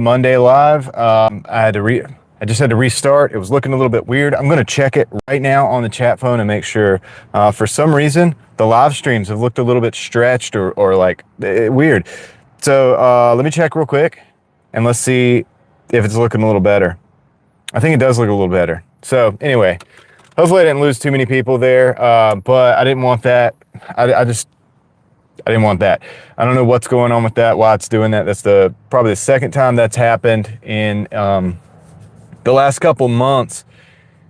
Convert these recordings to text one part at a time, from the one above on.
Monday live. I just had to restart. It was looking a little bit weird. I'm going to check it right now on the chat phone and make sure. For some reason, the live streams have looked a little bit stretched or like weird. So let me check real quick and let's see if it's looking a little better. I think it does look a little better. So anyway, hopefully I didn't lose too many people there, but I didn't want that. I didn't want that. I don't know what's going on with that, why it's doing that. That's probably the second time that's happened in the last couple months.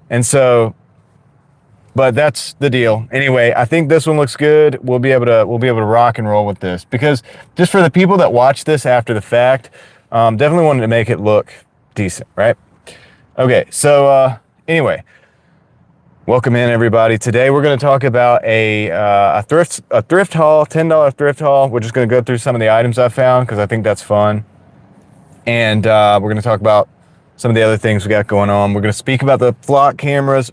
And so, but that's the deal. Anyway, I think this one looks good. We'll be able to rock and roll with this, because just for the people that watch this after the fact, definitely wanted to make it look decent, right? Okay, so anyway, welcome in everybody. Today we're going to talk about a thrift haul, $10 thrift haul. We're just going to go through some of the items I found because I think that's fun, and we're going to talk about some of the other things we got going on. We're going to speak about the flock cameras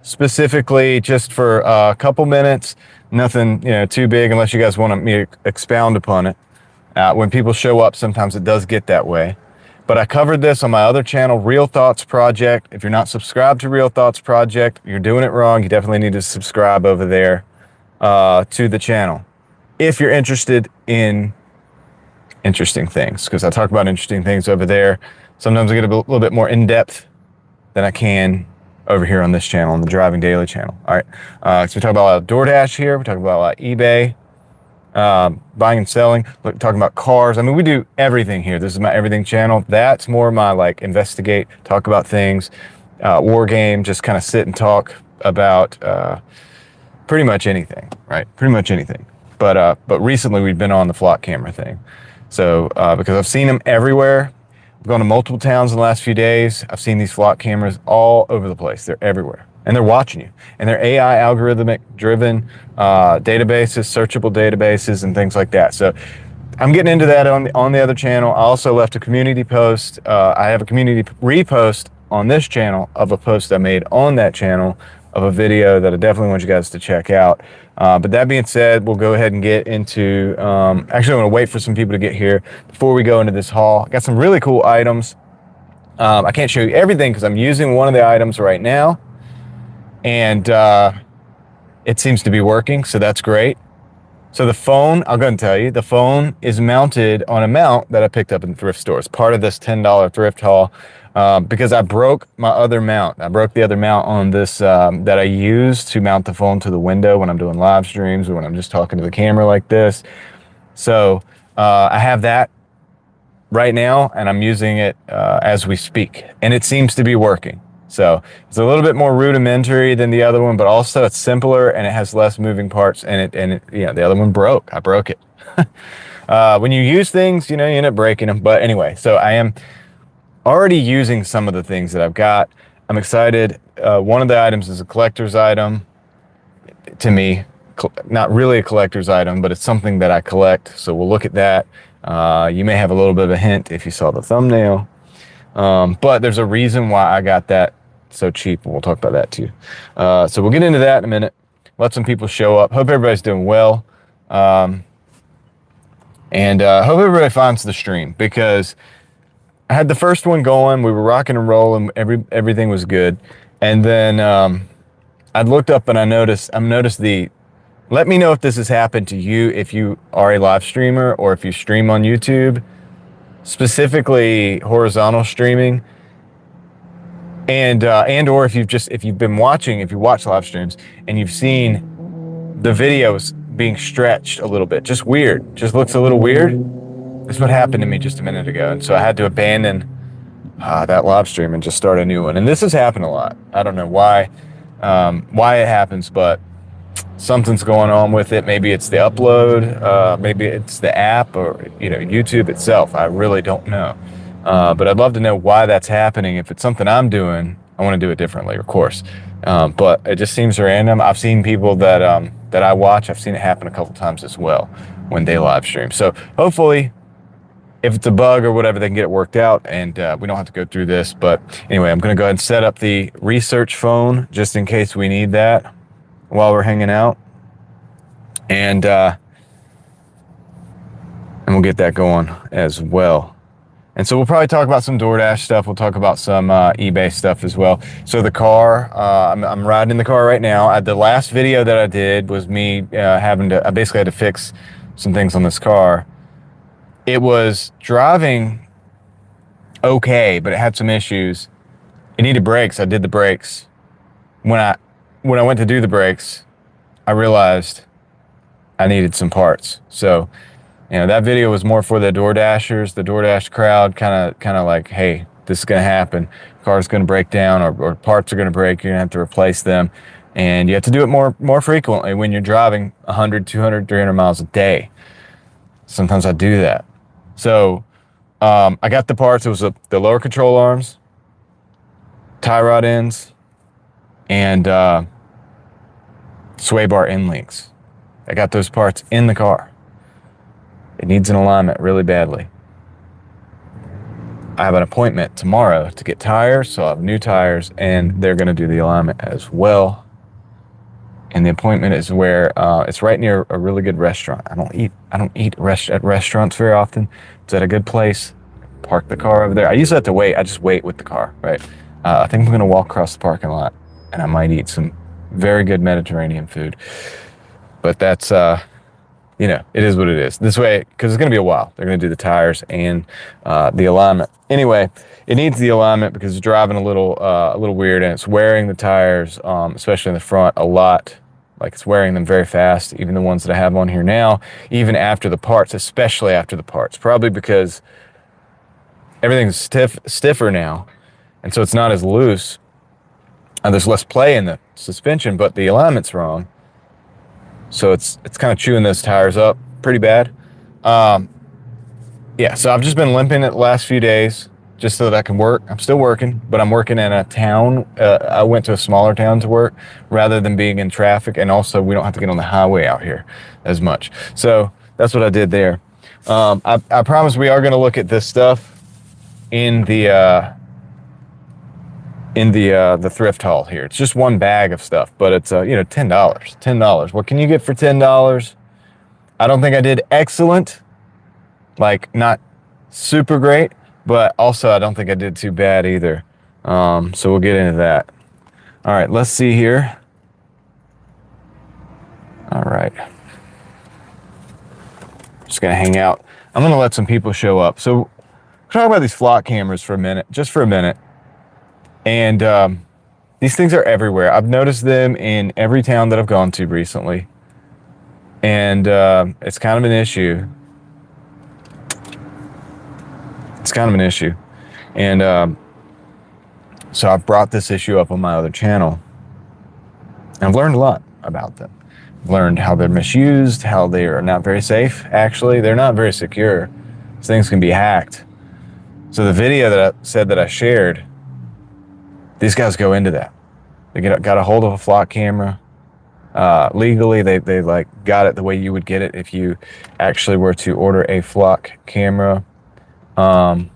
specifically, just for a couple minutes. Nothing, too big, unless you guys want me to expound upon it. When people show up, sometimes it does get that way. But I covered this on my other channel, Real Thoughts Project. If you're not subscribed to Real Thoughts Project, you're doing it wrong. You definitely need to subscribe over there to the channel if you're interested in interesting things, because I talk about interesting things over there. Sometimes I get a little bit more in-depth than I can over here on this channel, on the Driving Daily channel. All right, so we talk about a lot of Doordash here. We talk about a lot of eBay, buying and selling, talking about cars. I mean, we do everything here. This is my everything channel. That's more my like investigate, talk about things, war game, just kind of sit and talk about pretty much anything, right? Pretty much anything. But recently we've been on the flock camera thing. So because I've seen them everywhere. I've gone to multiple towns in the last few days. I've seen these flock cameras all over the place. They're everywhere. And they're watching you. And they're AI algorithmic driven databases, searchable databases, and things like that. So I'm getting into that on the other channel. I also left a community post. I have a community repost on this channel of a post I made on that channel of a video that I definitely want you guys to check out. But that being said, we'll go ahead and get into, actually I'm gonna wait for some people to get here before we go into this haul. I got some really cool items. I can't show you everything because I'm using one of the items right now, and it seems to be working, so that's great. So the phone, I'm going to tell you, the phone is mounted on a mount that I picked up in the thrift store. It's part of this $10 thrift haul because I broke my other mount. I broke the other mount on this that I use to mount the phone to the window when I'm doing live streams or when I'm just talking to the camera like this. So I have that right now, and I'm using it as we speak, and it seems to be working. So it's a little bit more rudimentary than the other one, but also it's simpler and it has less moving parts. And the other one broke. I broke it. When you use things, you end up breaking them. But anyway, so I am already using some of the things that I've got. I'm excited. One of the items is a collector's item to me. Not really a collector's item, but it's something that I collect. So we'll look at that. You may have a little bit of a hint if you saw the thumbnail. But there's a reason why I got that so cheap, and we'll talk about that too. So we'll get into that in a minute. Let some people show up. Hope everybody's doing well. And hope everybody finds the stream, because I had the first one going. We were rocking and rolling. Everything was good. And then I looked up and I noticed let me know if this has happened to you, if you are a live streamer or if you stream on YouTube, specifically horizontal streaming, and or if you watch live streams and you've seen the videos being stretched a little bit, just looks a little weird. This is what happened to me just a minute ago, and so I had to abandon that live stream and just start a new one. And this has happened a lot. I don't know why it happens, but something's going on with it. Maybe it's the upload, maybe it's the app, or YouTube itself. I really don't know, but I'd love to know why that's happening. If it's something I'm doing, I want to do it differently, of course, but it just seems random. I've seen people that I watch, I've seen it happen a couple times as well when they live stream. So hopefully, if it's a bug or whatever, they can get it worked out, and we don't have to go through this. But anyway, I'm going to go ahead and set up the research phone just in case we need that while we're hanging out, and we'll get that going as well. And so we'll probably talk about some DoorDash stuff. We'll talk about some eBay stuff as well. So the car, I'm riding in the car right now. The last video that I did was me I basically had to fix some things on this car. It was driving okay, but it had some issues. It needed brakes. I did the brakes. When I went to do the brakes, I realized I needed some parts. So, that video was more for the DoorDashers, the DoorDash crowd, kind of like, hey, this is going to happen. Car's going to break down, or parts are going to break. You're going to have to replace them. And you have to do it more frequently when you're driving 100, 200, 300 miles a day. Sometimes I do that. So I got the parts. It was the lower control arms, tie rod ends, and sway bar end links. I got those parts in the car. It needs an alignment really badly. I have an appointment tomorrow to get tires, so I have new tires, and they're going to do the alignment as well. And the appointment is where it's right near a really good restaurant. I don't eat at restaurants very often. It's at a good place. Park the car over there. I usually have to wait. I just wait with the car, right? I think I'm going to walk across the parking lot, and I might eat some very good Mediterranean food. But that's it is what it is. This way, because it's going to be a while. They're going to do the tires and the alignment. Anyway, it needs the alignment because it's driving a little weird, and it's wearing the tires, especially in the front, a lot. Like, it's wearing them very fast, even the ones that I have on here now, even after the parts, especially after the parts. Probably because everything's stiffer now, and so it's not as loose. And there's less play in the suspension, but the alignment's wrong. So it's kind of chewing those tires up pretty bad. So I've just been limping it the last few days just so that I can work. I'm still working, but I'm working in a town. I went to a smaller town to work rather than being in traffic. And also, we don't have to get on the highway out here as much. So that's what I did there. I promise we are going to look at this stuff in the thrift haul here. It's just one bag of stuff, but it's $10. What can you get for $10? I don't think I did excellent, like not super great, but also I don't think I did too bad either. So we'll get into that. All right, let's see here. All right. Just gonna hang out. I'm gonna let some people show up. So we'll talk about these flock cameras for a minute, just for a minute. And these things are everywhere. I've noticed them in every town that I've gone to recently. And it's kind of an issue. And so I've brought this issue up on my other channel. And I've learned a lot about them. I've learned how they're misused, how they are not very safe. Actually, they're not very secure. These things can be hacked. So the video that I said that I shared, these guys go into that. They got a hold of a flock camera. Legally, they like got it the way you would get it if you actually were to order a flock camera. And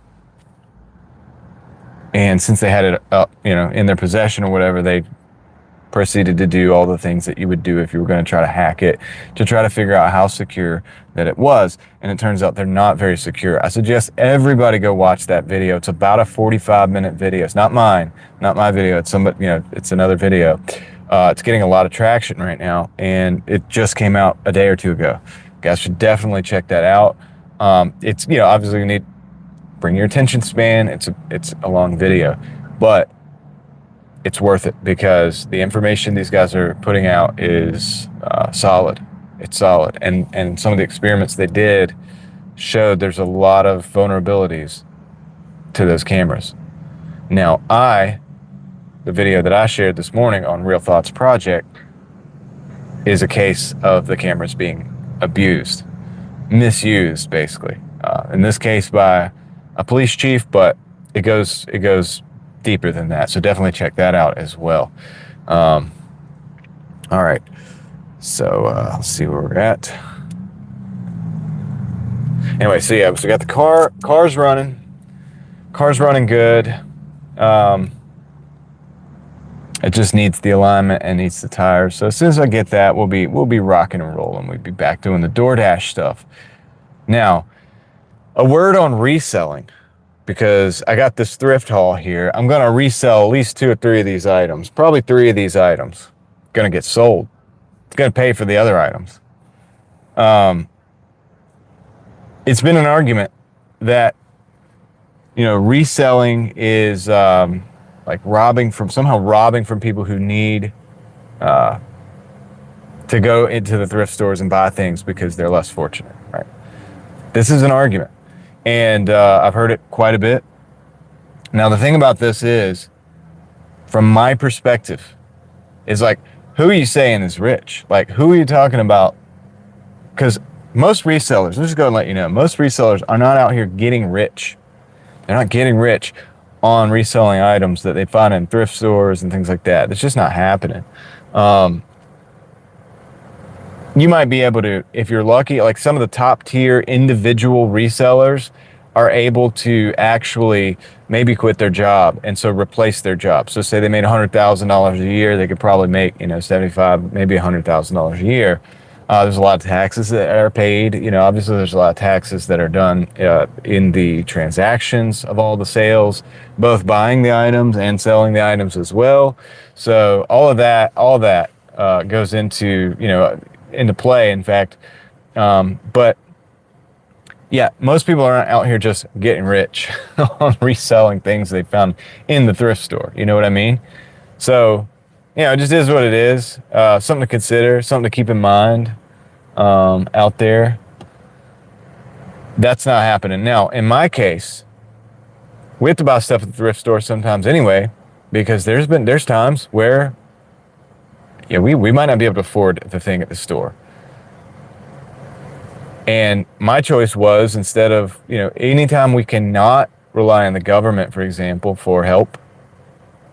since they had it up, in their possession or whatever, they proceeded to do all the things that you would do if you were going to try to hack it, to try to figure out how secure that it was. And it turns out they're not very secure. I suggest everybody go watch that video. It's about a 45-minute video. It's not mine, not my video. It's somebody, it's another video. It's getting a lot of traction right now, and it just came out a day or two ago. You guys should definitely check that out. It's, obviously you need bring your attention span. It's a long video, but it's worth it because the information these guys are putting out is solid. It's solid. And some of the experiments they did showed there's a lot of vulnerabilities to those cameras. Now, the video that I shared this morning on Real Thoughts Project is a case of the cameras being abused, misused, basically. In this case by a police chief, but it goes deeper than that. So definitely check that out as well. All right. So let's see where we're at. Anyway, so yeah, so we got the car's running good. It just needs the alignment and needs the tires. So as soon as I get that, we'll be rocking and rolling. We'll be back doing the DoorDash stuff. Now, a word on reselling. because I got this thrift haul here. I'm going to resell at least 2 or 3 of these items, probably 3 of these items. Going to get sold. It's going to pay for the other items. It's been an argument that, reselling is like robbing from people who need to go into the thrift stores and buy things because they're less fortunate, right? This is an argument, and I've heard it quite a bit. Now, the thing about this is, from my perspective, is like, who are you saying is rich? Like, who are you talking about? Because most resellers, let's just go and let you know, most resellers are not out here getting rich. They're not getting rich on reselling items that they find in thrift stores and things like that. It's just not happening. You might be able to, if you're lucky, like some of the top tier individual resellers are able to actually maybe quit their job and so replace their job. So say they made $100,000 a year, they could probably make, $75,000, maybe $100,000 a year. There's a lot of taxes that are paid. Obviously there's a lot of taxes that are done in the transactions of all the sales, both buying the items and selling the items as well. So all of that goes into, into play, in fact. But yeah, most people aren't out here just getting rich on reselling things they found in the thrift store. You know what I mean? So, it just is what it is. Something to consider, something to keep in mind out there. That's not happening. Now, in my case, we have to buy stuff at the thrift store sometimes anyway, because there's times where we might not be able to afford the thing at the store. And my choice was, instead of, anytime we cannot rely on the government, for example, for help,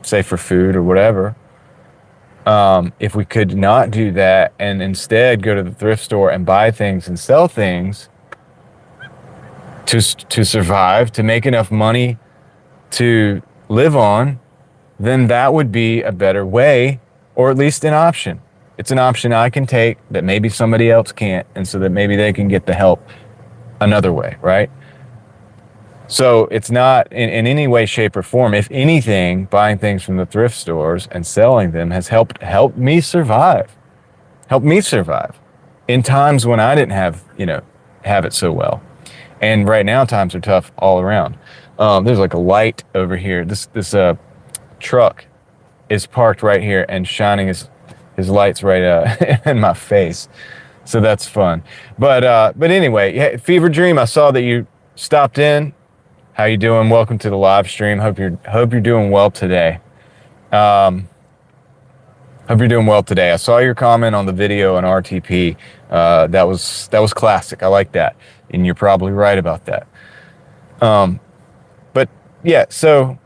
say for food or whatever, if we could not do that and instead go to the thrift store and buy things and sell things to survive, to make enough money to live on, then that would be a better way, or at least an option. It's an option I can take that maybe somebody else can't, and so that maybe they can get the help another way, right? So it's not in any way, shape, or form. If anything, buying things from the thrift stores and selling them has helped me survive. Helped me survive in times when I didn't have it so well. And right now times are tough all around. There's like a light over here. This truck is parked right here and shining his lights right in my face. So that's fun. But anyway, Fever Dream, I saw that you stopped in. How you doing? Welcome to the live stream. Hope you're doing well today. Hope you're doing well today. I saw your comment on the video on RTP. That was classic. I like that, and you're probably right about that. But yeah, so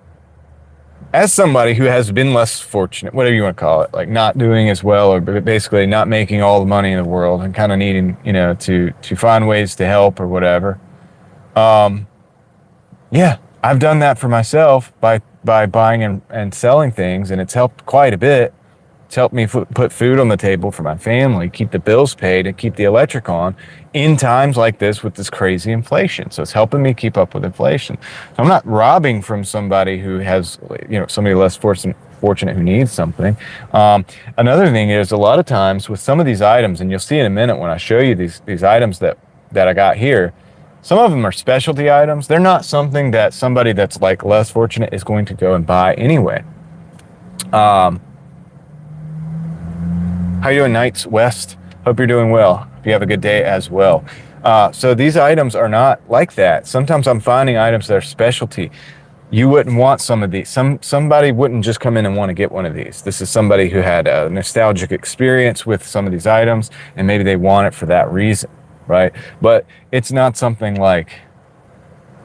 as somebody who has been less fortunate, whatever you want to call it, like not doing as well, or basically not making all the money in the world, and kind of needing to find ways to help or whatever. Yeah, I've done that for myself by buying and selling things, and it's helped quite a bit. It's helped me put food on the table for my family, keep the bills paid, and keep the electric on in times like this with this crazy inflation. So it's helping me keep up with inflation. So I'm not robbing from somebody who has, somebody less fortunate who needs something. Another thing is, a lot of times with some of these items, and you'll see in a minute when I show you these items that I got here, some of them are specialty items. They're not something that somebody that's like less fortunate is going to go and buy anyway. How you doing, Knights West? Hope you're doing well. Hope you have a good day as well. So these items are not like that. Sometimes I'm finding items that are specialty. You wouldn't want some of these. Somebody wouldn't just come in and want to get one of these. This is somebody who had a nostalgic experience with some of these items, and maybe they want it for that reason. Right? But it's not something like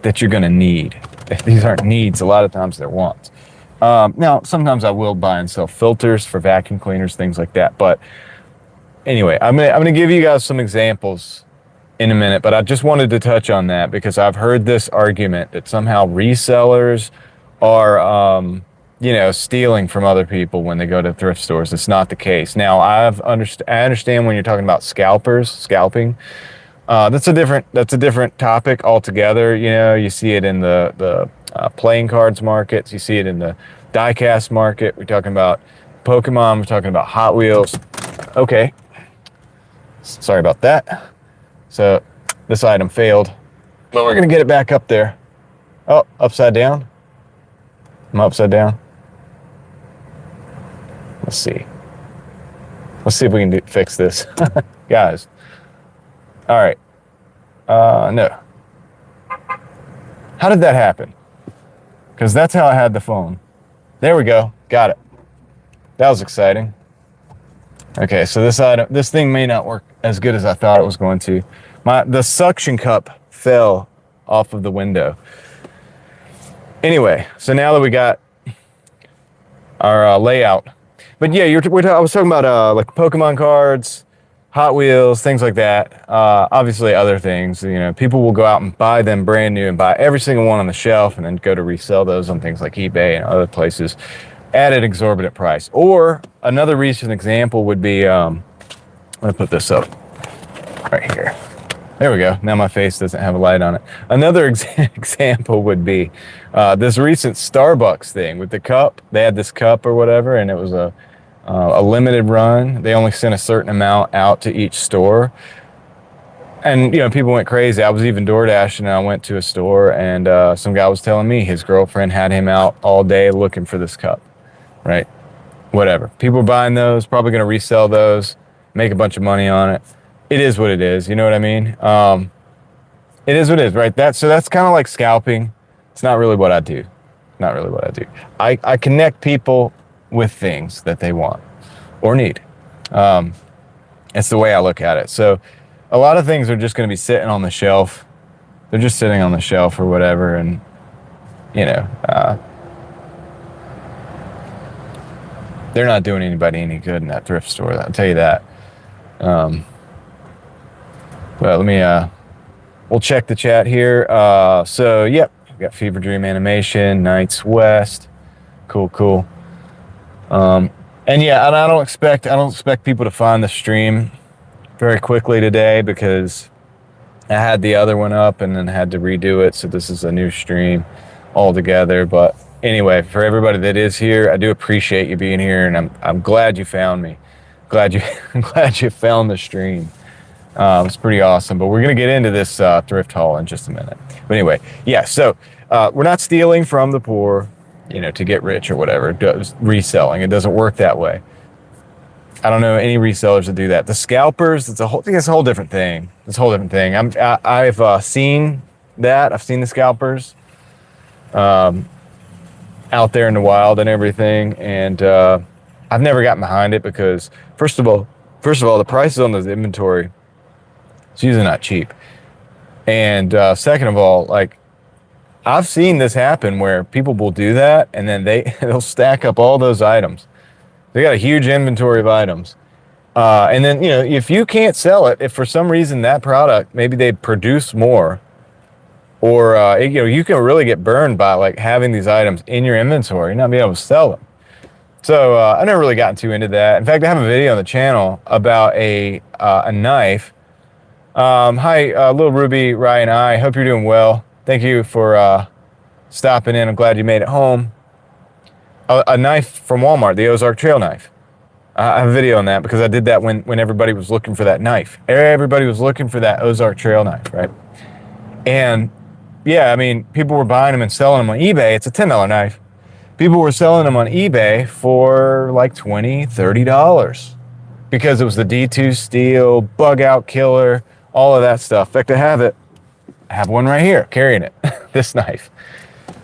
that you're going to need. These aren't needs. A lot of times they're wants. Now, sometimes I will buy and sell filters for vacuum cleaners, things like that. But anyway, I'm gonna give you guys some examples in a minute, but I just wanted to touch on that because I've heard this argument that somehow resellers are, stealing from other people when they go to thrift stores. It's not the case. Now, I understand when you're talking about scalping. That's a different topic altogether. You know, you see it in the playing cards markets. You see it in the diecast market. We're talking about Pokemon. We're talking about Hot Wheels. Okay. Sorry about that. So this item failed, but we're gonna get it back up there. Oh, upside down. I'm upside down. Let's see. Let's see if we can fix this, guys. All right. No. How did that happen? Because that's how I had the phone. There we go. Got it. That was exciting. Okay, so this thing may not work as good as I thought it was going to. The suction cup fell off of the window. Anyway, so now that we got our layout, but yeah, I was talking about like Pokemon cards, Hot Wheels, things like that. Obviously, other things. You know, people will go out and buy them brand new and buy every single one on the shelf, and then go to resell those on things like eBay and other places at an exorbitant price. Or another recent example would be, I'm gonna put this up right here. There we go. Now my face doesn't have a light on it. Another example would be this recent Starbucks thing with the cup. They had this cup or whatever, and it was a limited run. They only sent a certain amount out to each store. And, you know, people went crazy. I was even Doordashing, and I went to a store, and some guy was telling me his girlfriend had him out all day looking for this cup, right? Whatever. People are buying those, probably going to resell those, make a bunch of money on it. It is what it is. You know what I mean? It is what it is, right? So that's kind of like scalping. It's not really what I do. Not really what I do. I connect people with things that they want or need. It's the way I look at it. So a lot of things are just going to be sitting on the shelf. They're just sitting on the shelf or whatever. And, you know, they're not doing anybody any good in that thrift store. I'll tell you that. But let me, we'll check the chat here. So, yep, we got Fever Dream Animation, Knights West. Cool. And yeah, and I don't expect people to find the stream very quickly today because I had the other one up and then had to redo it. So this is a new stream altogether. But anyway, for everybody that is here, I do appreciate you being here, and I'm glad you found me. I'm glad you found the stream. It's pretty awesome. But we're gonna get into this thrift haul in just a minute. But anyway, yeah. So we're not stealing from the poor, you know, to get rich or whatever. Reselling, it doesn't work that way. I don't know any resellers that do that. The scalpers, it's a whole different thing. It's a whole different thing. I've seen that. I've seen the scalpers out there in the wild and everything, and I've never gotten behind it because first of all, the prices on this inventory, it's usually not cheap, and second of all, like, I've seen this happen where people will do that and then they'll stack up all those items. They got a huge inventory of items. And then, you know, if you can't sell it, if for some reason that product, maybe they produce more, or, you know, you can really get burned by like having these items in your inventory and not being able to sell them. So I never really gotten too into that. In fact, I have a video on the channel about a knife. Hi, Little Ruby, Ryan, I hope you're doing well. Thank you for stopping in. I'm glad you made it home. A knife from Walmart, the Ozark Trail knife. I have a video on that because I did that when everybody was looking for that knife. Everybody was looking for that Ozark Trail knife, right? And yeah, I mean, people were buying them and selling them on eBay. It's a $10 knife. People were selling them on eBay for like $20, $30 because it was the D2 steel, bug out killer, all of that stuff. In fact, I have one right here, carrying it, this knife.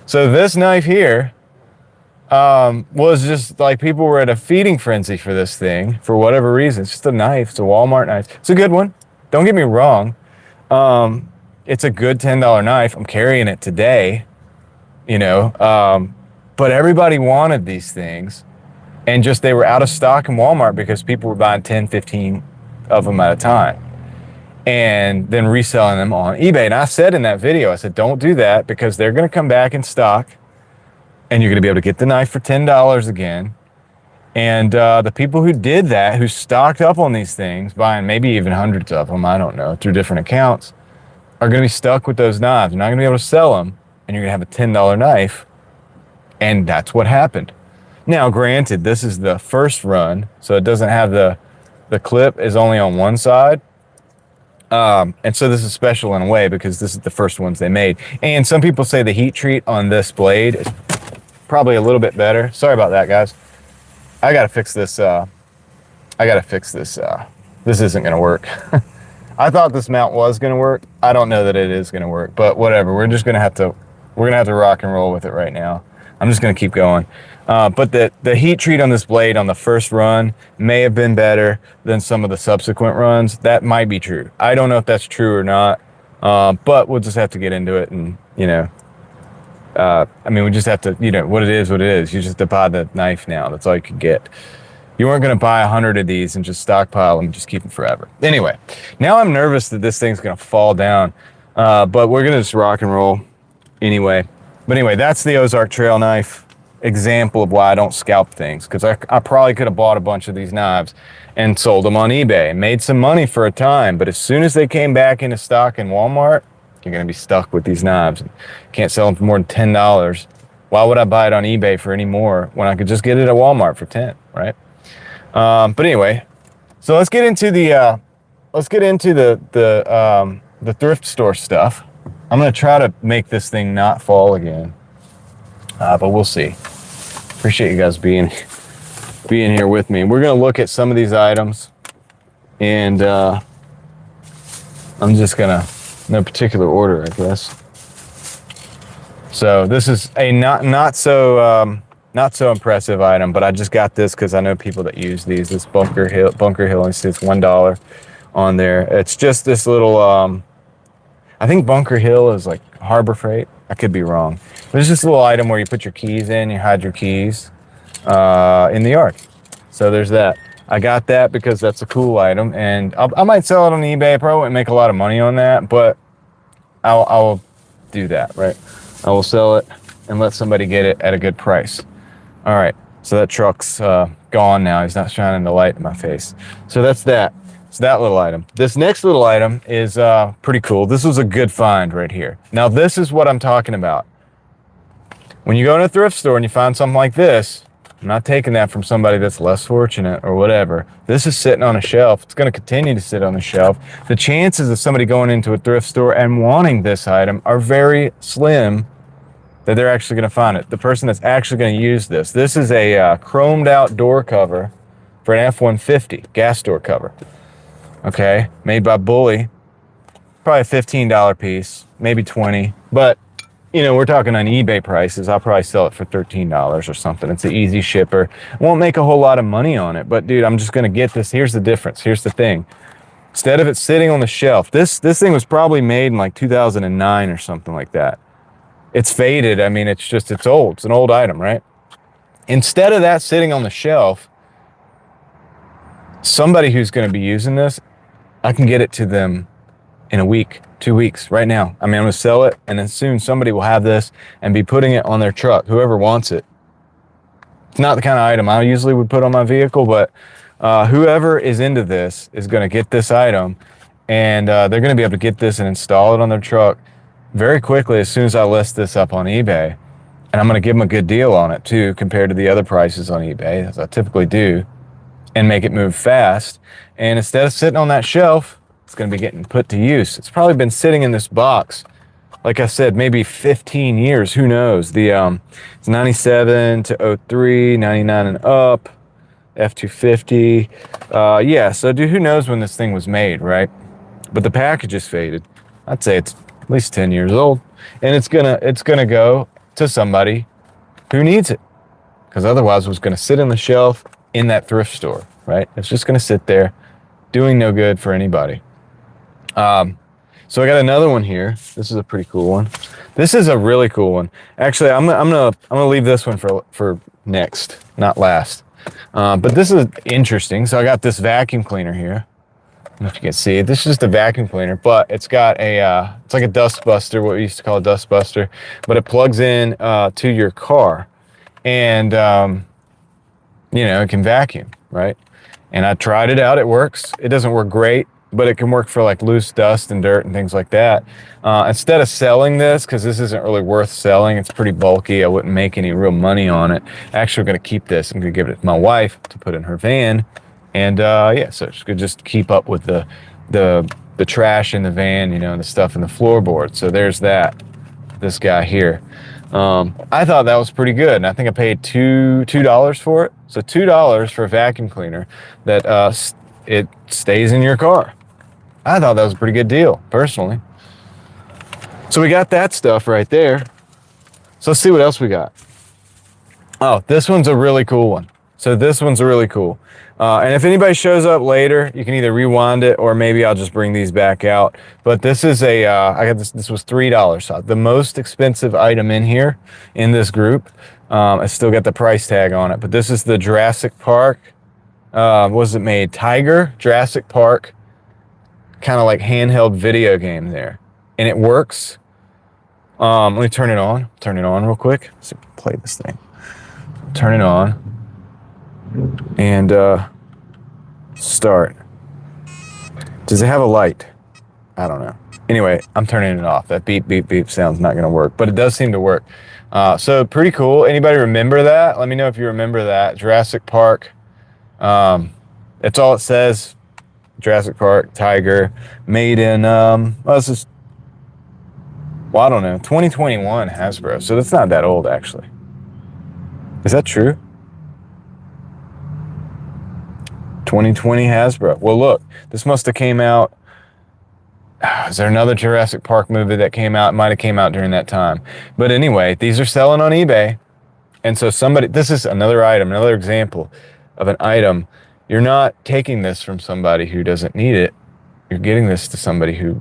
So this knife here was just like people were at a feeding frenzy for this thing for whatever reason. It's just a knife. It's a Walmart knife. It's a good one. Don't get me wrong. It's a good $10 knife. I'm carrying it today, you know. But everybody wanted these things, and just they were out of stock in Walmart because people were buying 10, 15 of them at a time and then reselling them on eBay. And I said in that video, I said, don't do that because they're going to come back in stock and you're going to be able to get the knife for $10 again. And the people who did that, who stocked up on these things, buying maybe even hundreds of them, I don't know, through different accounts, are going to be stuck with those knives. You're not going to be able to sell them, and you're going to have a $10 knife. And that's what happened. Now, granted, this is the first run, so it doesn't have the clip is only on one side. And so this is special in a way because this is the first ones they made. And some people say the heat treat on this blade is probably a little bit better. Sorry about that, guys. I got to fix this. This isn't going to work. I thought this mount was going to work. I don't know that it is going to work, but whatever. We're going to have to rock and roll with it right now. I'm just going to keep going. But the heat treat on this blade on the first run may have been better than some of the subsequent runs. That might be true. I don't know if that's true or not. But we'll just have to get into it and, we just have to, what it is. You just have to buy the knife now. That's all you can get. You weren't going to buy 100 of these and just stockpile them and just keep them forever. Anyway, now I'm nervous that this thing's going to fall down. But we're going to just rock and roll anyway. But anyway, that's the Ozark Trail knife example of why I don't scalp things. Because I probably could have bought a bunch of these knives and sold them on eBay and made some money for a time. But as soon as they came back into stock in Walmart, you're going to be stuck with these knives. Can't sell them for more than $10. Why would I buy it on eBay for any more when I could just get it at Walmart for 10, right? But anyway, so let's get into the thrift store stuff. I'm going to try to make this thing not fall again, but we'll see. Appreciate you guys being here with me. We're going to look at some of these items, and I'm just going to, no particular order, I guess. So this is a not so impressive item, but I just got this because I know people that use these. This Bunker Hill, and it's $1 on there. It's just this little. I think Bunker Hill is like Harbor Freight. I could be wrong. But it's just a little item where you put your keys in, you hide your keys in the yard. So there's that. I got that because that's a cool item, and I might sell it on eBay. I probably won't make a lot of money on that, but I'll do that, right? I will sell it and let somebody get it at a good price. All right, so that truck's gone now. He's not shining the light in my face. So that's that. It's that little item. This next little item is pretty cool. This was a good find right here. Now, this is what I'm talking about. When you go in a thrift store and you find something like this, I'm not taking that from somebody that's less fortunate or whatever. This is sitting on a shelf. It's going to continue to sit on the shelf. The chances of somebody going into a thrift store and wanting this item are very slim that they're actually going to find it. The person that's actually going to use this. This is a chromed out door cover for an F-150 gas door cover. Okay, made by Bully. Probably a $15 piece, maybe 20. But, we're talking on eBay prices. I'll probably sell it for $13 or something. It's an easy shipper. Won't make a whole lot of money on it. But, dude, I'm just going to get this. Here's the difference. Here's the thing. Instead of it sitting on the shelf, this thing was probably made in like 2009 or something like that. It's faded. It's old. It's an old item, right? Instead of that sitting on the shelf, somebody who's going to be using this, I can get it to them in a week, 2 weeks, right now. I'm going to sell it, and then soon somebody will have this and be putting it on their truck, whoever wants it. It's not the kind of item I usually would put on my vehicle, but whoever is into this is going to get this item, and they're going to be able to get this and install it on their truck very quickly as soon as I list this up on eBay. And I'm going to give them a good deal on it, too, compared to the other prices on eBay, as I typically do, and make it move fast. And instead of sitting on that shelf, it's going to be getting put to use. It's probably been sitting in this box, like I said, maybe 15 years. Who knows? It's 97 to 03, 99 and up, F-250. Yeah, so dude, who knows when this thing was made, right? But the package is faded. I'd say it's at least 10 years old. And it's gonna go to somebody who needs it. Because otherwise it was going to sit on the shelf in that thrift store, right? It's just going to sit there doing no good for anybody. So I got another one here. This is a pretty cool one. This is a really cool one. Actually, I'm gonna leave this one for next, not last. But this is interesting. So I got this vacuum cleaner here. I don't know if you can see it. This is just a vacuum cleaner, but it's got it's like a dust buster, what we used to call a dust buster, but it plugs in to your car. And you know, it can vacuum, right? And I tried it out. It works. It doesn't work great, but it can work for like loose dust and dirt and things like that. Instead of selling this, because this isn't really worth selling, it's pretty bulky. I wouldn't make any real money on it. Actually, I'm going to keep this. I'm going to give it to my wife to put in her van. And yeah, so she could just keep up with the trash in the van, you know, and the stuff in the floorboard. So there's that, this guy here. I thought that was pretty good, and I think I paid $2 for it. So $2 for a vacuum cleaner that it stays in your car. I thought that was a pretty good deal, personally. So we got that stuff right there. So let's see what else we got. Oh, this one's a really cool one. So this one's really cool. And if anybody shows up later, you can either rewind it or maybe I'll just bring these back out. But this is a, I got this was $3. So the most expensive item in here in this group. I still got the price tag on it, but this is the Jurassic Park. What was it made? Tiger, Jurassic Park, kind of like handheld video game there. And it works. Let me turn it on. Turn it on real quick. Let's play this thing. Turn it on. And start. Does it have a light? I don't know. Anyway, I'm turning it off. That beep, beep, beep sound's not going to work, but it does seem to work. So pretty cool. Anybody remember that? Let me know if you remember that. Jurassic Park. That's all it says. Jurassic Park, Tiger, made in, well, this is, well, I don't know, 2021 Hasbro. So that's not that old, actually. Is that true? 2020 Hasbro. Well, look, this must have came out. Is there another Jurassic Park movie that came out? It might have came out during that time. But anyway, these are selling on eBay. And so somebody, this is another item, another example of an item. You're not taking this from somebody who doesn't need it. You're getting this to somebody who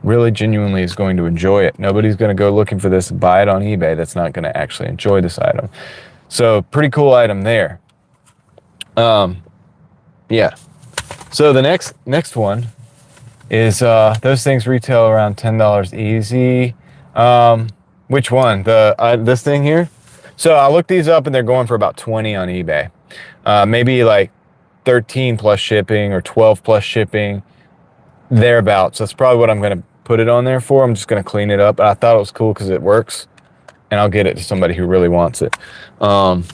really genuinely is going to enjoy it. Nobody's going to go looking for this, buy it on eBay that's not going to actually enjoy this item. So pretty cool item there. Yeah. So the next one is those things retail around $10 easy. Which one? This thing here? So I looked these up and they're going for about 20 on eBay. Maybe like 13 plus shipping or 12 plus shipping, thereabouts. That's probably what I'm going to put it on there for. I'm just going to clean it up. But I thought it was cool because it works, and I'll get it to somebody who really wants it. And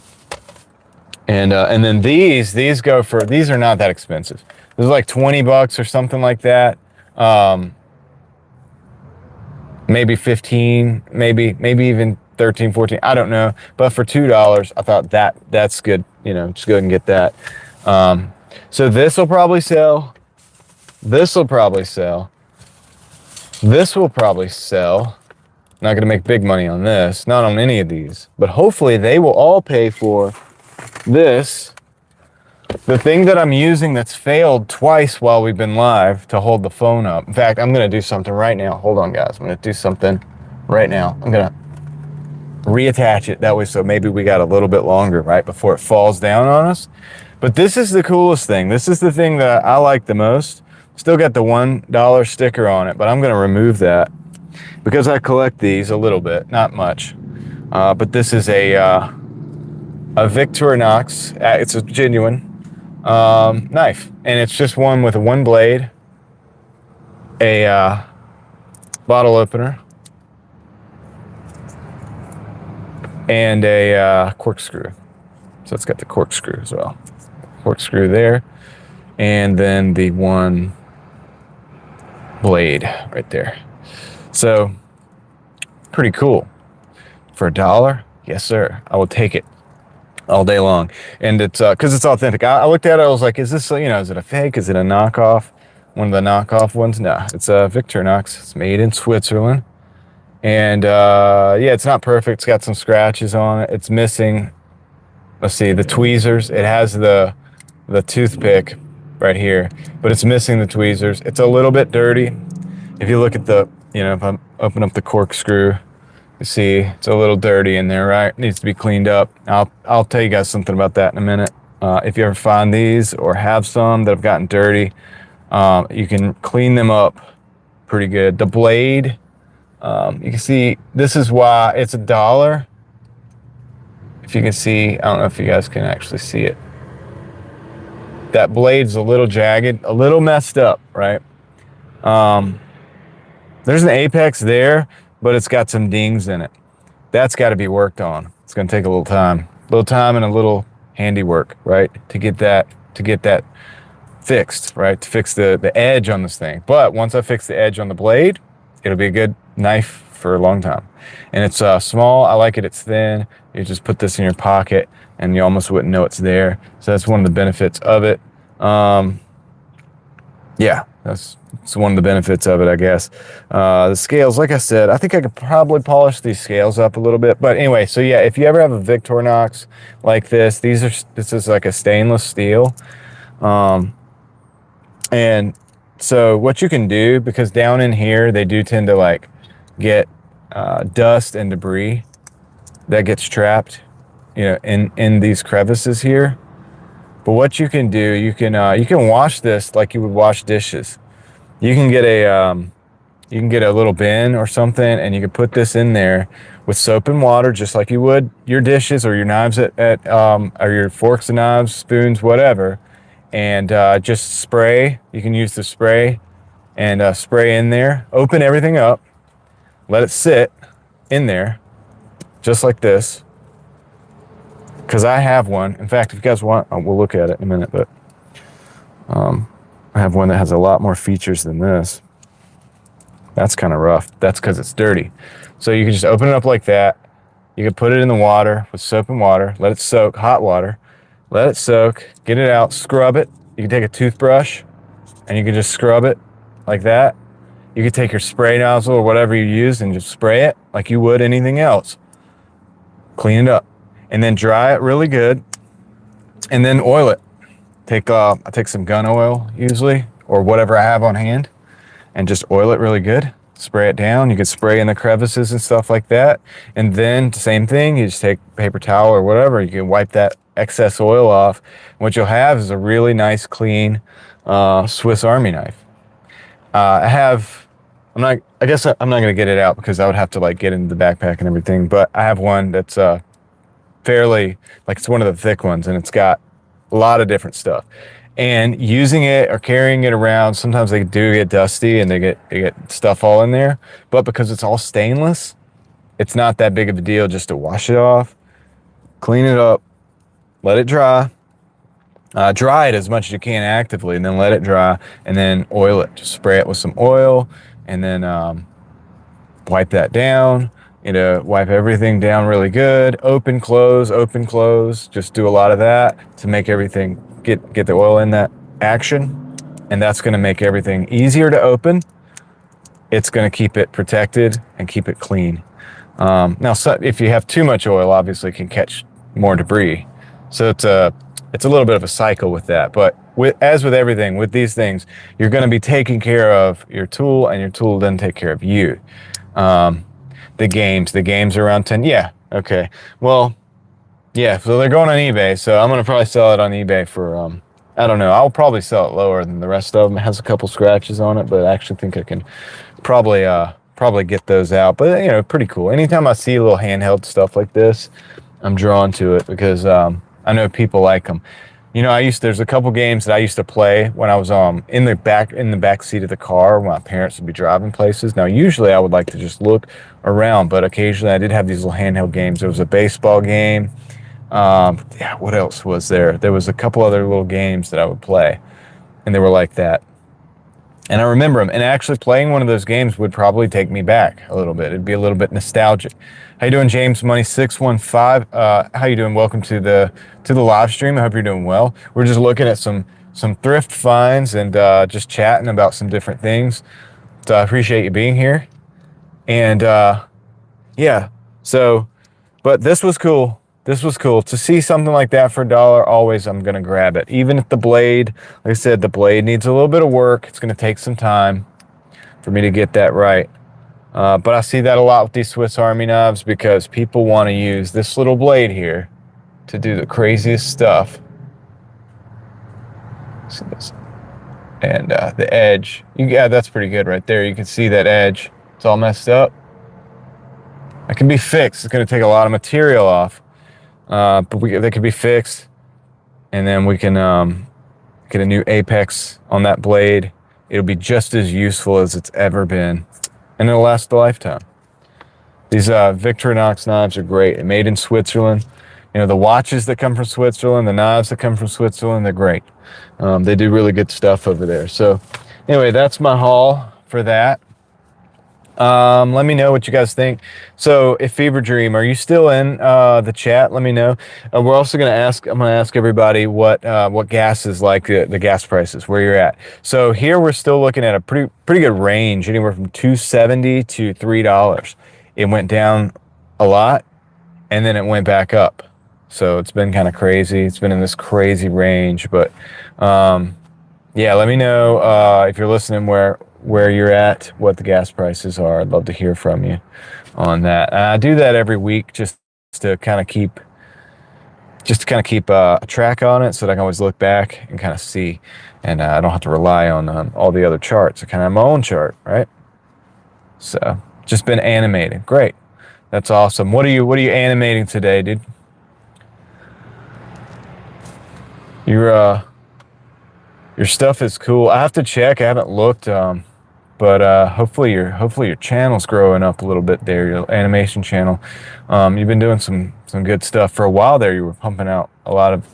then these go for, these are not that expensive. This is like $20 or something like that. Maybe 15, maybe even 13, 14. I don't know. But for $2, I thought that's good. You know, just go ahead and get that. So this will probably sell. This will probably sell. This will probably sell. Not going to make big money on this. Not on any of these. But hopefully they will all pay for this. The thing that I'm using that's failed twice while we've been live to hold the phone up. In fact, I'm going to do something right now. Hold on, guys. I'm going to do something right now. I'm going to reattach it that way so maybe we got a little bit longer, right, before it falls down on us. But this is the coolest thing. This is the thing that I like the most. Still got the $1 sticker on it, but I'm going to remove that because I collect these a little bit, not much. But this is a Victorinox. It's a genuine knife, and it's just one with one blade, a bottle opener, and a corkscrew. So it's got the corkscrew as well. Corkscrew there, and then the one blade right there. So pretty cool. For $1, yes sir, I will take it all day long. And it's because it's authentic. I looked at it, I was like, is this, you know, is it a fake? Is it a knockoff? One of the knockoff ones? No, it's a Victorinox. It's made in Switzerland. And yeah, it's not perfect. It's got some scratches on it. It's missing, let's see, the tweezers. It has the toothpick right here, but it's missing the tweezers. It's a little bit dirty. If you look at the, you know, if I open up the corkscrew, you see it's a little dirty in there, right? It needs to be cleaned up. I'll tell you guys something about that in a minute. If you ever find these or have some that have gotten dirty, you can clean them up pretty good. The blade, you can see, this is why it's $1. If you can see, I don't know if you guys can actually see it. that blade's a little jagged, a little messed up, right? There's an apex there, but it's got some dings in it. That's got to be worked on. It's going to take a little time and a little handiwork, right? To get that fixed, right? To fix the edge on this thing. But once I fix the edge on the blade, it'll be a good knife for a long time. And it's small. I like it. It's thin. You just put this in your pocket and you almost wouldn't know it's there. So that's one of the benefits of it. Yeah, that's one of the benefits of it, I guess. The scales, like I said, I think I could probably polish these scales up a little bit. But anyway, so yeah, if you ever have a Victorinox like this, this is like a stainless steel. And so what you can do, because down in here, they do tend to like get dust and debris that gets trapped, you know, in these crevices here. But what you can do, you can wash this like you would wash dishes. You can get a little bin or something, and you can put this in there with soap and water, just like you would your dishes or your knives or your forks and knives, spoons, whatever. And just spray. You can use the spray and spray in there. Open everything up. Let it sit in there, just like this. Because I have one. In fact, if you guys want, we'll look at it in a minute. But I have one that has a lot more features than this. That's kind of rough. That's because it's dirty. So you can just open it up like that. You can put it in the water with soap and water. Let it soak, hot water. Let it soak. Get it out. Scrub it. You can take a toothbrush and you can just scrub it like that. You can take your spray nozzle or whatever you use and just spray it like you would anything else. Clean it up. And then dry it really good, and then oil it. I take some gun oil usually, or whatever I have on hand, and just oil it really good. Spray it down. You can spray in the crevices and stuff like that. And then the same thing, you just take paper towel or whatever. You can wipe that excess oil off. What you'll have is a really nice, clean Swiss Army knife. I guess I'm not gonna get it out because I would have to like get into the backpack and everything. But I have one that's fairly, like, it's one of the thick ones, and it's got a lot of different stuff. And using it or carrying it around, sometimes they do get dusty and they get stuff all in there. But because it's all stainless, it's not that big of a deal just to wash it off, clean it up, let it dry. Dry it as much as you can actively, and then let it dry, and then oil it. Just spray it with some oil, and then wipe that down. You know, wipe everything down really good. Open, close, open, close. Just do a lot of that to make everything get the oil in that action. And that's going to make everything easier to open. It's going to keep it protected and keep it clean. Now, if you have too much oil, obviously it can catch more debris. So it's a little bit of a cycle with that. But as with everything, with these things, you're going to be taking care of your tool, and your tool will then take care of you. The games are around 10. Yeah. Okay. Well, yeah. So they're going on eBay. So I'm going to probably sell it on eBay for, I don't know. I'll probably sell it lower than the rest of them. It has a couple scratches on it, but I actually think I can probably get those out. But, you know, pretty cool. Anytime I see a little handheld stuff like this, I'm drawn to it because, I know people like them. You know, there's a couple games that I used to play when I was in the back seat of the car when my parents would be driving places. Now, usually I would like to just look around, but occasionally I did have these little handheld games. There was a baseball game. Yeah, what else was there? There was a couple other little games that I would play, and they were like that. And I remember them. And actually playing one of those games would probably take me back a little bit. It'd be a little bit nostalgic. How you doing, James Money 615? How you doing? Welcome to the live stream. I hope you're doing well. We're just looking at some thrift finds and just chatting about some different things. So I appreciate you being here. And yeah, so, but this was cool. This was cool. To see something like that for $1, always I'm going to grab it. Even if the blade, like I said, the blade needs a little bit of work. It's going to take some time for me to get that right. But I see that a lot with these Swiss Army knives because people want to use this little blade here to do the craziest stuff. See this? And the edge, yeah, that's pretty good right there. You can see that edge. It's all messed up. That can be fixed. It's going to take a lot of material off. But they could be fixed, and then we can get a new apex on that blade. It'll be just as useful as it's ever been, and it'll last a lifetime. These Victorinox knives are great. They're made in Switzerland. You know, the watches that come from Switzerland, the knives that come from Switzerland, they're great. They do really good stuff over there. So anyway, that's my haul for that. Let me know what you guys think. So if Fever Dream, are you still in the chat? Let me know. We're also going to I'm going to ask everybody what gas is like, the gas prices, where you're at. So here we're still looking at a pretty good range, anywhere from $2.70 to $3. It went down a lot and then it went back up. So it's been kind of crazy. It's been in this crazy range, but yeah, let me know if you're listening where you're at, what the gas prices are. I'd love to hear from you on that. I do that every week just to kind of keep a track on it, so that I can always look back and kind of see, and I don't have to rely on all the other charts. I kind of have my own chart, right? So just been animating. Great, that's awesome. What are you animating today, dude? Your stuff is cool. I have to check. I haven't looked, but hopefully your channel's growing up a little bit there. Your animation channel. You've been doing some good stuff for a while there. You were pumping out a lot of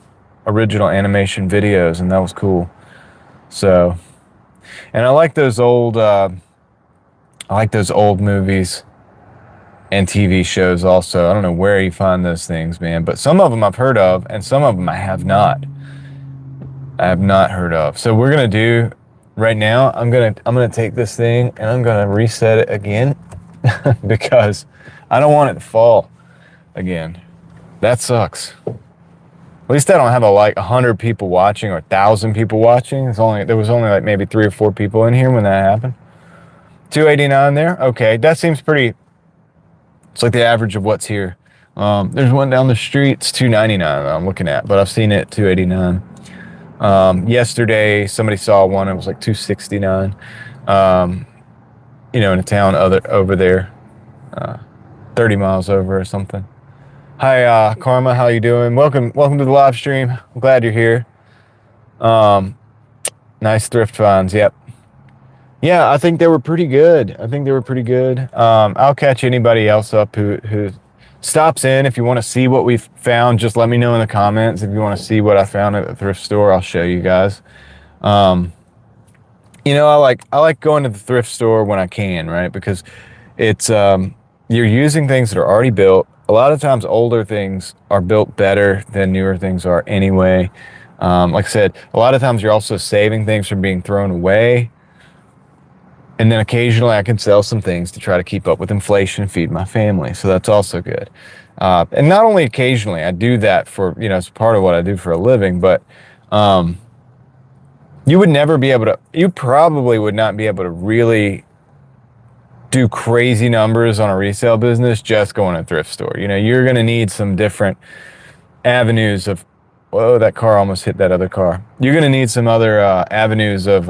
original animation videos, and that was cool. So, and I like those old movies and TV shows also. I don't know where you find those things, man, but some of them I've heard of, and some of them I have not heard of. So we're gonna do right now. I'm gonna take this thing and I'm gonna reset it again because I don't want it to fall again. That sucks. At least I don't have 100 people watching or 1,000 people watching. There was only like maybe 3 or 4 people in here when that happened. 289 there. Okay, that seems pretty. It's like the average of what's here. There's one down the street. It's 299 I'm looking at, but I've seen it at 289. Yesterday somebody saw one, it was like 269, in a town over there, 30 miles over or something. Hi, Karma, how you doing? Welcome to the live stream. I'm glad you're here. Nice thrift finds. Yep. Yeah, I think they were pretty good. I'll catch anybody else up who stops in. If you want to see what we've found, just let me know in the comments. If you want to see what I found at the thrift store, I'll show you guys. I like going to the thrift store when I can, right? Because it's you're using things that are already built. A lot of times older things are built better than newer things are anyway. Like I said, a lot of times you're also saving things from being thrown away. And then occasionally I can sell some things to try to keep up with inflation and feed my family. So that's also good. And not only occasionally, I do that for, it's part of what I do for a living, but you probably would not be able to really do crazy numbers on a resale business just going to a thrift store. You're going to need some different avenues of, whoa, that car almost hit that other car. You're going to need some other avenues of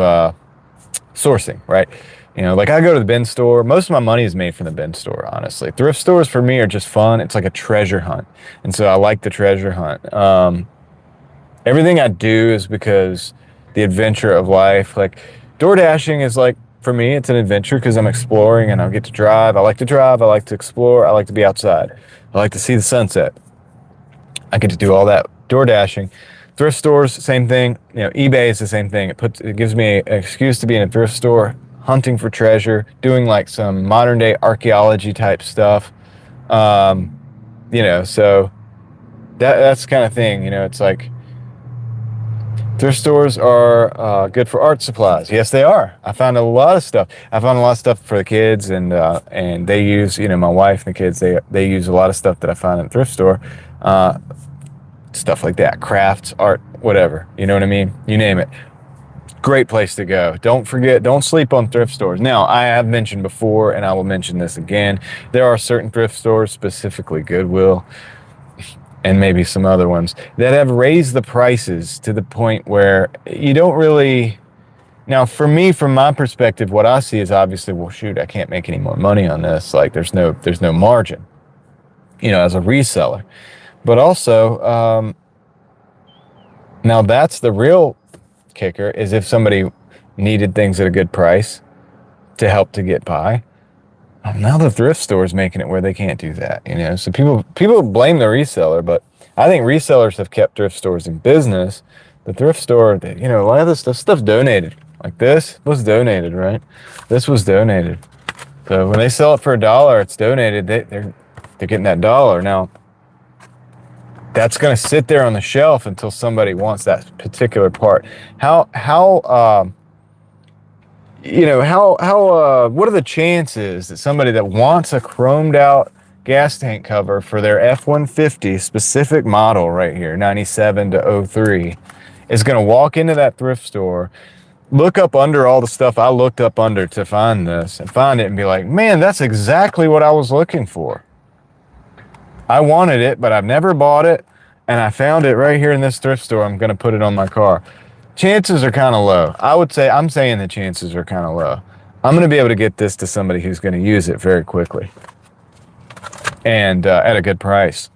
sourcing, right? Like I go to the bin store. Most of my money is made from the bin store, honestly. Thrift stores for me are just fun. It's like a treasure hunt. And so I like the treasure hunt. Everything I do is because the adventure of life. Like Doordashing is like, for me, it's an adventure because I'm exploring and I get to drive. I like to drive. I like to explore. I like to be outside. I like to see the sunset. I get to do all that. Doordashing. Thrift stores, same thing. eBay is the same thing. It gives me an excuse to be in a thrift store, hunting for treasure, doing like some modern day archaeology type stuff. So that's the kind of thing. It's like thrift stores are good for art supplies. Yes, they are. I found a lot of stuff. For the kids, and they use, my wife and the kids. They use a lot of stuff that I found at the thrift store. Stuff like that, crafts, art, whatever. You know what I mean? You name it. Great place to go. Don't sleep on thrift stores. Now, I have mentioned before, and I will mention this again, there are certain thrift stores, specifically Goodwill, and maybe some other ones, that have raised the prices to the point where you don't really... Now, for me, from my perspective, what I see is obviously, well, shoot, I can't make any more money on this. Like, there's no margin, as a reseller. But also, now that's the real kicker is if somebody needed things at a good price to help to get by. Now the thrift store is making it where they can't do that, you know. So people blame the reseller, but I think resellers have kept thrift stores in business. The thrift store, you know, a lot of this stuff's donated. Like this was donated, right? This was donated. So when they sell it for $1, it's donated. They're getting that dollar. Now that's going to sit there on the shelf until somebody wants that particular part. What are the chances that somebody that wants a chromed out gas tank cover for their F-150 specific model right here, 97 to 03, is going to walk into that thrift store, look up under all the stuff I looked up under to find this, and find it and be like, man, that's exactly what I was looking for. I wanted it, but I've never bought it, and I found it right here in this thrift store. I'm going to put it on my car. Chances are kind of low. I'm saying the chances are kind of low. I'm going to be able to get this to somebody who's going to use it very quickly and at a good price.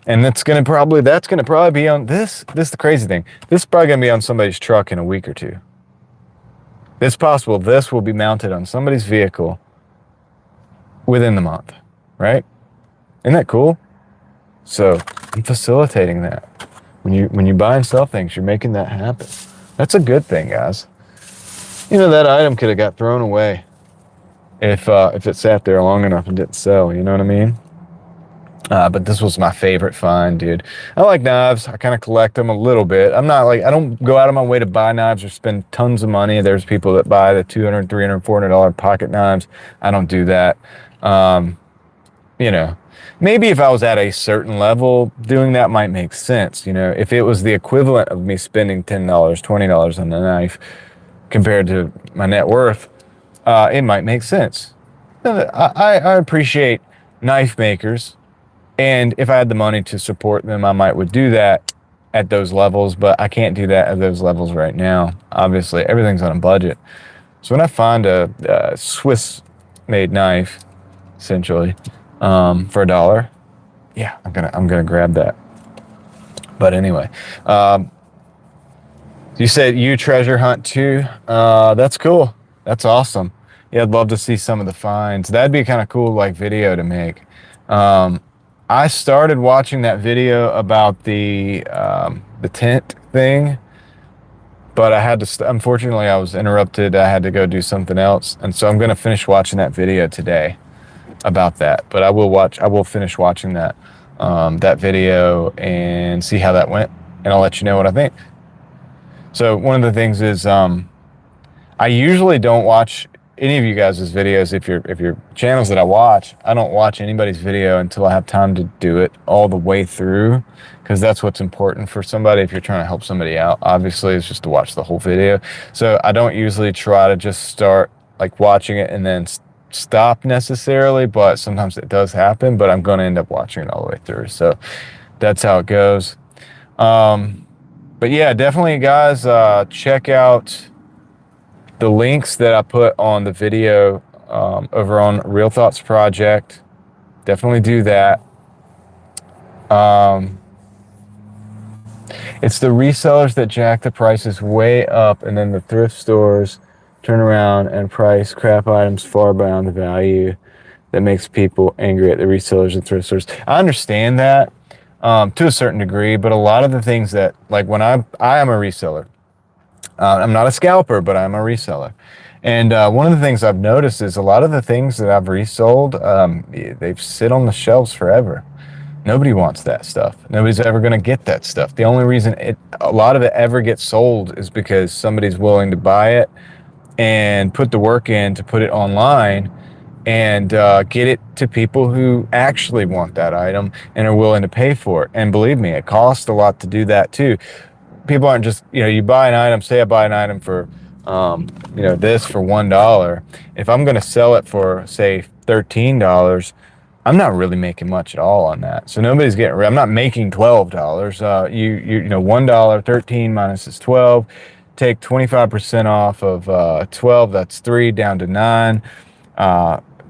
And that's going to probably be on this. This is the crazy thing. This is probably going to be on somebody's truck in a week or two. It's possible this will be mounted on somebody's vehicle within the month, right? Isn't that cool? So I'm facilitating that. When you buy and sell things, you're making that happen. That's a good thing, guys. You know, that item could have got thrown away if it sat there long enough and didn't sell. You know what I mean? But this was my favorite find, dude. I like knives. I kind of collect them a little bit. I don't go out of my way to buy knives or spend tons of money. There's people that buy the $200, $300, $400 pocket knives. I don't do that. You know, maybe if I was at a certain level, doing that might make sense. You know, if it was the equivalent of me spending $10, $20 on a knife compared to my net worth, it might make sense. I appreciate knife makers. And if I had the money to support them, I would do that at those levels, but I can't do that at those levels right now. Obviously, everything's on a budget. So when I find a Swiss-made knife, essentially, for $1, yeah, I'm gonna grab that. But anyway, you said you treasure hunt too. That's cool. That's awesome. Yeah, I'd love to see some of the finds. That'd be kind of cool, like video to make. I started watching that video about the tent thing, but I had to, unfortunately I was interrupted. I had to go do something else. And so I'm going to finish watching that video today about that, but I will finish watching that video and see how that went. And I'll let you know what I think. So one of the things is, I usually don't watch any of you guys' videos. If your channels that I watch, I don't watch anybody's video until I have time to do it all the way through, because that's what's important for somebody. If you're trying to help somebody out, obviously it's just to watch the whole video. So I don't usually try to just start like watching it and then stop necessarily, but sometimes it does happen, but I'm going to end up watching it all the way through. So that's how it goes. But yeah, definitely guys, check out the links that I put on the video over on Real Thoughts Project. Definitely do that. It's the resellers that jack the prices way up, and then the thrift stores turn around and price crap items far beyond the value that makes people angry at the resellers and thrift stores. I understand that to a certain degree, but a lot of the things that, like when I am a reseller, I'm not a scalper, but I'm a reseller. And one of the things I've noticed is a lot of the things that I've resold, they've sit on the shelves forever. Nobody wants that stuff. Nobody's ever going to get that stuff. The only reason a lot of it ever gets sold is because somebody's willing to buy it and put the work in to put it online and get it to people who actually want that item and are willing to pay for it. And believe me, it costs a lot to do that too. People aren't just, you buy an item, say I buy an item for, this for $1. If I'm going to sell it for, say, $13, I'm not really making much at all on that. So nobody's I'm not making $12. $1, 13 minus is 12. Take 25% off of 12, that's 3 down to 9.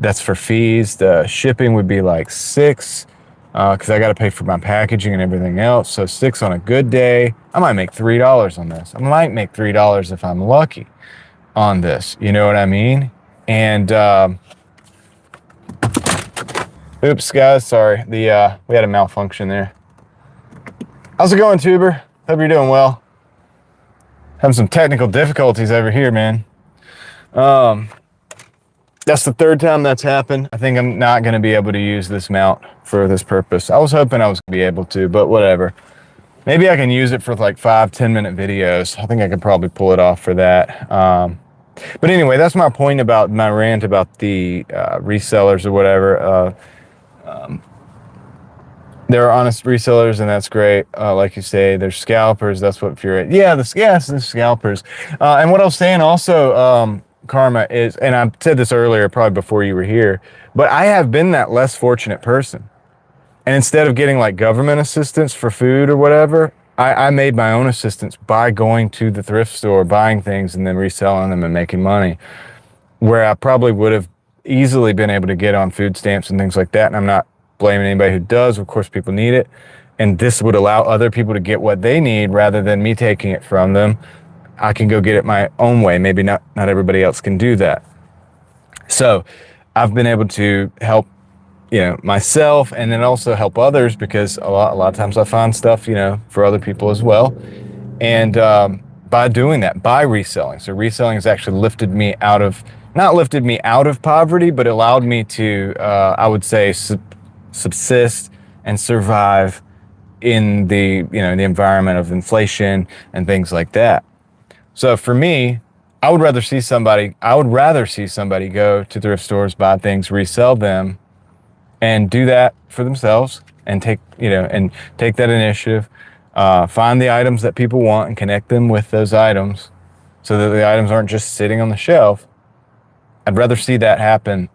That's for fees. The shipping would be like 6. because I got to pay for my packaging and everything else. So 6 on a good day, I might make $3 on this. I might make $3 if I'm lucky on this. You know what I mean? And oops, guys, sorry. We had a malfunction there. How's it going, Tuber? Hope you're doing well. Having some technical difficulties over here, man. That's the third time that's happened. I think I'm not going to be able to use this mount for this purpose. I was hoping I was going to be able to, but whatever. Maybe I can use it for like 5-10 minute videos. I think I could probably pull it off for that. But anyway, that's my point about my rant about the resellers or whatever. There are honest resellers, and that's great. Like you say, there's scalpers. That's what infuriates. Yeah, the scalpers. And what I was saying also, Karma, is, and I said this earlier, probably before you were here, but I have been that less fortunate person. And instead of getting like government assistance for food or whatever, I made my own assistance by going to the thrift store, buying things, and then reselling them and making money, where I probably would have easily been able to get on food stamps and things like that. And I'm not blaming anybody who does. Of course, people need it. And this would allow other people to get what they need rather than me taking it from them. I can go get it my own way. Maybe not everybody else can do that. So I've been able to help, myself, and then also help others, because a lot of times I find stuff, for other people as well. And by doing that, by reselling. So reselling has actually not lifted me out of poverty, but allowed me to, I would say, subsist and survive in the the environment of inflation and things like that. So for me, I would rather see somebody go to thrift stores, buy things, resell them, and do that for themselves, and take that initiative, find the items that people want and connect them with those items, so that the items aren't just sitting on the shelf. I'd rather see that happen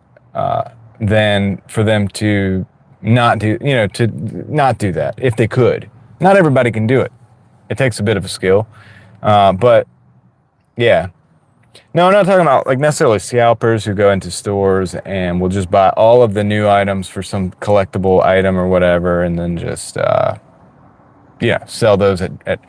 than for them to not do that if they could. Not everybody can do it. It takes a bit of a skill, but yeah. No, I'm not talking about like necessarily scalpers who go into stores and will just buy all of the new items for some collectible item or whatever, and then just sell those at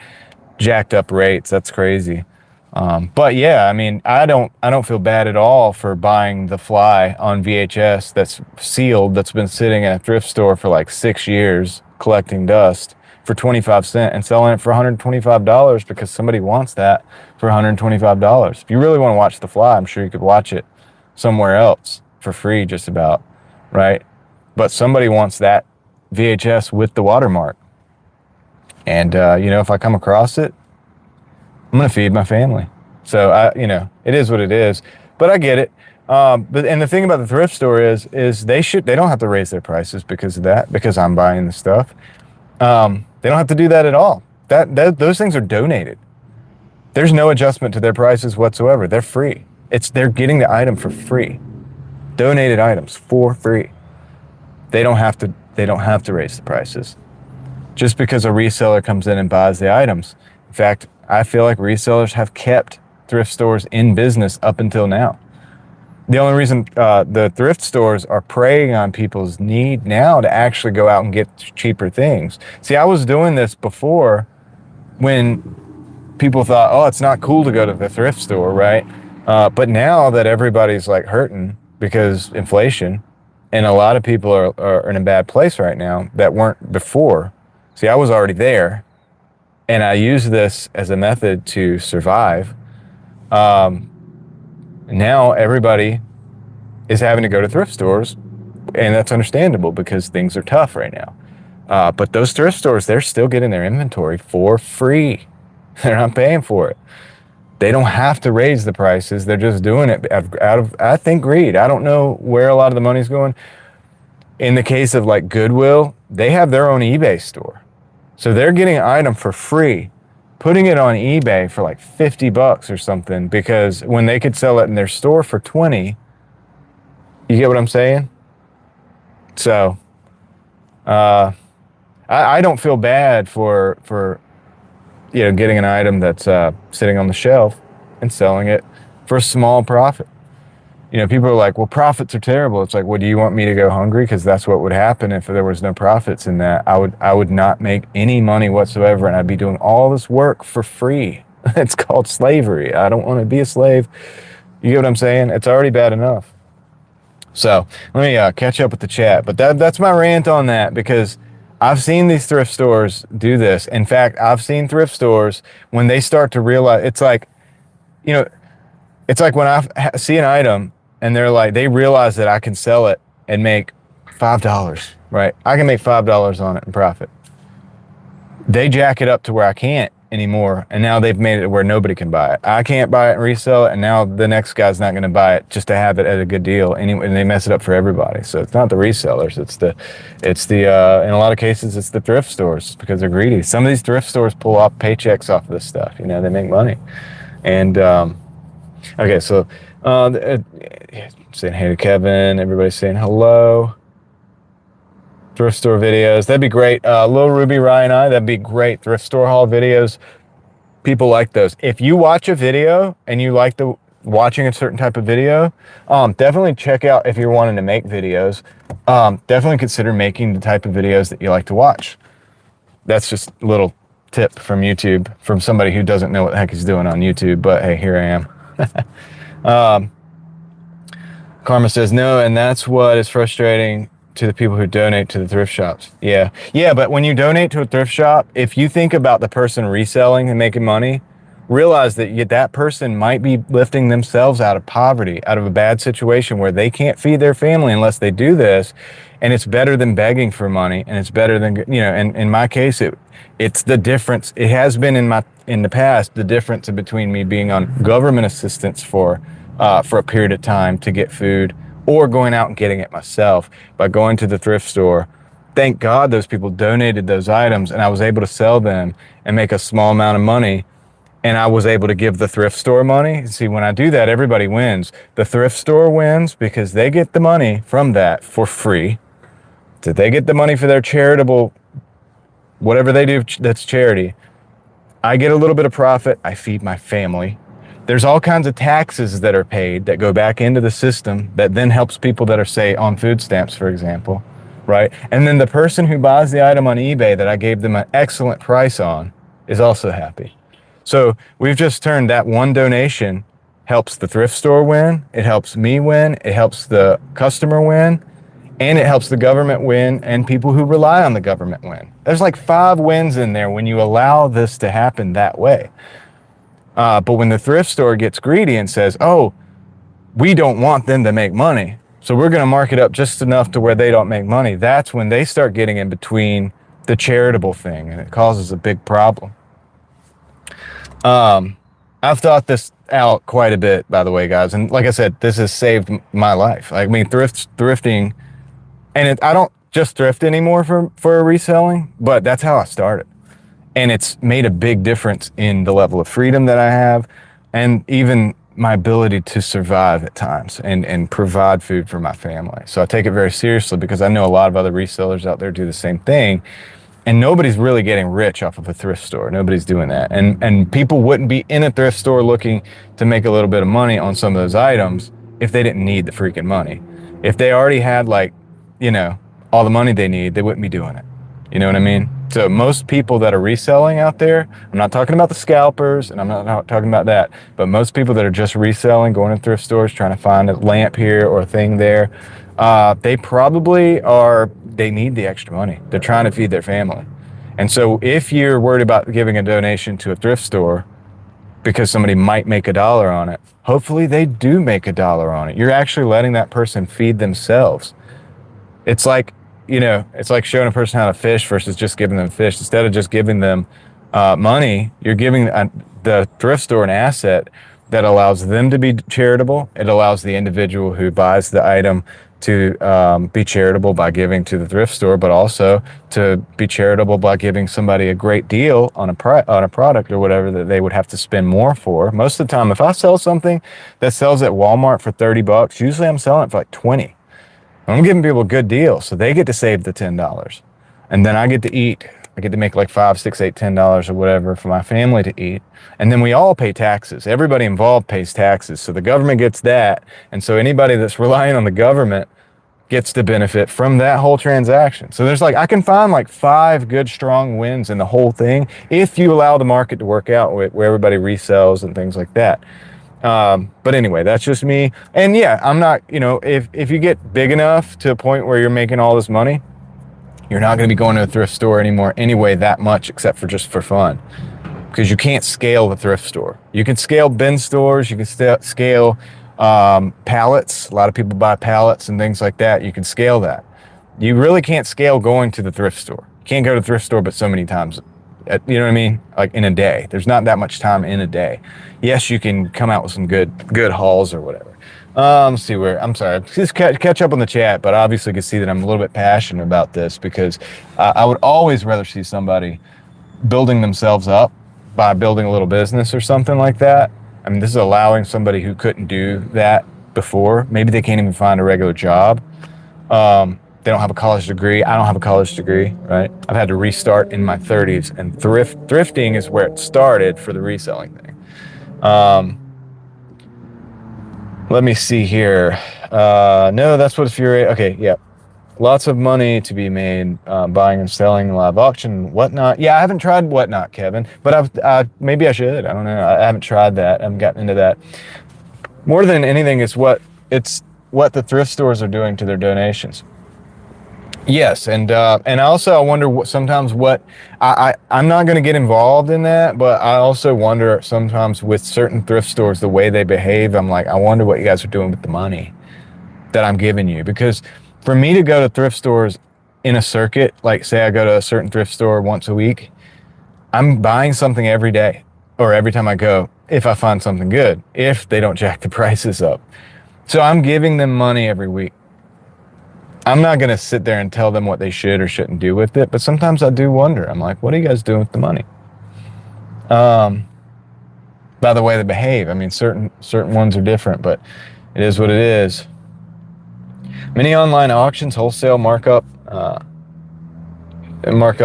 jacked up rates. That's crazy. But yeah, I mean, I don't feel bad at all for buying the Fly on VHS that's sealed, that's been sitting at a thrift store for like 6 years collecting dust for 25 cents and selling it for $125 because somebody wants that for $125. If you really want to watch the Fly, I'm sure you could watch it somewhere else for free, just about, right? But somebody wants that VHS with the watermark. And, if I come across it, I'm going to feed my family. So it is what it is, but I get it. And the thing about the thrift store is they don't have to raise their prices because of that, because I'm buying the stuff. They don't have to do that at all. Those things are donated. There's no adjustment to their prices whatsoever. They're free. They're getting the item for free. Donated items for free. They don't have to raise the prices just because a reseller comes in and buys the items. In fact, I feel like resellers have kept thrift stores in business up until now. The only reason the thrift stores are preying on people's need now to actually go out and get cheaper things. See, I was doing this before when people thought, oh, it's not cool to go to the thrift store, right? But now that everybody's like hurting because inflation, and a lot of people are in a bad place right now that weren't before. See, I was already there, and I used this as a method to survive. Now everybody is having to go to thrift stores, and that's understandable because things are tough right now. But those thrift stores, they're still getting their inventory for free. They're not paying for it. They don't have to raise the prices. They're just doing it out of, I think, greed. I don't know where a lot of the money's going. In the case of like Goodwill, they have their own eBay store. So they're getting an item for free, putting it on eBay for like $50 or something, because when they could sell it in their store for 20, you get what I'm saying? So, I don't feel bad for getting an item that's sitting on the shelf and selling it for a small profit. You know, people are like, well, profits are terrible. It's like, well, do you want me to go hungry? Because that's what would happen if there was no profits in that. I would not make any money whatsoever, and I'd be doing all this work for free. It's called slavery. I don't want to be a slave. You get what I'm saying? It's already bad enough. So let me catch up with the chat. But that's my rant on that, because I've seen these thrift stores do this. In fact, I've seen thrift stores when they start to realize, it's like, you know, it's like when I see an item and they're like, they realize that I can sell it and make $5, right? I can make $5 on it in profit. They jack it up to where I can't anymore, and now they've made it where nobody can buy it. I can't buy it and resell it, and now the next guy's not going to buy it just to have it at a good deal. Anyway, and they mess it up for everybody. So it's not the resellers, it's the in a lot of cases it's the thrift stores, because they're greedy. Some of these thrift stores pull off paychecks off of this stuff. You know, they make money. And okay, so saying hey to Kevin, everybody's saying hello. Thrift store videos, that'd be great. Lil Ruby, Ryan, that'd be great. Thrift store haul videos, people like those. If you watch a video and you like watching a certain type of video, definitely check out, if you're wanting to make videos, definitely consider making the type of videos that you like to watch. That's just a little tip from YouTube, from somebody who doesn't know what the heck he's doing on YouTube, but hey, here I am. Karma says no, and that's what is frustrating to the people who donate to the thrift shops. Yeah, but when you donate to a thrift shop, if you think about the person reselling and making money, realize that that person might be lifting themselves out of poverty, out of a bad situation where they can't feed their family unless they do this. And it's better than begging for money, and it's better than, you know, and in my case, it's the difference. It has been in the past, the difference between me being on government assistance for a period of time to get food, or going out and getting it myself by going to the thrift store. Thank God those people donated those items, and I was able to sell them and make a small amount of money. And I was able to give the thrift store money. See, when I do that, everybody wins. The thrift store wins because they get the money from that for free. So they get the money for their charitable, whatever they do that's charity. I get a little bit of profit. I feed my family. There's all kinds of taxes that are paid that go back into the system that then helps people that are, say, on food stamps, for example, right? And then the person who buys the item on eBay that I gave them an excellent price on is also happy. So we've just turned that one donation helps the thrift store win, it helps me win, it helps the customer win, and it helps the government win, and people who rely on the government win. There's like 5 wins in there when you allow this to happen that way. But when the thrift store gets greedy and says, oh, we don't want them to make money, so we're going to mark it up just enough to where they don't make money, that's when they start getting in between the charitable thing, and it causes a big problem. I've thought this out quite a bit, by the way, guys. And like I said, this has saved my life. I mean, thrifting, and I don't just thrift anymore for reselling, but that's how I started. And it's made a big difference in the level of freedom that I have, and even my ability to survive at times and provide food for my family. So I take it very seriously, because I know a lot of other resellers out there do the same thing. And nobody's really getting rich off of a thrift store. Nobody's doing that. And people wouldn't be in a thrift store looking to make a little bit of money on some of those items if they didn't need the freaking money. If they already had, like, you know, all the money they need, they wouldn't be doing it. You know what I mean? So most people that are reselling out there, I'm not talking about the scalpers, and I'm not talking about that, but most people that are just reselling, going to thrift stores, trying to find a lamp here or a thing there, they probably they need the extra money. They're trying to feed their family. And so if you're worried about giving a donation to a thrift store because somebody might make $1 on it, hopefully they do make $1 on it. You're actually letting that person feed themselves. It's like, you know, it's like showing a person how to fish versus just giving them fish. Instead of just giving them money, you're giving the thrift store an asset that allows them to be charitable. It allows the individual who buys the item to be charitable by giving to the thrift store, but also to be charitable by giving somebody a great deal on a product or whatever that they would have to spend more for. Most of the time, if I sell something that sells at Walmart for $30, usually I'm selling it for like 20. I'm giving people a good deal, so they get to save the $10, and then I get to eat I get to make like $5, $6, $8, $10 or whatever for my family to eat. And then we all pay taxes. Everybody involved pays taxes. So the government gets that. And so anybody that's relying on the government gets to benefit from that whole transaction. So there's like, I can find like 5 good, strong wins in the whole thing if you allow the market to work out where everybody resells and things like that. But anyway, that's just me. And yeah, I'm not, if you get big enough to a point where you're making all this money, you're not going to be going to a thrift store anymore anyway that much, except for just for fun, because you can't scale the thrift store. You can scale bin stores. You can scale pallets. A lot of people buy pallets and things like that. You can scale that. You really can't scale going to the thrift store. You can't go to the thrift store but so many times. You know what I mean? Like in a day. There's not that much time in a day. Yes, you can come out with some good hauls or whatever. Let's see where, I'm sorry, just catch up on the chat, but obviously you can see that I'm a little bit passionate about this because I would always rather see somebody building themselves up by building a little business or something like that. I mean, this is allowing somebody who couldn't do that before. Maybe they can't even find a regular job. They don't have a college degree. I don't have a college degree, right? I've had to restart in my 30s, and thrifting is where it started for the reselling thing. Let me see here. No, that's what infuriates. Okay, yeah. Lots of money to be made buying and selling live auction and whatnot. Yeah, I haven't tried whatnot, Kevin, but maybe I should. I don't know. I haven't tried that. I haven't gotten into that. More than anything, it's what the thrift stores are doing to their donations. Yes, and also I wonder I'm not going to get involved in that, but I also wonder sometimes with certain thrift stores the way they behave. I'm like, I wonder what you guys are doing with the money that I'm giving you, because for me to go to thrift stores in a circuit, like say I go to a certain thrift store once a week, I'm buying something every day or every time I go if I find something good, if they don't jack the prices up. So I'm giving them money every week. I'm not going to sit there and tell them what they should or shouldn't do with it, but sometimes I do wonder. I'm like, what are you guys doing with the money? By the way they behave. I mean, certain ones are different, but it is what it is. Many online auctions, wholesale markup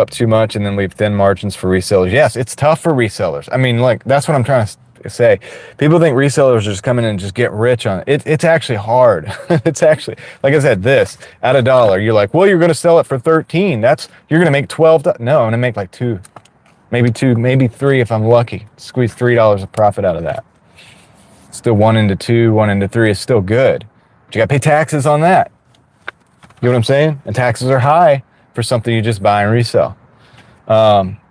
too much and then leave thin margins for resellers. Yes, it's tough for resellers. I mean, like, that's what I'm trying to say. People think resellers just come in and just get rich on it. It's actually hard. It's actually, like I said, this at $1, you're like, well, you're going to sell it for 13. You're going to make 12. No, I'm going to make like 2, maybe 3 if I'm lucky. Squeeze $3 of profit out of that. Still 1 into 2, 1 into 3 is still good. But you got to pay taxes on that. You know what I'm saying? And taxes are high for something you just buy and resell.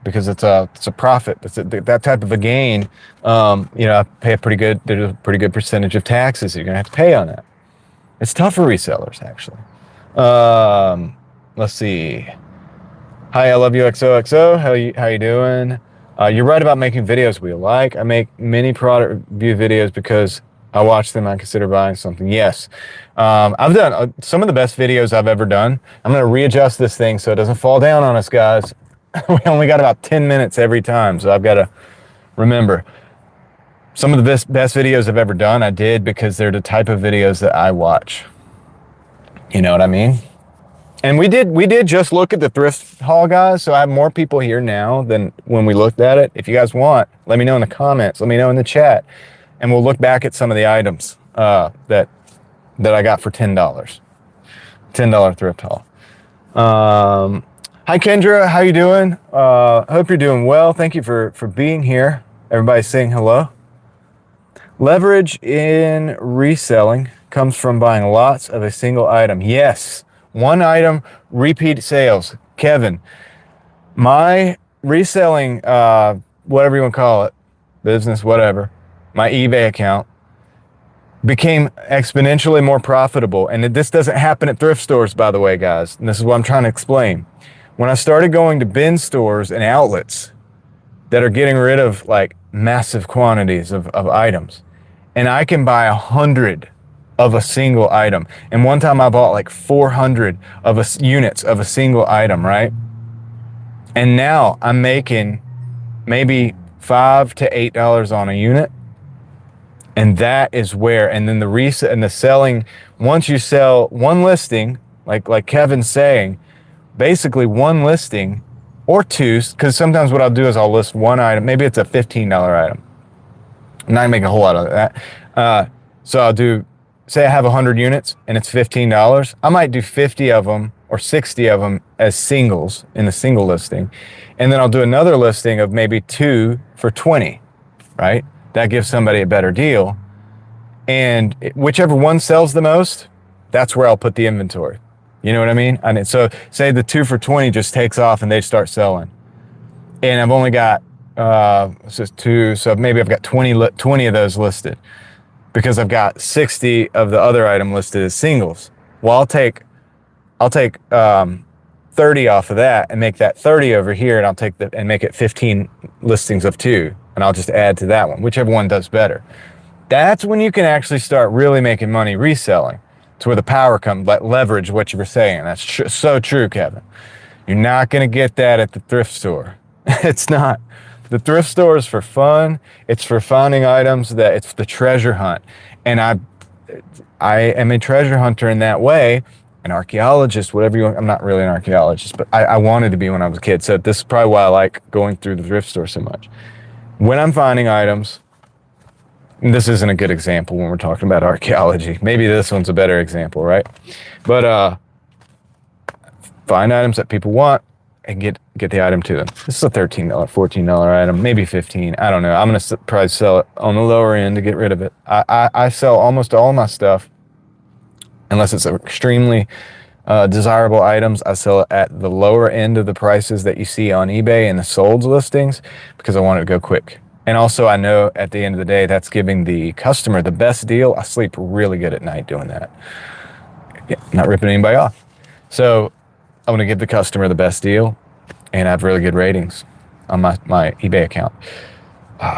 Because it's a profit. That type of a gain. I pay there's a pretty good percentage of taxes you're gonna have to pay on that. It's tough for resellers, actually. Let's see. Hi, I love you, XOXO. How you doing? You're right about making videos we like. I make many product review videos because I watch them. I consider buying something. Yes. I've done some of the best videos I've ever done. I'm gonna readjust this thing so it doesn't fall down on us, guys. We only got about 10 minutes every time, so I've got to remember. Some of the best videos I've ever done, I did because they're the type of videos that I watch. You know what I mean? And we did just look at the thrift haul, guys, so I have more people here now than when we looked at it. If you guys want, let me know in the comments. Let me know in the chat, and we'll look back at some of the items that I got for $10. $10 thrift haul. Hi, Kendra. How you doing? Hope you're doing well. Thank you for being here. Everybody's saying hello. Leverage in reselling comes from buying lots of a single item. Yes, one item, repeat sales. Kevin, my reselling, whatever you want to call it, business, whatever, my eBay account became exponentially more profitable. And this doesn't happen at thrift stores, by the way, guys. And this is what I'm trying to explain. When I started going to bin stores and outlets that are getting rid of like massive quantities of items, and I can buy 100 of a single item. And one time I bought like 400 units of a single item, right? And now I'm making maybe $5 to $8 on a unit. And that is where, and then the selling, once you sell one listing, like Kevin's saying, basically one listing or two, because sometimes what I'll do is I'll list one item. Maybe it's a $15 item. I'm not making a whole lot of that. So I'll do, say I have 100 units and it's $15. I might do 50 of them or 60 of them as singles in the single listing. And then I'll do another listing of maybe 2 for 20, right? That gives somebody a better deal. And whichever one sells the most, that's where I'll put the inventory. You know what I mean? And so say the 2 for 20 just takes off and they start selling. And I've only got, so maybe I've got 20 of those listed because I've got 60 of the other item listed as singles. Well, I'll take 30 off of that and make that 30 over here, and I'll take and make it 15 listings of 2, and I'll just add to that one, whichever one does better. That's when you can actually start really making money reselling. It's where the power comes, like leverage what you were saying. That's so true, Kevin. You're not going to get that at the thrift store. It's not. The thrift store is for fun. It's for finding items that it's the treasure hunt. And I am a treasure hunter in that way, an archaeologist, whatever you want. I'm not really an archaeologist, but I wanted to be when I was a kid. So this is probably why I like going through the thrift store so much. When I'm finding items, and this isn't a good example when we're talking about archaeology. Maybe this one's a better example, right? But find items that people want and get the item to them. This is a $13, $14 item, maybe 15. I don't know. I'm going to probably sell it on the lower end to get rid of it. I sell almost all my stuff, unless it's extremely desirable items. I sell it at the lower end of the prices that you see on eBay and the sold listings because I want it to go quick. And also I know at the end of the day, that's giving the customer the best deal. I sleep really good at night doing that. Yeah, not ripping anybody off. So I want to give the customer the best deal, and I have really good ratings on my eBay account.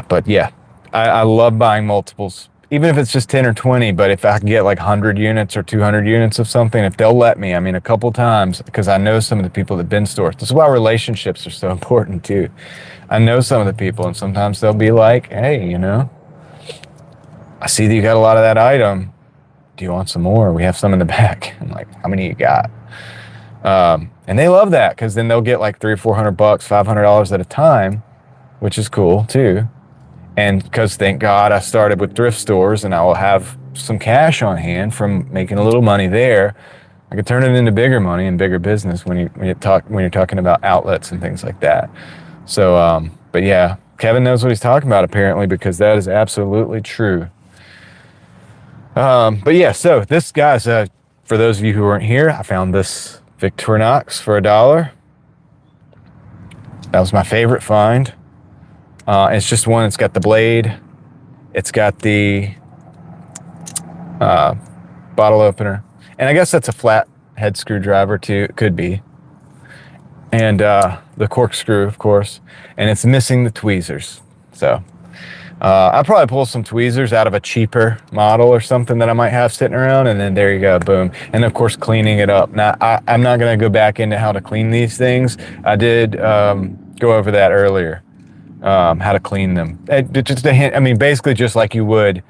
But yeah, I love buying multiples, even if it's just 10 or 20, but if I can get like 100 units or 200 units of something, if they'll let me, I mean, a couple times, because I know some of the people that bin stores. This is why relationships are so important too. I know some of the people, and sometimes they'll be like, hey, you know, I see that you got a lot of that item. Do you want some more? We have some in the back. I'm like, how many you got? And they love that because then they'll get like $300 or $400, $500 at a time, which is cool too. And because thank God I started with thrift stores and I will have some cash on hand from making a little money there. I could turn it into bigger money and bigger business when you're talking about outlets and things like that. So, but yeah, Kevin knows what he's talking about apparently, because that is absolutely true. But yeah, so this guy's, for those of you who weren't here, I found this Victorinox for $1. That was my favorite find. It's just one, it's got the blade, it's got the bottle opener, and I guess that's a flat head screwdriver too, it could be. And the corkscrew, of course, and it's missing the tweezers. So I'll probably pull some tweezers out of a cheaper model or something that I might have sitting around, and then there you go, boom. And of course, cleaning it up. Now, I'm not going to go back into how to clean these things. I did go over that earlier, how to clean them. Just a hint, I mean, basically just like you would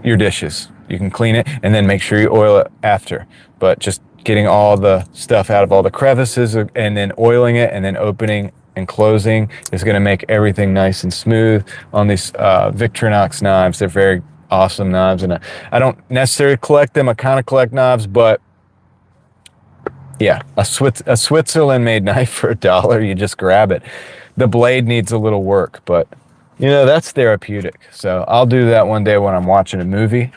your dishes. You can clean it and then make sure you oil it after. But just getting all the stuff out of all the crevices and then oiling it and then opening and closing is going to make everything nice and smooth on these Victorinox knives. They're very awesome knives, and I don't necessarily collect them. I kind of collect knives, but yeah, a Switzerland made knife for $1, you just grab it. The blade needs a little work, but you know, that's therapeutic. So I'll do that one day when I'm watching a movie,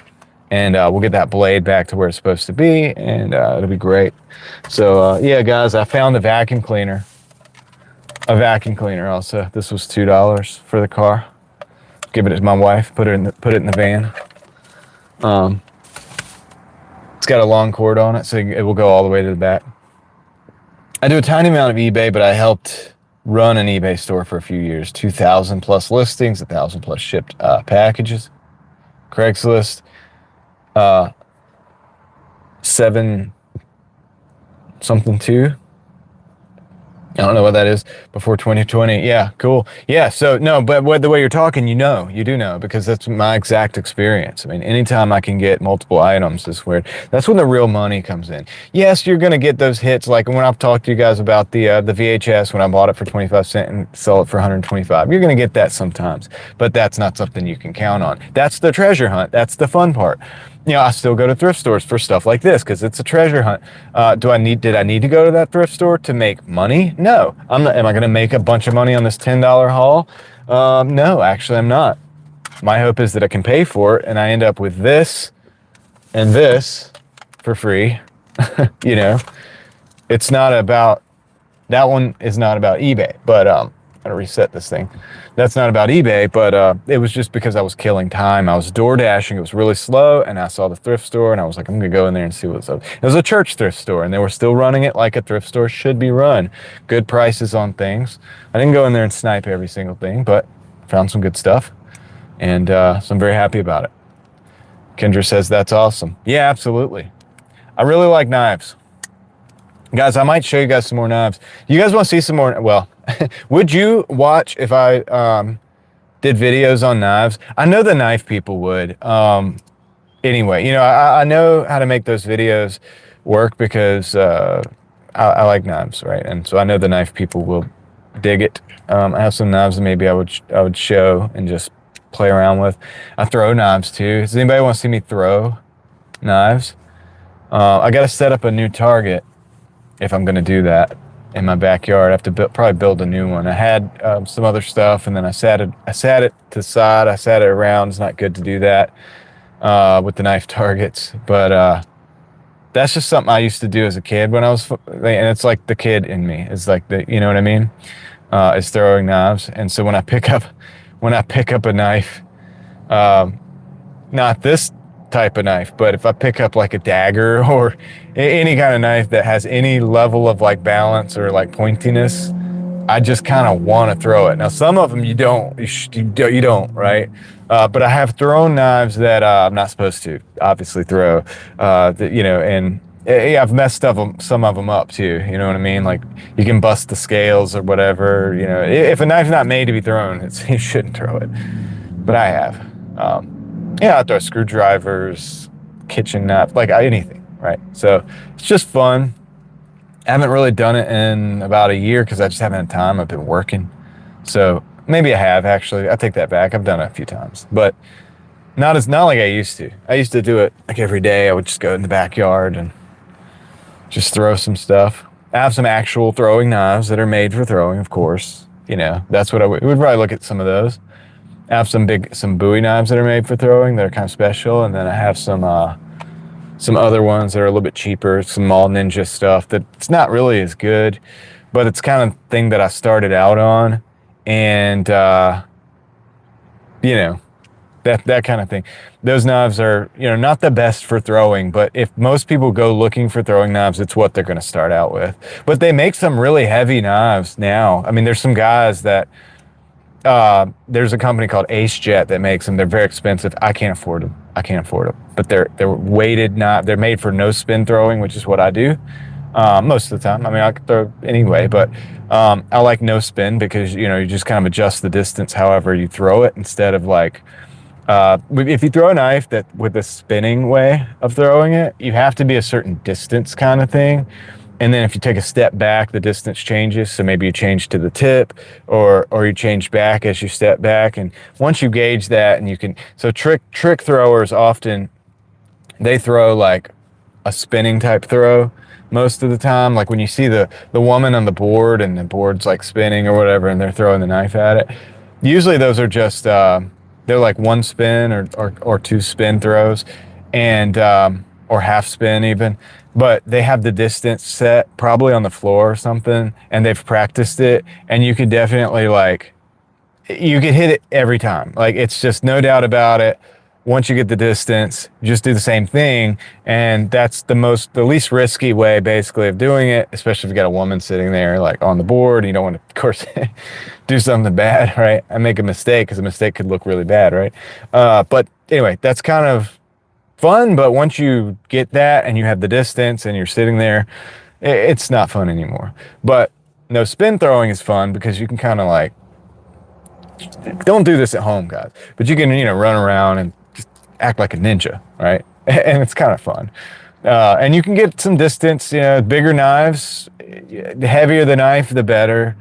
and we'll get that blade back to where it's supposed to be, and it'll be great. So yeah, guys, I found a vacuum cleaner also. This was $2 for the car. Give it to my wife, put it in the van. It's got a long cord on it, so it will go all the way to the back. I do a tiny amount of eBay, but I helped run an eBay store for a few years. 2,000 plus listings, 1,000 plus shipped packages. Craigslist, 7 something 2. I don't know what that is. Before 2020. Yeah, cool. Yeah, so no, but the way you're talking, you do know, because that's my exact experience. I mean, anytime I can get multiple items is where that's when the real money comes in. Yes, you're gonna get those hits, like when I've talked to you guys about the VHS when I bought it for 25 cents and sell it for 125. You're gonna get that sometimes, but that's not something you can count on. That's the treasure hunt. That's the fun part. I still go to thrift stores for stuff like this because it's a treasure hunt. Did I need to go to that thrift store to make money? No. I'm not. Am I going to make a bunch of money on this $10 haul? No, actually, I'm not. My hope is that I can pay for it and I end up with this and this for free. you know, it's not about, that one is not about eBay, but I'm gonna reset this thing. That's not about eBay, but it was just because I was killing time. I was Doordashing. It was really slow, and I saw the thrift store, and I was like, I'm gonna go in there and see what's up. It was a church thrift store, and they were still running it like a thrift store should be run. Good prices on things. I didn't go in there and snipe every single thing, but found some good stuff, and so I'm very happy about it. Kendra says that's awesome. Yeah, absolutely. I really like knives. Guys, I might show you guys some more knives. You guys want to see some more? Well, would you watch if I did videos on knives? I know the knife people would. Anyway, I know how to make those videos work because I like knives, right? And so I know the knife people will dig it. I have some knives that maybe I would show and just play around with. I throw knives too. Does anybody want to see me throw knives? I got to set up a new target if I'm going to do that in my backyard. I have to probably build a new one. I had some other stuff, and then I sat it to the side. I sat it around. It's not good to do that with the knife targets, but that's just something I used to do as a kid when I was, and it's like the kid in me. It's like you know what I mean? Is throwing knives. And so when I pick up a knife, not this type of knife, but if I pick up like a dagger or any kind of knife that has any level of like balance or like pointiness, I just kind of want to throw it. Now, some of them you don't, right? But I have thrown knives that I'm not supposed to obviously throw, and yeah, I've messed some of them up too. You know what I mean? Like you can bust the scales or whatever. If a knife's not made to be thrown, you shouldn't throw it. But I have. Yeah, I throw screwdrivers, kitchen knife, like anything, right? So it's just fun. I haven't really done it in about a year because I just haven't had time. I've been working. So maybe I have actually. I take that back. I've done it a few times, but not like I used to. I used to do it like every day. I would just go in the backyard and just throw some stuff. I have some actual throwing knives that are made for throwing, of course. That's what we'd probably look at some of those. I have some Bowie knives that are made for throwing that are kind of special, and then I have some other ones that are a little bit cheaper, some Mall Ninja stuff that's not really as good, but it's kind of thing that I started out on, and that kind of thing. Those knives are not the best for throwing, but if most people go looking for throwing knives, it's what they're going to start out with. But they make some really heavy knives now. I mean, there's some guys that. There's a company called Ace Jet that makes them. They're very expensive. I can't afford them. But they're weighted knives. They're made for no spin throwing, which is what I do most of the time. I mean, I could throw anyway, but I like no spin because you just kind of adjust the distance however you throw it instead of like if you throw a knife that with a spinning way of throwing it, you have to be a certain distance kind of thing. And then if you take a step back, the distance changes. So maybe you change to the tip or you change back as you step back. And once you gauge that and you can, so trick throwers often, they throw like a spinning type throw most of the time. Like when you see the woman on the board and the board's like spinning or whatever, and they're throwing the knife at it. Usually those are just, they're like one spin or two spin throws and, or half spin even. But they have the distance set probably on the floor or something, and they've practiced it, and you could definitely you could hit it every time. Like it's just no doubt about it. Once you get the distance, just do the same thing, and that's the least risky way basically of doing it, especially if you got a woman sitting there like on the board, and you don't want to, of course, do something bad, right? I make a mistake because a mistake could look really bad, right? But anyway, that's kind of fun, but once you get that and you have the distance and you're sitting there, it's not fun anymore. But No, spin throwing is fun because you can kind of like, don't do this at home, guys, but you can, run around and just act like a ninja, right? And it's kind of fun. And you can get some distance, bigger knives, the heavier the knife, the better.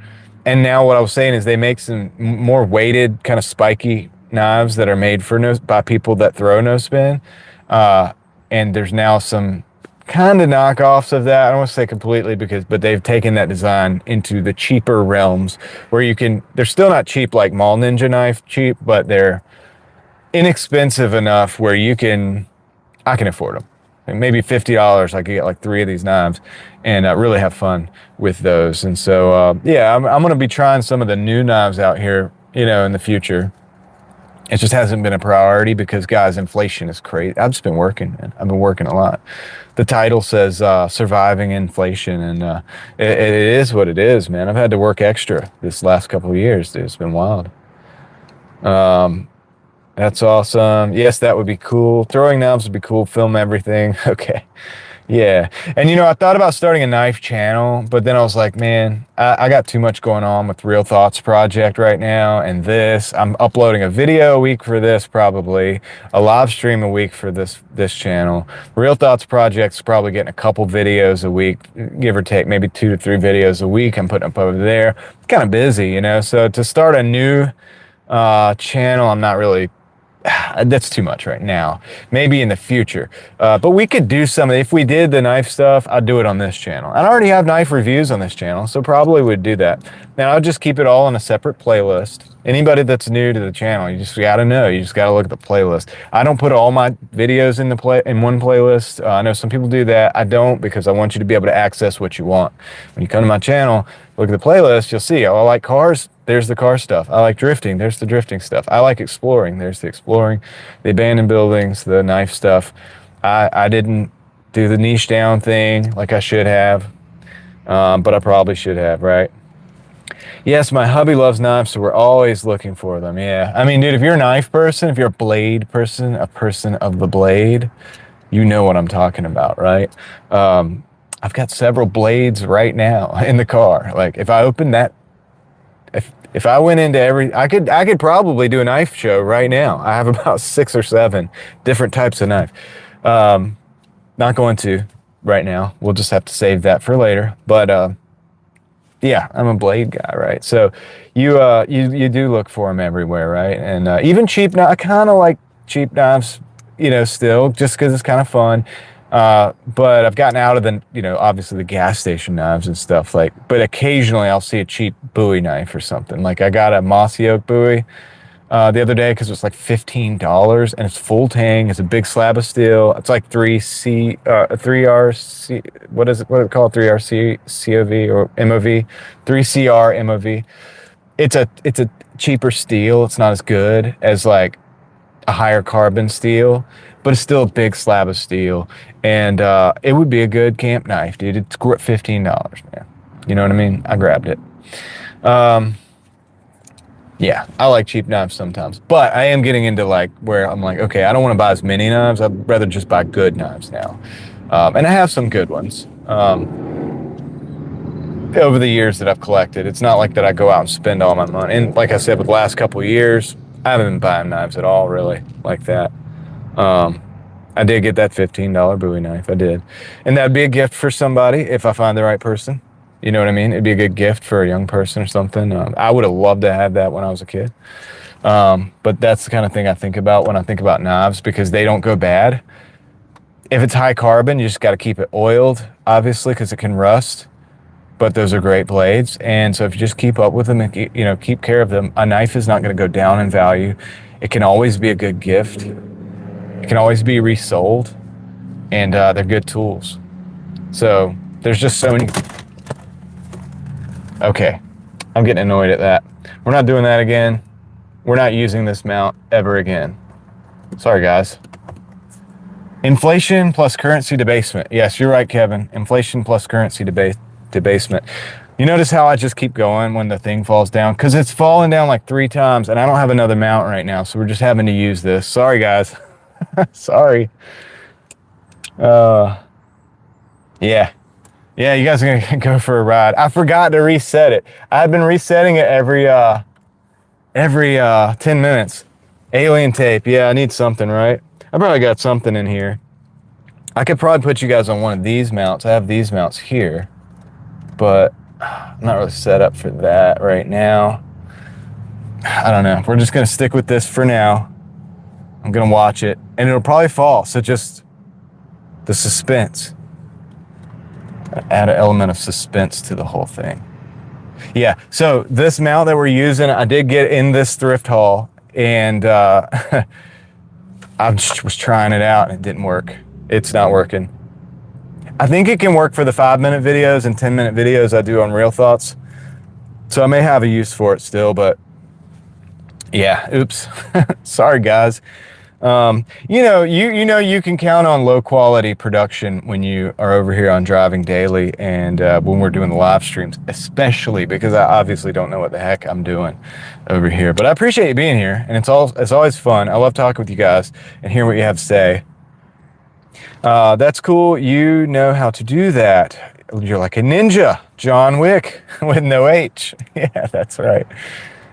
And now what I was saying is they make some more weighted, kind of spiky knives that are made for by people that throw no spin. And there's now some kind of knockoffs of that. I don't want to say completely but they've taken that design into the cheaper realms where they're still not cheap like Mall Ninja knife cheap, but they're inexpensive enough where I can afford them. Like maybe $50, I could get like 3 of these knives and really have fun with those. And so, yeah, I'm going to be trying some of the new knives out here, in the future. It just hasn't been a priority because, guys, inflation is crazy. I've just been working, man. I've been working a lot. The title says surviving inflation, and it is what it is, man. I've had to work extra this last couple of years, dude. It's been wild. That's awesome. Yes, that would be cool. Throwing knives would be cool. Film everything. Okay. Yeah. And, I thought about starting a knife channel, but then I was like, man, I got too much going on with Real Thoughts Project right now. And I'm uploading a video a week for this, probably a live stream a week for this channel. Real Thoughts Project's probably getting a couple videos a week, give or take, maybe 2 to 3 videos a week. I'm putting up over there. It's kind of busy, So to start a new channel, I'm not really, that's too much right now. Maybe in the future. But we could do if we did the knife stuff, I'd do it on this channel. And I already have knife reviews on this channel, so probably would do that. Now, I'll just keep it all in a separate playlist. Anybody that's new to the channel, you just got to know. You just got to look at the playlist. I don't put all my videos in one playlist. I know some people do that. I don't, because I want you to be able to access what you want. When you come to my channel, look at the playlist, you'll see, oh, I like cars. There's the car stuff. I like drifting. There's the drifting stuff. I like exploring. There's the exploring. The abandoned buildings, the knife stuff. I didn't do the niche down thing like I should have, but I probably should have, right? Yes, my hubby loves knives, so we're always looking for them. Yeah. I mean, dude, if you're a knife person, if you're a blade person, a person of the blade, you know what I'm talking about, right? I've got several blades right now in the car. Like if I open that, if I went into I could probably do a knife show right now. I have about 6 or 7 different types of knife. Not going to right now. We'll just have to save that for later. But yeah, I'm a blade guy, right? So you do look for them everywhere, right? And even cheap knives. I kind of like cheap knives, still just because it's kind of fun. But I've gotten out of obviously the gas station knives and stuff but occasionally I'll see a cheap Bowie knife or something. Like I got a mossy oak Bowie, the other day because it was like $15 and it's full tang. It's a big slab of steel. It's like 3RC, what is it called? 3RC COV or MOV, 3CR MOV. It's a cheaper steel. It's not as good as like a higher carbon steel, but it's still a big slab of steel. And it would be a good camp knife, dude. It's $15, man. You know what I mean? I grabbed it. Yeah, I like cheap knives sometimes. But I am getting into where I'm like, okay, I don't want to buy as many knives. I'd rather just buy good knives now. And I have some good ones. Over the years that I've collected, it's not like that I go out and spend all my money. And like I said, with the last couple of years, I haven't been buying knives at all, really, like that. I did get that $15 Bowie knife. I did. And that'd be a gift for somebody if I find the right person. You know what I mean? It'd be a good gift for a young person or something. I would have loved to have that when I was a kid. But that's the kind of thing I think about when I think about knives because they don't go bad. If it's high carbon, you just got to keep it oiled, obviously, because it can rust. But those are great blades. And so if you just keep up with them and keep care of them, a knife is not going to go down in value. It can always be a good gift. It can always be resold. And they're good tools. So there's just so many. Okay, I'm getting annoyed at that. We're not doing that again. We're not using this mount ever again. Sorry, guys. Inflation plus currency debasement. Yes, you're right, Kevin. Inflation plus currency debasement. You notice how I just keep going when the thing falls down? Because it's fallen down like 3 times, and I don't have another mount right now, so we're just having to use this. Sorry, guys. Sorry. Yeah. Yeah, you guys are gonna go for a ride. I forgot to reset it. I've been resetting it every 10 minutes. Alien tape. Yeah, I need something, right? I probably got something in here. I could probably put you guys on one of these mounts. I have these mounts here, but I'm not really set up for that right now. I don't know. We're just gonna stick with this for now. I'm gonna watch it, and it'll probably fall. So just the suspense. Add an element of suspense to the whole thing. Yeah, so this mount that we're using, I did get in this thrift haul, and I was trying it out and it didn't work. It's not working. I think it can work for the 5-minute videos and 10-minute videos I do on Real Thoughts. So I may have a use for it still, but yeah, oops. Sorry guys. You can count on low quality production when you are over here on Driving Daily, and when we're doing the live streams, especially because I obviously don't know what the heck I'm doing over here. But I appreciate you being here, and it's always fun. I love talking with you guys and hearing what you have to say. That's cool. You know how to do that. You're like a ninja, John Wick with no H. Yeah, that's right.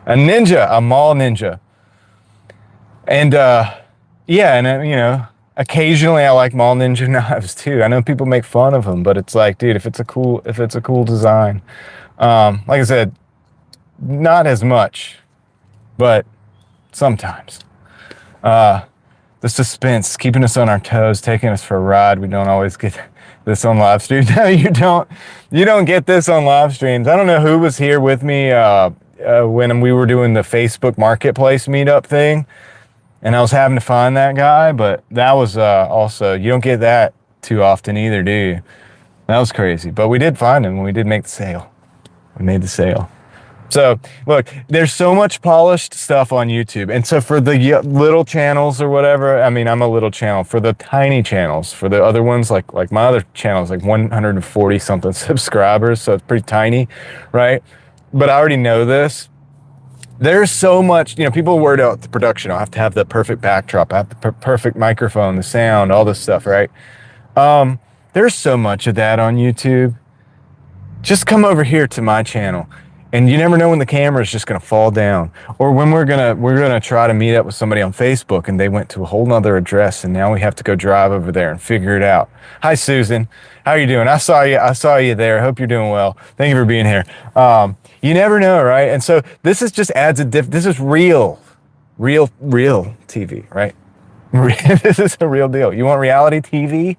A ninja, a mall ninja. And yeah, and occasionally I like mall ninja knives too. I know people make fun of them, but it's like, dude, if it's a cool design, like I said, not as much, but sometimes. The suspense, keeping us on our toes, taking us for a ride. We don't always get this on live streams. No, you don't get this on live streams. I don't know who was here with me when we were doing the Facebook Marketplace meetup thing. And I was having to find that guy, but that was also, you don't get that too often either, do you? That was crazy. But we did find him when we did make the sale. We made the sale. So, look, there's so much polished stuff on YouTube. And so for the little channels or whatever, I mean, I'm a little channel. For the tiny channels, for the other ones, like my other channel is like 140 something subscribers, so it's pretty tiny, right? But I already know this. There's so much, people are worried about the production. I'll have to have the perfect backdrop. I have the perfect microphone, the sound, all this stuff, right? There's so much of that on YouTube. Just come over here to my channel, and you never know when the camera is just going to fall down, or when we're gonna try to meet up with somebody on Facebook, and they went to a whole nother address, and now we have to go drive over there and figure it out. Hi, Susan. How are you doing? I saw you there. Hope you're doing well. Thank you for being here. You never know, right? And so this is just adds this is real TV, right? This is a real deal. You want reality TV?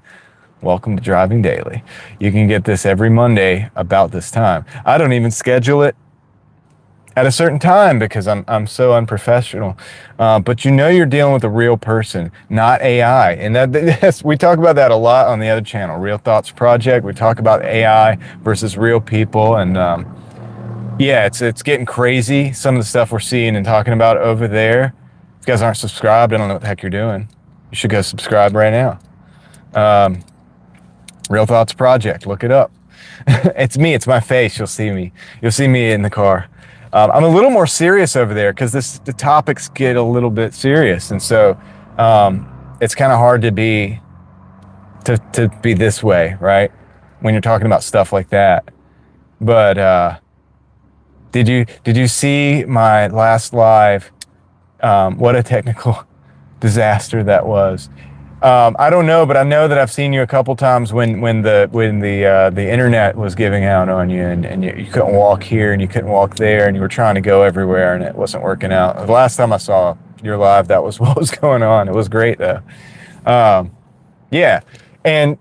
Welcome to Driving Daily. You can get this every Monday about this time. I don't even schedule it at a certain time because I'm so unprofessional. But you're dealing with a real person, not AI. And that's, we talk about that a lot on the other channel, Real Thoughts Project. We talk about AI versus real people, and yeah, it's getting crazy. Some of the stuff we're seeing and talking about over there. If you guys aren't subscribed, I don't know what the heck you're doing. You should go subscribe right now. Real Thoughts Project, look it up. It's me, it's my face. You'll see me in the car. I'm a little more serious over there because the topics get a little bit serious, and so it's kind of hard to be this way, right? When you're talking about stuff like that. But did you see my last live? What a technical disaster that was. I don't know, but I know that I've seen you a couple times when the internet was giving out on you, and you couldn't walk here and you couldn't walk there, and you were trying to go everywhere and it wasn't working out. The last time I saw your live, that was what was going on. It was great though. Yeah. And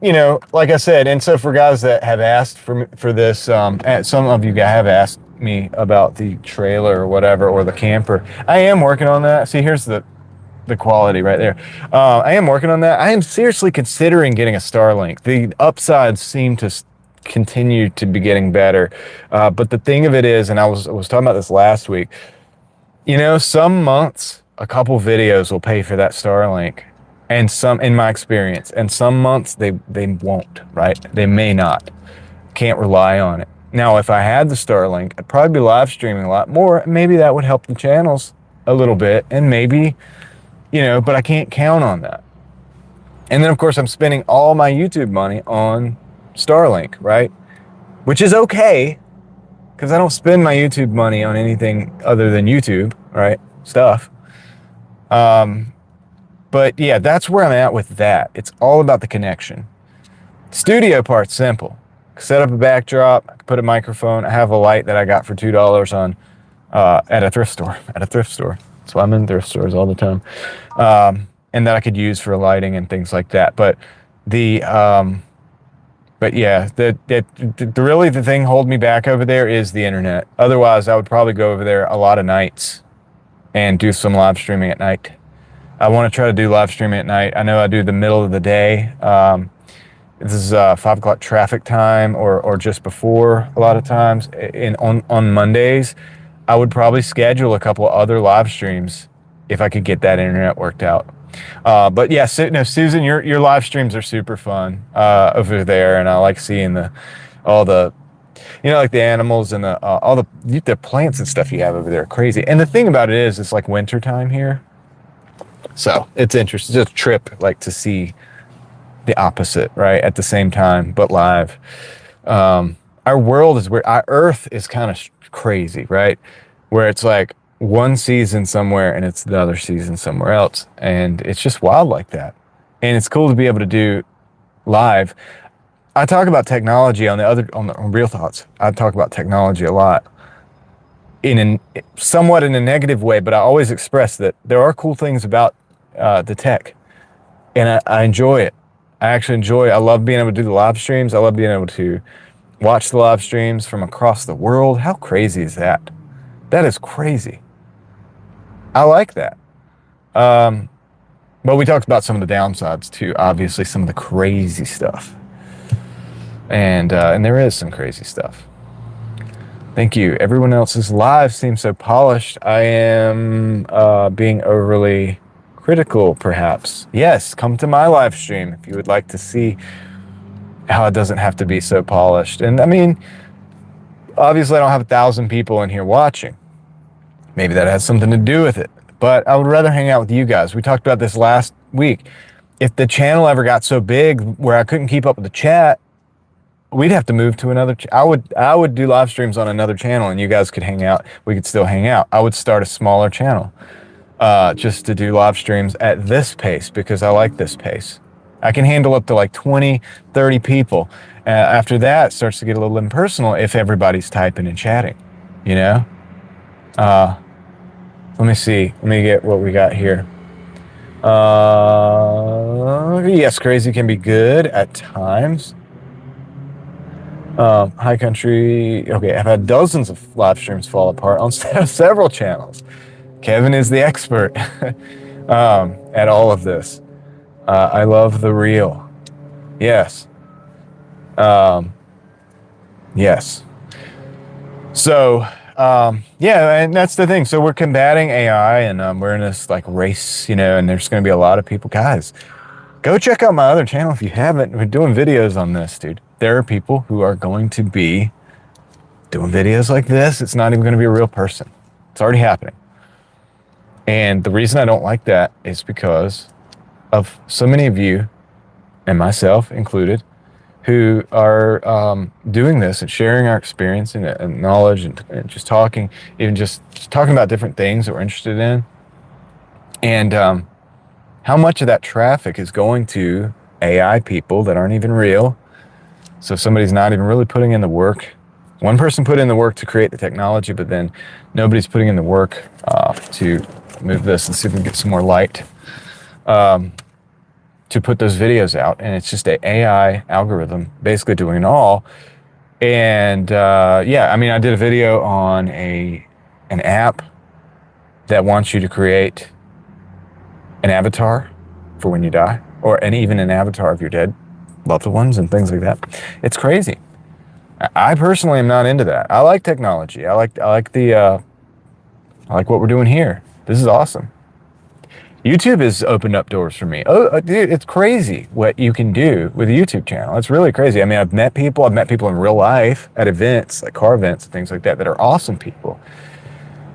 like I said, and so for guys that have asked for this, some of you guys have asked me about the trailer or whatever, or the camper. I am working on that. See, here's the quality right there. I am working on that. I am seriously considering getting a Starlink. The upsides seem to continue to be getting better. But the thing of it is, and I was talking about this last week, some months, a couple videos will pay for that Starlink, and some, in my experience, and some months they won't, right? They may not. Can't rely on it. Now, if I had the Starlink, I'd probably be live streaming a lot more. Maybe that would help the channels a little bit, and maybe, but I can't count on that. And then, of course, I'm spending all my YouTube money on Starlink, right? which is okay because I don't spend my YouTube money on anything other than YouTube, right? Stuff. But yeah, that's where I'm at with that. It's all about the connection. Studio part's simple. Set up a backdrop, I can put a microphone. I have a light that I got for $2 on at a thrift store. That's why I'm in thrift stores all the time. And that I could use for lighting and things like that. But yeah, really the thing holding me back over there is the internet. Otherwise, I would probably go over there a lot of nights and do some live streaming at night. I want to try to do live streaming at night. I know I do the middle of the day. This is 5 o'clock traffic time or just before a lot of times. On Mondays, I would probably schedule a couple of other live streams if I could get that internet worked out. But yeah, Susan, your live streams are super fun over there, and I like seeing all the like the animals and all the plants and stuff you have over there. Crazy. And the thing about it is, it's like winter time here, so it's interesting. It's a trip like to see the opposite, right, at the same time, but live. Our world is where our Earth is kind of crazy, right? Where it's like one season somewhere and it's the other season somewhere else, and it's just wild like that. And it's cool to be able to do live. I talk about technology on Real Thoughts. I talk about technology a lot somewhat in a negative way, but I always express that there are cool things about the tech, and I enjoy it. I love being able to do the live streams. I love being able to watch the live streams from across the world. How crazy is that? That is crazy. I like that. But we talked about some of the downsides too, obviously some of the crazy stuff. And there is some crazy stuff. Thank you. Everyone else's lives seem so polished. I am being overly critical, perhaps. Yes, come to my live stream if you would like to see how it doesn't have to be so polished. And I mean, obviously I don't have 1,000 people in here watching. Maybe that has something to do with it, but I would rather hang out with you guys. We talked about this last week. If the channel ever got so big where I couldn't keep up with the chat, we'd have to move to another. I would do live streams on another channel, and you guys could hang out. We could still hang out. I would start a smaller channel just to do live streams at this pace, because I like this pace. I can handle up to like 20, 30 people. After that, it starts to get a little impersonal if everybody's typing and chatting, you know? Let me see. Let me get what we got here. Yes, crazy can be good at times. High country. Okay, I've had dozens of live streams fall apart on several channels. Kevin is the expert at all of this. I love the real. Yes. Yes. So, yeah, and that's the thing. So we're combating AI, and we're in this like race, you know, and there's going to be a lot of people. Guys, go check out my other channel if you haven't. We're doing videos on this, dude. There are people who are going to be doing videos like this. It's not even going to be a real person. It's already happening. And the reason I don't like that is because of so many of you, and myself included, who are doing this and sharing our experience and knowledge and just talking, even just talking about different things that we're interested in. And how much of that traffic is going to AI people that aren't even real. So somebody's not even really putting in the work. One person put in the work to create the technology, but then nobody's putting in the work to move this and see if we can get some more light to put those videos out. And it's just an AI algorithm basically doing it all. And yeah, I mean, I did a video on an app that wants you to create an avatar for when you die, and even an avatar of your dead loved ones and things like that. It's crazy. I personally am not into that. I like technology. I like what we're doing here. This is awesome. YouTube has opened up doors for me. Oh, dude, it's crazy what you can do with a YouTube channel. It's really crazy. I mean, I've met people in real life at events, like car events and things like that are awesome people.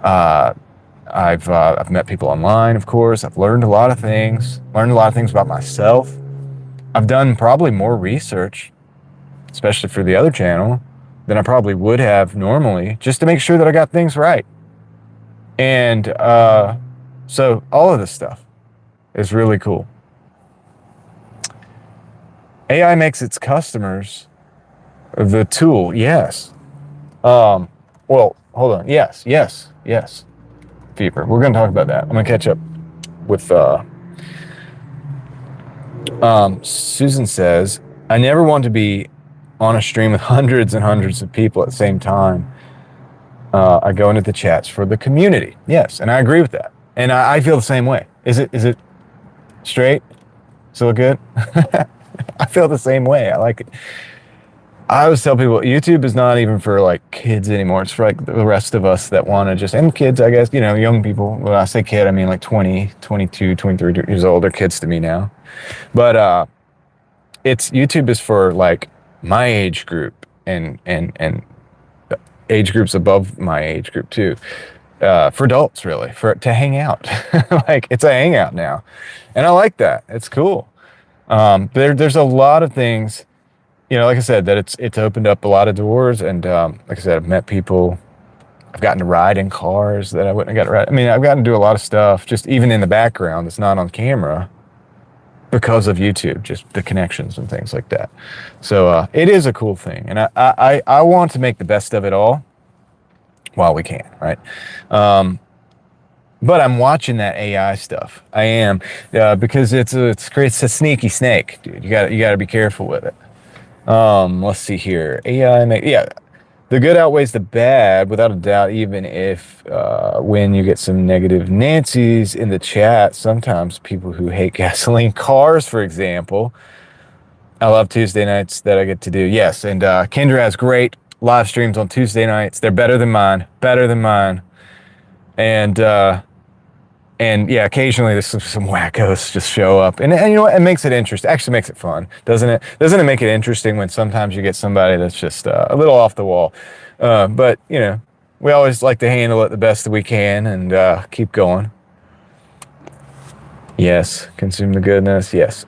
I've met people online, of course. I've learned a lot of things about myself. I've done probably more research, especially for the other channel, than I probably would have normally, just to make sure that I got things right. And so all of this stuff is really cool. AI makes its customers the tool. Yes. Well, hold on. Yes. Fever. We're going to talk about that. I'm going to catch up with Susan says, I never want to be on a stream with hundreds and hundreds of people at the same time. I go into the chats for the community. Yes, and I agree with that. And I feel the same way. Is it straight? Still good? I feel the same way. I like it. I always tell people YouTube is not even for like kids anymore. It's for like the rest of us that want to just, and kids, I guess, young people. When I say kid, I mean like 20, 22, 23 years old. They're kids to me now. But YouTube is for like my age group and age groups above my age group too. For adults, really, to hang out. Like, it's a hangout now. And I like that. It's cool. There's a lot of things, like I said, that it's opened up a lot of doors. And like I said, I've met people. I've gotten to ride in cars that I wouldn't have gotten to ride. I mean, I've gotten to do a lot of stuff just even in the background that's not on camera because of YouTube, just the connections and things like that. So it is a cool thing. And I want to make the best of it all while we can, right? But I'm watching that AI stuff. I am, because it creates a sneaky snake, dude. You got to be careful with it. Let's see here. AI, the good outweighs the bad, without a doubt. Even if when you get some negative Nancy's in the chat, sometimes people who hate gasoline cars, for example. I love Tuesday nights that I get to do. Yes, and Kendra has great live streams on Tuesday nights. They're better than mine. And yeah, occasionally there's some wackos just show up, and you know what? It makes it interesting. Actually, makes it fun, doesn't it? Doesn't it make it interesting when sometimes you get somebody that's just a little off the wall? But we always like to handle it the best that we can and keep going. Yes, consume the goodness. Yes.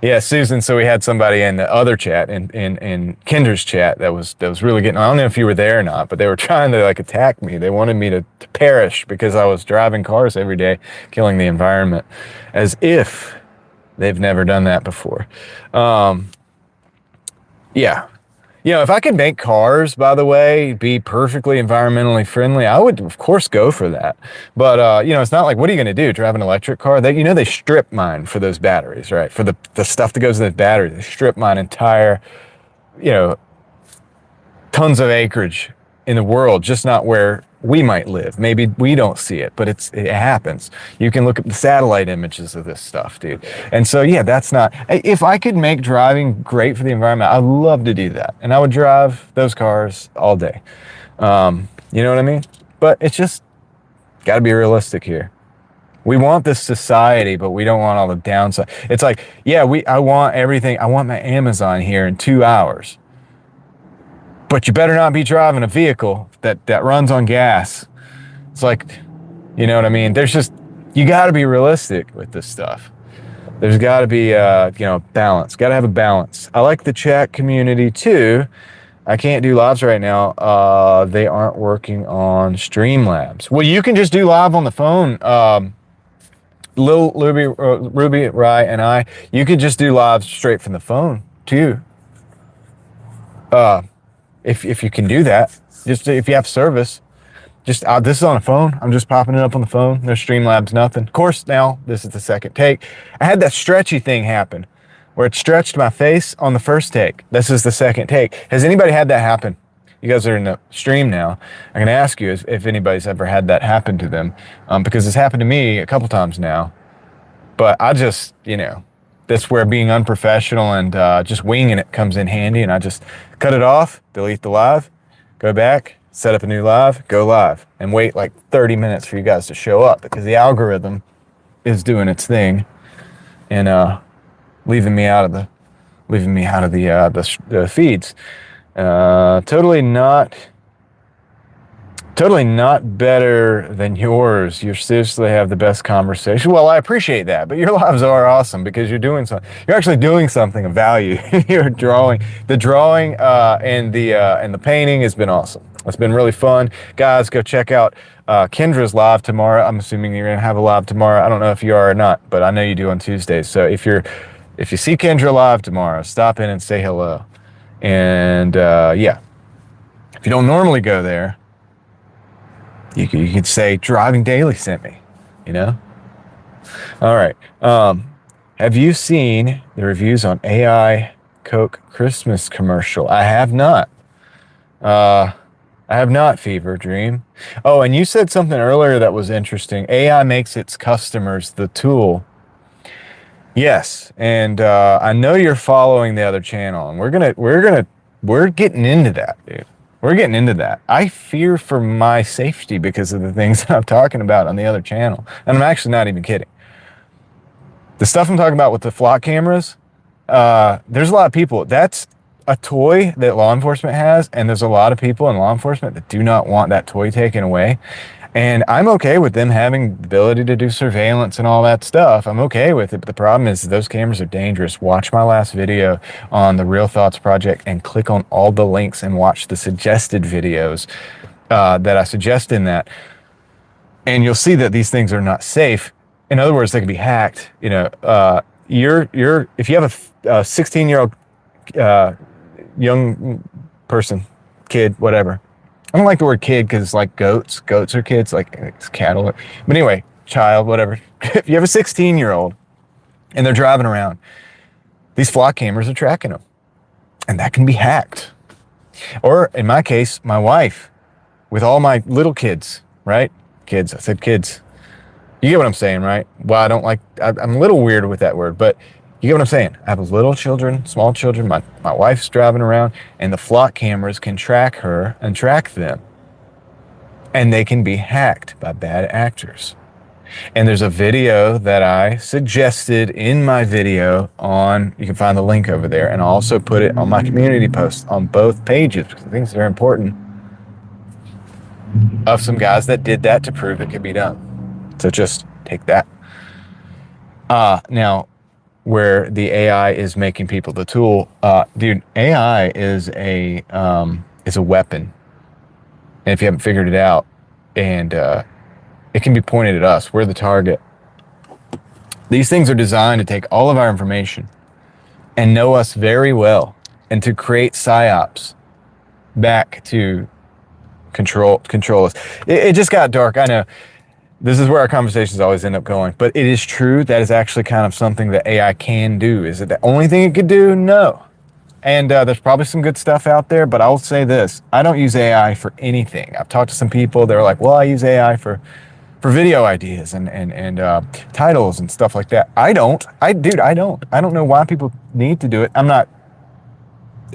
Yeah, Susan. So we had somebody in the other chat, in Kendra's chat, that was really getting. I don't know if you were there or not, but they were trying to like attack me. They wanted me to perish because I was driving cars every day, killing the environment, as if they've never done that before. Yeah. If I could make cars, by the way, be perfectly environmentally friendly, I would, of course, go for that. But, it's not like, what are you going to do? Drive an electric car? They strip mine for those batteries, right? For the stuff that goes in the batteries. They strip mine entire, tons of acreage in the world, just not where we might live. Maybe we don't see it, but it happens. You can look at the satellite images of this stuff, dude. And so, yeah, that's not, if I could make driving great for the environment, I'd love to do that. And I would drive those cars all day. You know what I mean? But it's just got to be realistic here. We want this society, but we don't want all the downside. It's like, yeah, I want everything. I want my Amazon here in 2 hours. But you better not be driving a vehicle that runs on gas. It's like, you know what I mean? You got to be realistic with this stuff. There's got to be, balance. Got to have a balance. I like the chat community too. I can't do lives right now. They aren't working on Streamlabs. Well, you can just do live on the phone. Ruby, Rye, and you could just do live straight from the phone too. If you can do that, just if you have service, this is on a phone. I'm just popping it up on the phone. No Streamlabs, nothing. Of course, now this is the second take. I had that stretchy thing happen where it stretched my face on the first take. This is the second take. Has anybody had that happen? You guys are in the stream now. I'm going to ask you if anybody's ever had that happen to them, because it's happened to me a couple times now. But I just, that's where being unprofessional and just winging it comes in handy. And I just cut it off, delete the live, go back, set up a new live, go live, and wait like 30 minutes for you guys to show up, because the algorithm is doing its thing and leaving me out of the feeds. Totally not Totally not better than yours. You seriously have the best conversation. Well, I appreciate that, but your lives are awesome because you're doing something. You're actually doing something of value. You're drawing. The drawing and the painting has been awesome. It's been really fun, guys. Go check out Kendra's live tomorrow. I'm assuming you're gonna have a live tomorrow. I don't know if you are or not, but I know you do on Tuesdays. So if you see Kendra live tomorrow, stop in and say hello. And yeah, if you don't normally go there, you could say Driving Daily sent me, you know? All right. Have you seen the reviews on AI Coke Christmas commercial? I have not. I have not, Fever Dream. Oh, and you said something earlier that was interesting. AI makes its customers the tool. Yes, and I know you're following the other channel, and we're getting into that, dude. We're getting into that. I fear for my safety because of the things that I'm talking about on the other channel. And I'm actually not even kidding. The stuff I'm talking about with the flock cameras, there's a lot of people. That's a toy that law enforcement has, and there's a lot of people in law enforcement that do not want that toy taken away. And I'm okay with them having the ability to do surveillance and all that stuff. I'm okay with it. But the problem is those cameras are dangerous. Watch my last video on the Real Thoughts Project and click on all the links and watch the suggested videos that I suggest in that. And you'll see that these things are not safe. In other words, they can be hacked. You know, if you have a 16-year-old young person, kid, whatever. I don't like the word kid because it's like goats. Goats are kids, like it's cattle. But anyway, child, whatever. If you have a 16-year-old and they're driving around, these flock cameras are tracking them. And that can be hacked. Or in my case, my wife with all my little kids, right? Kids, I said kids. You get what I'm saying, right? Well, I'm a little weird with that word, but you get what I'm saying? I have little children, small children. My wife's driving around, and the flock cameras can track her and track them. And they can be hacked by bad actors. And there's a video that I suggested in my video you can find the link over there, and I'll also put it on my community post on both pages because I think it's very important, of some guys that did that to prove it could be done. So just take that. Now, where the AI is making people the tool. Dude, AI is a weapon. And if you haven't figured it out, and it can be pointed at us, we're the target. These things are designed to take all of our information and know us very well and to create psyops back to control us. It just got dark, I know. This is where our conversations always end up going. But it is true that is actually kind of something that AI can do. Is it the only thing it could do? No. And there's probably some good stuff out there, but I'll say this. I don't use AI for anything. I've talked to some people. They're like, well, I use AI for video ideas and titles and stuff like that. I don't. I don't know why people need to do it. I don't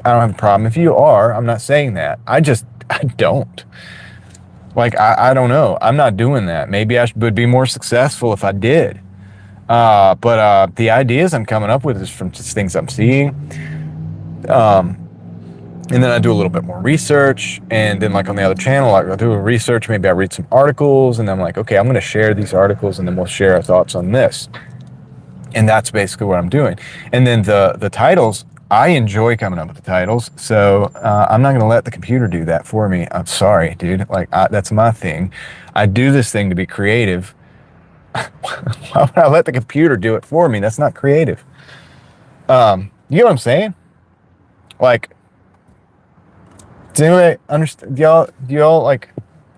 have a problem. If you are, I'm not saying that. I don't. Like, I don't know. I'm not doing that. Maybe I would be more successful if I did. But the ideas I'm coming up with is from just things I'm seeing. And then I do a little bit more research. And then like on the other channel, like I'll do a research. Maybe I read some articles and then I'm like, okay, I'm going to share these articles and then we'll share our thoughts on this. And that's basically what I'm doing. And then the titles, I enjoy coming up with the titles, so I'm not going to let the computer do that for me. I'm sorry, dude. Like, that's my thing. I do this thing to be creative. Why would I let the computer do it for me? That's not creative. You get what I'm saying? Like, does anybody understand? Do y'all like?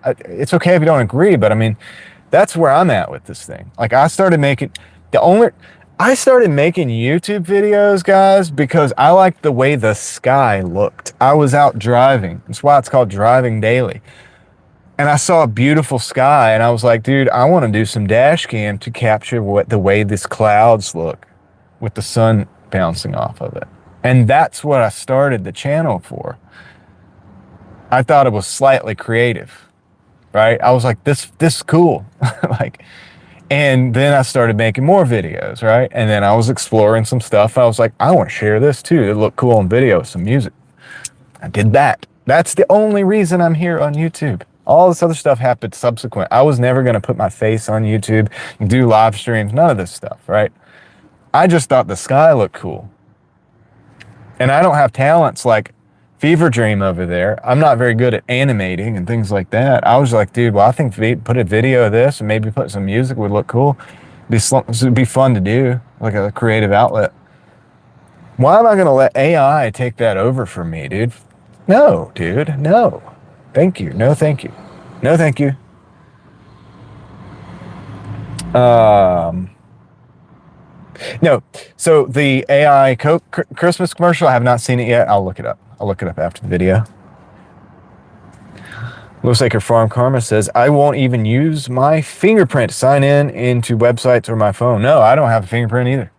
It's okay if you don't agree, but I mean, that's where I'm at with this thing. Like, I started making YouTube videos, guys, because I liked the way the sky looked. I was out driving. That's why it's called Driving Daily. And I saw a beautiful sky, and I was like, dude, I want to do some dash cam to capture the way these clouds look with the sun bouncing off of it. And that's what I started the channel for. I thought it was slightly creative, right? I was like, this is cool. And then I started making more videos, right? And then I was exploring some stuff. I was like, I want to share this too. It looked cool on video with some music. I did that. That's the only reason I'm here on YouTube. All this other stuff happened subsequent. I was never going to put my face on YouTube and do live streams, none of this stuff, right? I just thought the sky looked cool. And I don't have talents like Fever Dream over there. I'm not very good at animating and things like that. I was like, dude, well, I think put a video of this and maybe put some music would look cool. It'd be fun to do, like a creative outlet. Why am I going to let AI take that over from me, dude? No, dude, no. Thank you. No, thank you. No, thank you. No. So the AI Coke Christmas commercial, I have not seen it yet. I'll look it up. I'll look it up after the video. Looks like her farm karma says, I won't even use my fingerprint to sign into websites or my phone. No, I don't have a fingerprint either.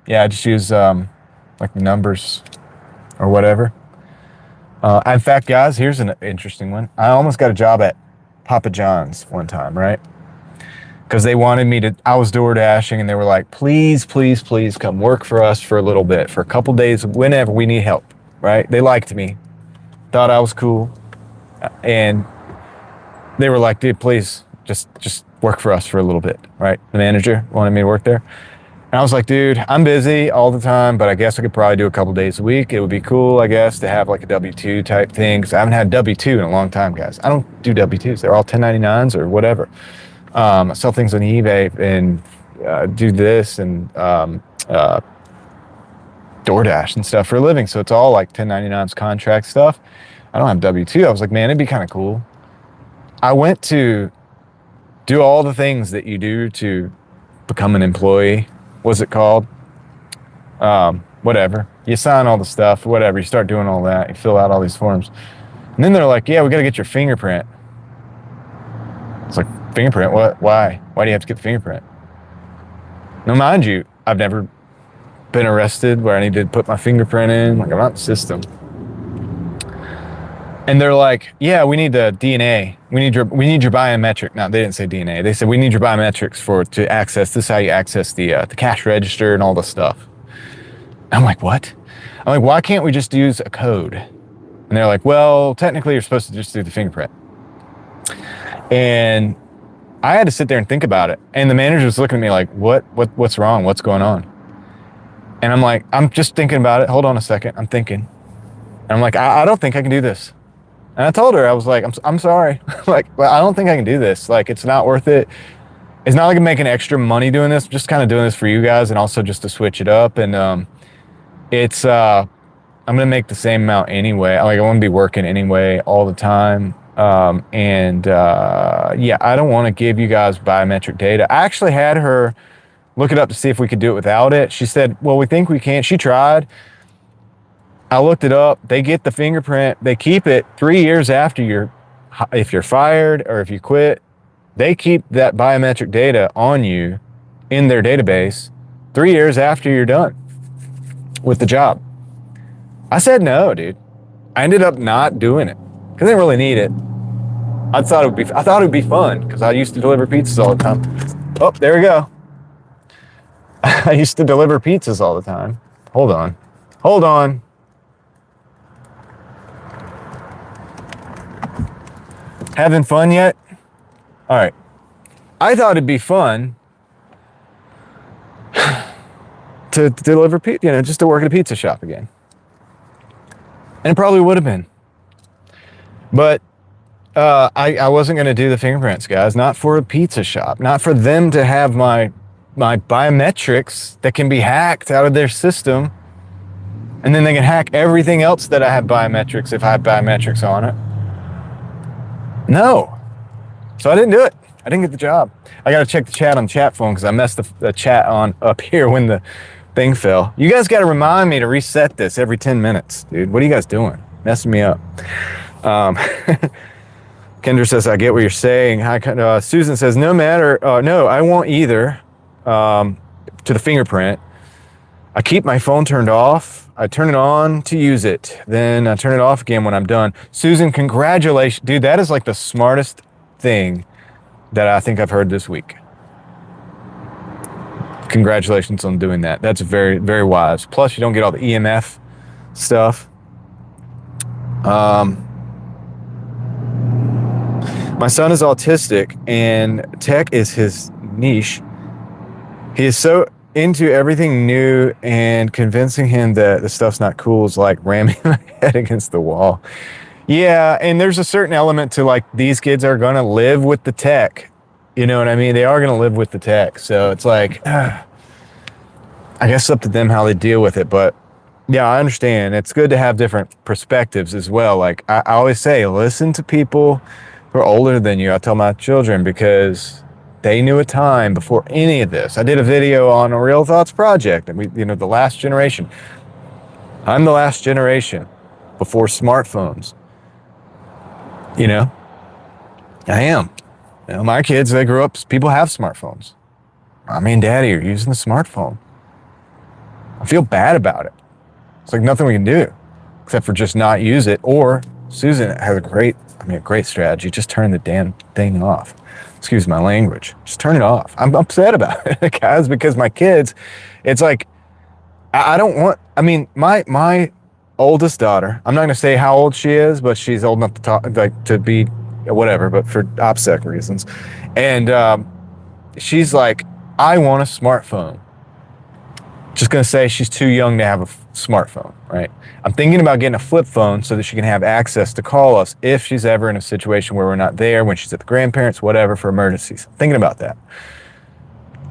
Yeah, I just use like numbers or whatever. In fact, guys, here's an interesting one. I almost got a job at Papa John's one time, right? Because they wanted me to, I was Doordashing and they were like, please, please, please come work for us for a little bit, for a couple days, whenever we need help, right? They liked me, thought I was cool. And they were like, dude, please just work for us for a little bit, right? The manager wanted me to work there. And I was like, dude, I'm busy all the time, but I guess I could probably do a couple days a week. It would be cool, I guess, to have like a W-2 type thing. Because I haven't had W-2 in a long time, guys. I don't do W-2s. They're all 1099s or whatever. I sell things on eBay and do this and DoorDash and stuff for a living. So it's all like 1099s contract stuff. I don't have W-2. I was like, man, it'd be kind of cool. I went to do all the things that you do to become an employee. What's it called? Whatever. You sign all the stuff, whatever. You start doing all that. You fill out all these forms. And then they're like, yeah, we got to get your fingerprint. It's like, fingerprint? What? Why? Why do you have to get the fingerprint? Now, mind you, I've never been arrested where I need to put my fingerprint in. Like, I'm not in the system. And they're like, yeah, we need the DNA. We need your biometric. No, they didn't say DNA. They said, we need your biometrics to access. This is how you access the cash register and all the stuff. I'm like, what? I'm like, why can't we just use a code? And they're like, well, technically you're supposed to just do the fingerprint. And I had to sit there and think about it. And the manager was looking at me like, what's wrong? What's going on? And I'm like, I'm just thinking about it. Hold on a second. I'm thinking. And I'm like, I don't think I can do this. And I told her, I was like, I'm sorry. Like, well, I don't think I can do this. Like, it's not worth it. It's not like I'm making extra money doing this. I'm just kind of doing this for you guys and also just to switch it up. And I'm going to make the same amount anyway. Like, I want to be working anyway all the time. Yeah, I don't want to give you guys biometric data. I actually had her look it up to see if we could do it without it. She said, well, we think we can. She tried. I looked it up. They get the fingerprint. They keep it 3 years after if you're fired or if you quit, they keep that biometric data on you in their database 3 years after you're done with the job. I said no, dude. I ended up not doing it because I didn't really need it. I thought it would be fun because I used to deliver pizzas all the time. Oh, there we go. I used to deliver pizzas all the time. Hold on. Having fun yet? All right. I thought it'd be fun to deliver pizza, just to work at a pizza shop again. And it probably would have been. But I wasn't going to do the fingerprints, guys. Not for a pizza shop. Not for them to have my biometrics that can be hacked out of their system. And then they can hack everything else that I have biometrics if I have biometrics on it. No. So I didn't do it. I didn't get the job. I got to check the chat on the chat phone because I messed the chat on up here when the thing fell. You guys got to remind me to reset this every 10 minutes, dude. What are you guys doing? Messing me up. Kendra says, I get what you're saying. Hi, Susan says, no, I won't either to the fingerprint. I keep my phone turned off. I turn it on to use it. Then I turn it off again when I'm done. Susan, congratulations. Dude, that is like the smartest thing that I think I've heard this week. Congratulations on doing that. That's very, very wise. Plus, you don't get all the EMF stuff. My son is autistic and tech is his niche. He is so into everything new, and convincing him that the stuff's not cool is like ramming my head against the wall. Yeah, and there's a certain element to like these kids are going to live with the tech. You know what I mean? They are going to live with the tech. So it's like, I guess it's up to them how they deal with it. But yeah, I understand. It's good to have different perspectives as well. Like I always say, listen to people who are older than you. I tell my children, because they knew a time before any of this. I did a video on a Real Thoughts project, and the last generation. I'm the last generation before smartphones. I am. My kids, they grew up, people have smartphones. Mommy and daddy are using the smartphone. I feel bad about it. It's like nothing we can do except for just not use it. Or Susan has a great strategy. Just turn the damn thing off. Excuse my language. Just turn it off. I'm upset about it, guys, because my kids, it's like, I don't want, my oldest daughter, I'm not going to say how old she is, but she's old enough to talk, like to be whatever, but for OPSEC reasons. And she's like, I want a smartphone. Just going to say she's too young to have a smartphone, right? I'm thinking about getting a flip phone so that she can have access to call us if she's ever in a situation where we're not there, when she's at the grandparents, whatever, for emergencies. I'm thinking about that.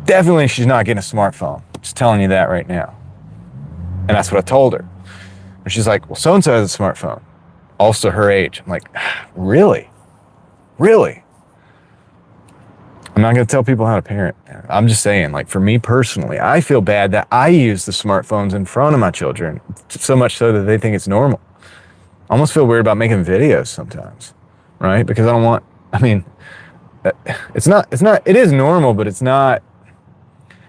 Definitely she's not getting a smartphone. Just telling you that right now. And that's what I told her. And she's like, well, so-and-so has a smartphone. Also her age. I'm like, really? Really? I'm not going to tell people how to parent. I'm just saying, like, for me personally, I feel bad that I use the smartphones in front of my children, so much so that they think it's normal. I almost feel weird about making videos sometimes, right? Because I don't want, it is normal, but it's not,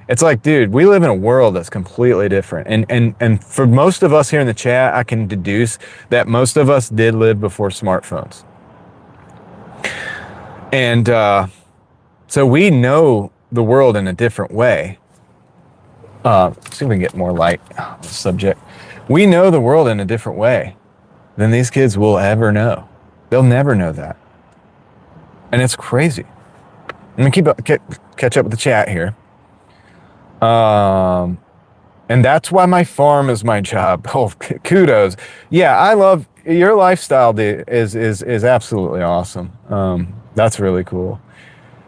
it's like, dude, we live in a world that's completely different. And for most of us here in the chat, I can deduce that most of us did live before smartphones. And, so we know the world in a different way. See if we can get more light on the subject. We know the world in a different way than these kids will ever know. They'll never know that. And it's crazy. I'm going to catch up with the chat here. And that's why my farm is my job. Oh, kudos. Yeah, I love your lifestyle, dude, is absolutely awesome. That's really cool.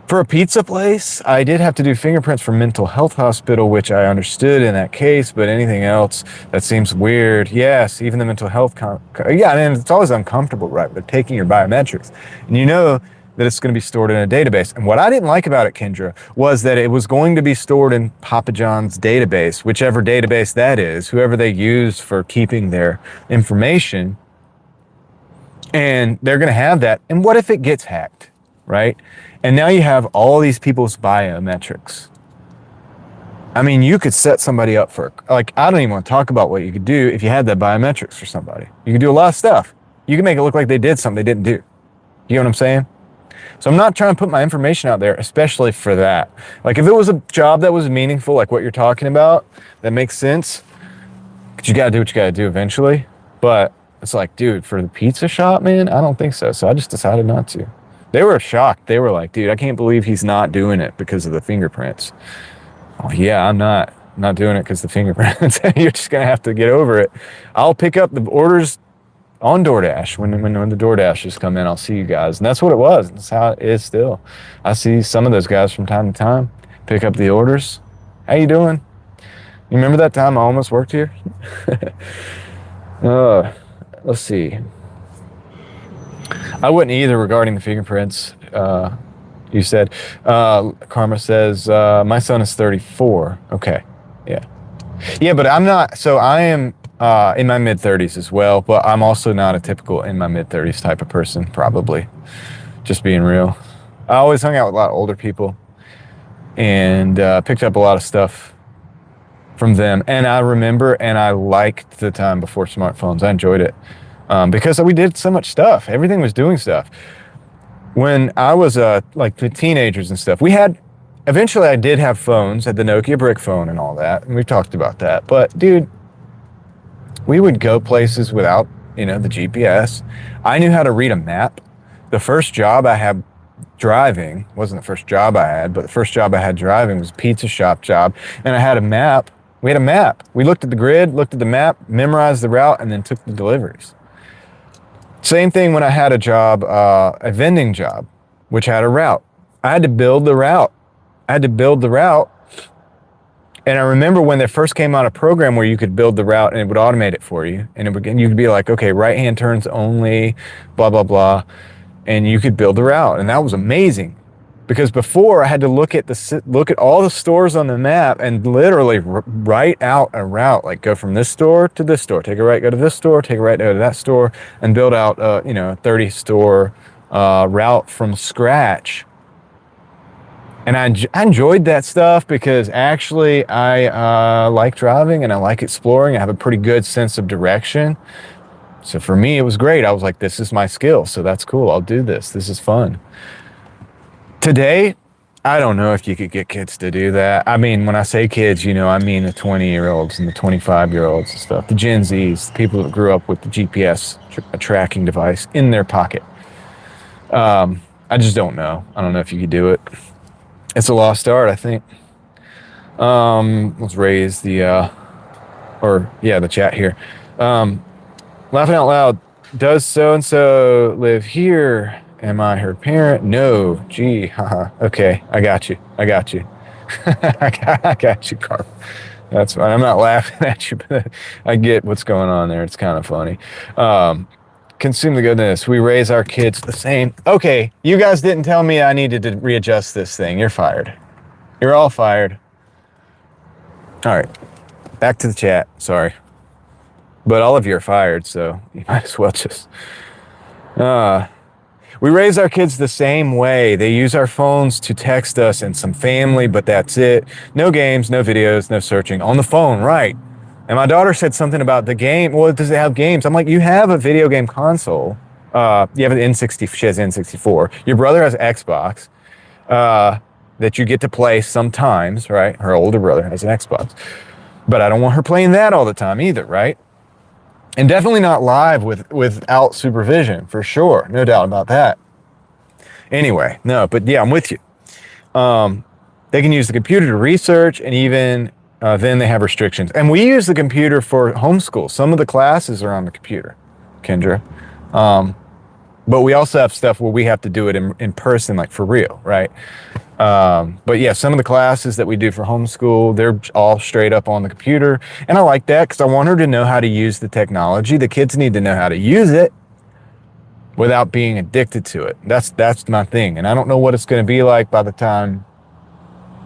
For a pizza place, I did have to do fingerprints for mental health hospital, which I understood in that case, but anything else that seems weird. Yes, even the mental health, it's always uncomfortable, right? They're taking your biometrics, and you know that it's going to be stored in a database. And what I didn't like about it, Kendra, was that it was going to be stored in Papa John's database, whichever database that is, whoever they use for keeping their information, and they're going to have that. And what if it gets hacked, right? And now you have all these people's biometrics. You could set somebody up for, like, I don't even want to talk about what you could do if you had that biometrics for somebody. You could do a lot of stuff. You can make it look like they did something they didn't do. You know what I'm saying? So I'm not trying to put my information out there, especially for that. Like, if it was a job that was meaningful, like what you're talking about, that makes sense, but you got to do what you got to do eventually. But it's like, dude, for the pizza shop, man, I don't think so. So I just decided not to. They were shocked. They were like, dude, I can't believe he's not doing it because of the fingerprints. Oh, yeah, I'm not doing it because of the fingerprints. You're just going to have to get over it. I'll pick up the orders on DoorDash. When the DoorDashers come in, I'll see you guys. And that's what it was. That's how it is still. I see some of those guys from time to time pick up the orders. How you doing? You remember that time I almost worked here? Let's see. I wouldn't either regarding the fingerprints. You said, Karma says, my son is 34. Okay. Yeah. Yeah, but I'm not, so I am in my mid 30s as well, but I'm also not a typical in my mid 30s type of person, probably. Just being real. I always hung out with a lot of older people and picked up a lot of stuff from them. And I remember, and I liked the time before smartphones. I enjoyed it. Because we did so much stuff. Everything was doing stuff. When I was like the teenagers and stuff, eventually I did have phones, had the Nokia brick phone and all that, and we talked about that. But dude, we would go places without, the GPS. I knew how to read a map. The first job I had driving. It wasn't the first job I had, but the first job I had driving was a pizza shop job. And I had a map. We had a map. We looked at the grid, looked at the map, memorized the route, and then took the deliveries. Same thing when I had a job, a vending job, which had a route. I had to build the route. And I remember when they first came out a program where you could build the route and it would automate it for you. And you could be like, okay, right-hand turns only, blah, blah, blah. And you could build the route. And that was amazing. Because before I had to look at all the stores on the map and literally write out a route, like go from this store to this store, take a right, go to this store, take a right, go to that store, and build out a 30 store route from scratch. And I enjoyed that stuff because actually I like driving and I like exploring. I have a pretty good sense of direction. So for me, it was great. I was like, this is my skill. So that's cool. I'll do this. This is fun. Today, I don't know if you could get kids to do that. I mean, when I say kids, I mean the 20-year-olds and the 25-year-olds and stuff, the Gen Zs, the people that grew up with the GPS tracking device in their pocket. I just don't know. I don't know if you could do it. It's a lost art, I think. Let's raise the chat here. Laughing out loud. Does so-and-so live here? Am I her parent? No. Gee, haha. Okay, I got you. I got you, Carl. That's fine. I'm not laughing at you, but I get what's going on there. It's kind of funny. Consume the goodness. We raise our kids the same. Okay, you guys didn't tell me I needed to readjust this thing. You're fired. You're all fired. All right, back to the chat. Sorry. But all of you are fired, so you might as well just... We raise our kids the same way. They use our phones to text us and some family, but that's it. No games, no videos, no searching. On the phone, right. And my daughter said something about the game. Well, does it have games? I'm like, you have a video game console. You have an N60, she has N64. Your brother has Xbox that you get to play sometimes, right? Her older brother has an Xbox. But I don't want her playing that all the time either, right? And definitely not live without supervision, for sure. No doubt about that. Anyway, no, but yeah, I'm with you. They can use the computer to research, and even then they have restrictions. And we use the computer for homeschool. Some of the classes are on the computer, Kendra. But we also have stuff where we have to do it in person, like for real, right? But yeah, some of the classes that we do for homeschool, they're all straight up on the computer. And I like that because I want her to know how to use the technology. The kids need to know how to use it without being addicted to it. That's my thing. And I don't know what it's going to be like by the time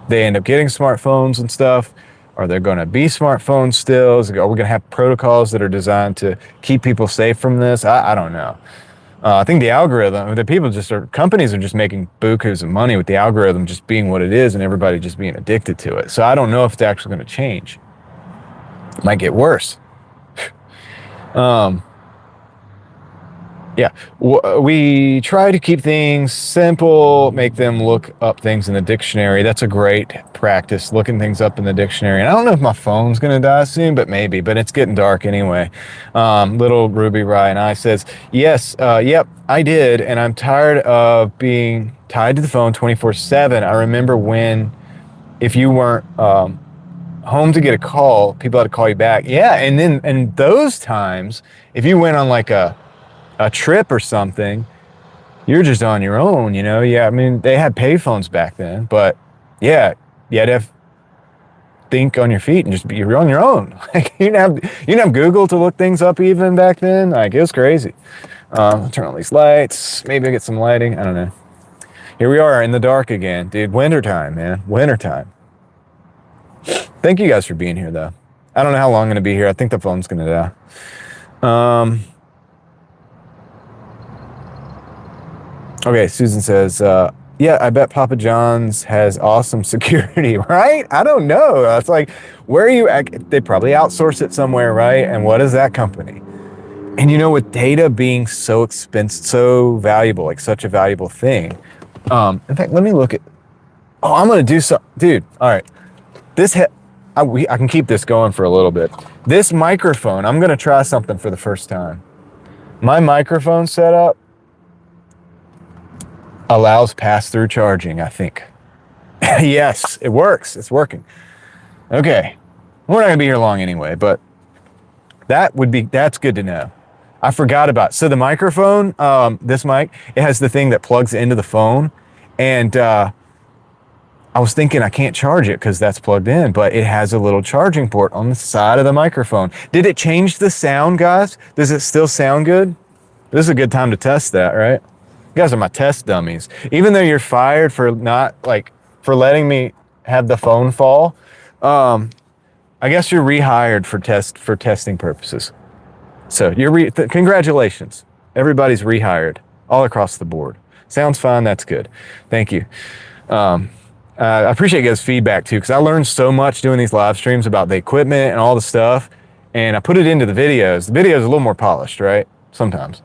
they end up getting smartphones and stuff. Are there going to be smartphones still? Are we going to have protocols that are designed to keep people safe from this? I don't know. I think the algorithm, companies are just making bukus of money with the algorithm just being what it is and everybody just being addicted to it. So I don't know if it's actually going to change. It might get worse. Yeah, we try to keep things simple, make them look up things in the dictionary. That's a great practice, looking things up in the dictionary. And I don't know if my phone's going to die soon, but maybe. But it's getting dark anyway. Little Ruby Ryan I says, yes, yep, I did. And I'm tired of being tied to the phone 24/7. I remember if you weren't home to get a call, people had to call you back. Yeah, and then in those times, if you went on like a trip or something, you're just on your own, Yeah, I mean, they had payphones back then, but yeah, you had to think on your feet and just you're on your own. Like you didn't have Google to look things up even back then. Like it was crazy. I'll turn on these lights. Maybe I'll get some lighting. I don't know. Here we are in the dark again, dude. Wintertime, man. Wintertime. Thank you guys for being here, though. I don't know how long I'm going to be here. I think the phone's going to die. Okay, Susan says, yeah, I bet Papa John's has awesome security, right? I don't know. It's like, where are you at? They probably outsource it somewhere, right? And what is that company? And with data being so expensive, so valuable, like such a valuable thing. In fact, let me look at, I'm going to do something. Dude, all right. I can keep this going for a little bit. This microphone, I'm going to try something for the first time. My microphone setup, allows pass-through charging, I think. Yes, it works. It's working. Okay. We're not going to be here long anyway, but that's good to know. I forgot about, so the microphone, this mic, it has the thing that plugs into the phone. And I was thinking I can't charge it because that's plugged in, but it has a little charging port on the side of the microphone. Did it change the sound, guys? Does it still sound good? This is a good time to test that, right? You guys are my test dummies. Even though you're fired for for letting me have the phone fall, I guess you're rehired for testing purposes. So congratulations. Everybody's rehired all across the board. Sounds fine. That's good. Thank you. I appreciate you guys' feedback too, because I learned so much doing these live streams about the equipment and all the stuff, and I put it into the videos. The video is a little more polished, right? Sometimes.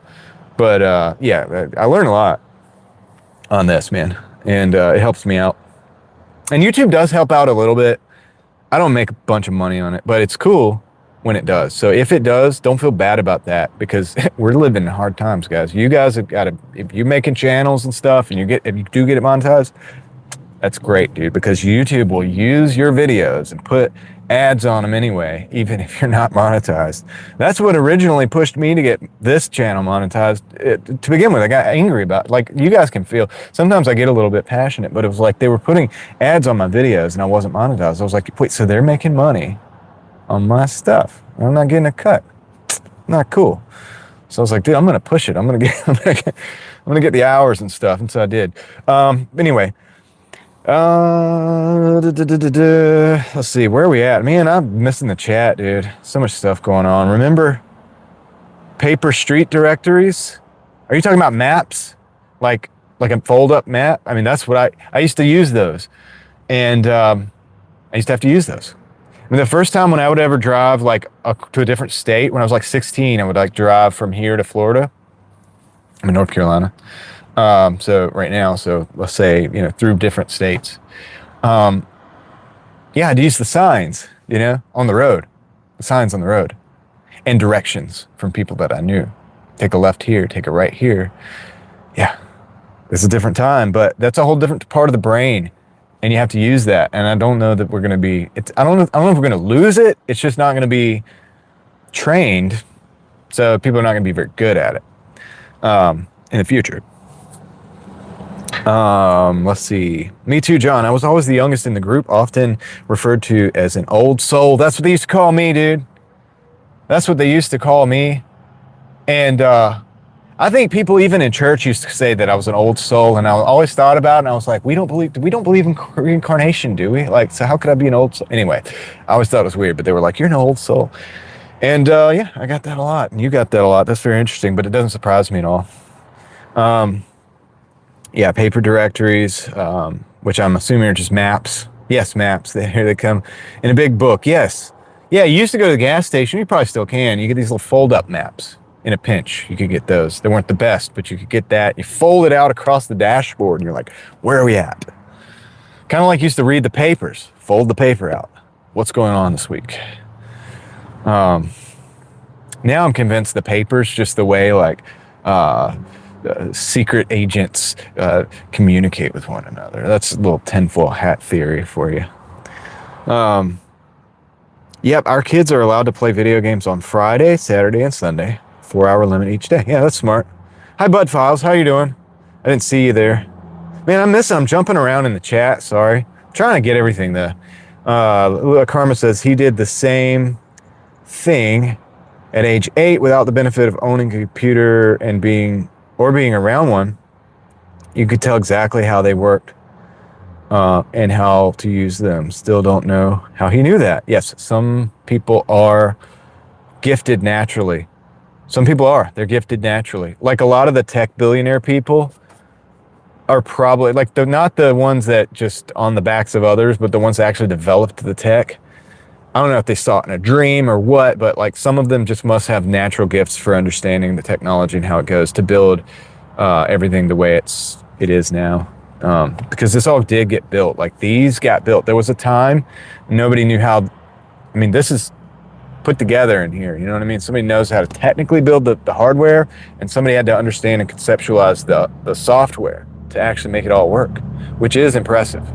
But yeah, I learned a lot on this, man, and it helps me out. And YouTube does help out a little bit. I don't make a bunch of money on it, but it's cool when it does. So if it does, don't feel bad about that, because we're living in hard times, guys. You guys have got to, if you're making channels and stuff and if you do get it monetized, that's great, dude, because YouTube will use your videos and put ads on them anyway, even if you're not monetized. That's what originally pushed me to get this channel monetized. To begin with, I got angry about it. Like, you guys can feel, sometimes I get a little bit passionate, but it was like they were putting ads on my videos and I wasn't monetized. I was like, wait, so they're making money on my stuff. I'm not getting a cut. Not cool. So I was like, dude, I'm going to push it. I'm going to get the hours and stuff. And so I did. Anyway, let's see, where are we at? Man, I'm missing the chat, dude. So much stuff going on. Remember paper street directories? Are you talking about maps? Like a fold-up map? I mean, that's what I used to use those. And I used to have to use those. I mean, the first time when I would ever drive to a different state, when I was like 16, I would drive from here to Florida. I'm in North Carolina. So right now, so let's say, through different states. Yeah, I'd use the signs, on the road, the signs on the road, and directions from people that I knew. Take a left here, take a right here. Yeah, it's a different time, but that's a whole different part of the brain, and you have to use that. And I don't know that we're going to be, I don't know if we're going to lose it. It's just not going to be trained. So people are not going to be very good at it, in the future. Let's see. Me too, John. I was always the youngest in the group, often referred to as an old soul. That's what they used to call me, dude. That's what they used to call me. And I think people even in church used to say that I was an old soul, and I always thought about it, and I was like, we don't believe in reincarnation, do we? So how could I be an old soul? Anyway, I always thought it was weird, but they were like, you're an old soul. And yeah, I got that a lot, and you got that a lot. That's very interesting, but it doesn't surprise me at all. Yeah, paper directories, which I'm assuming are just maps. Yes, maps. Here they come in a big book. Yes. Yeah, you used to go to the gas station. You probably still can. You get these little fold-up maps in a pinch. You could get those. They weren't the best, but you could get that. You fold it out across the dashboard, and you're like, where are we at? Kind of like you used to read the papers. Fold the paper out. What's going on this week? Now I'm convinced the paper's just the way, secret agents communicate with one another. That's a little tinfoil hat theory for you. Yep, our kids are allowed to play video games on Friday, Saturday, and Sunday. 4-hour limit each day. Yeah, that's smart. Hi, Bud Files. How you doing? I didn't see you there. Man, I'm jumping around in the chat. Sorry. I'm trying to get everything though. Karma says he did the same thing at age 8 without the benefit of owning a computer and being around one. You could tell exactly how they worked and how to use them. Still don't know how he knew that. Yes, some people are gifted naturally. Some people are. They're gifted naturally. Like a lot of the tech billionaire people are probably, they're not the ones that just on the backs of others, but the ones that actually developed the tech. I don't know if they saw it in a dream or what, but some of them just must have natural gifts for understanding the technology and how it goes to build everything the way it is now. Because this all did get built. These got built. There was a time nobody knew how. I mean, this is put together in here. You know what I mean? Somebody knows how to technically build the hardware, and somebody had to understand and conceptualize the software. to actually make it all work, which is impressive.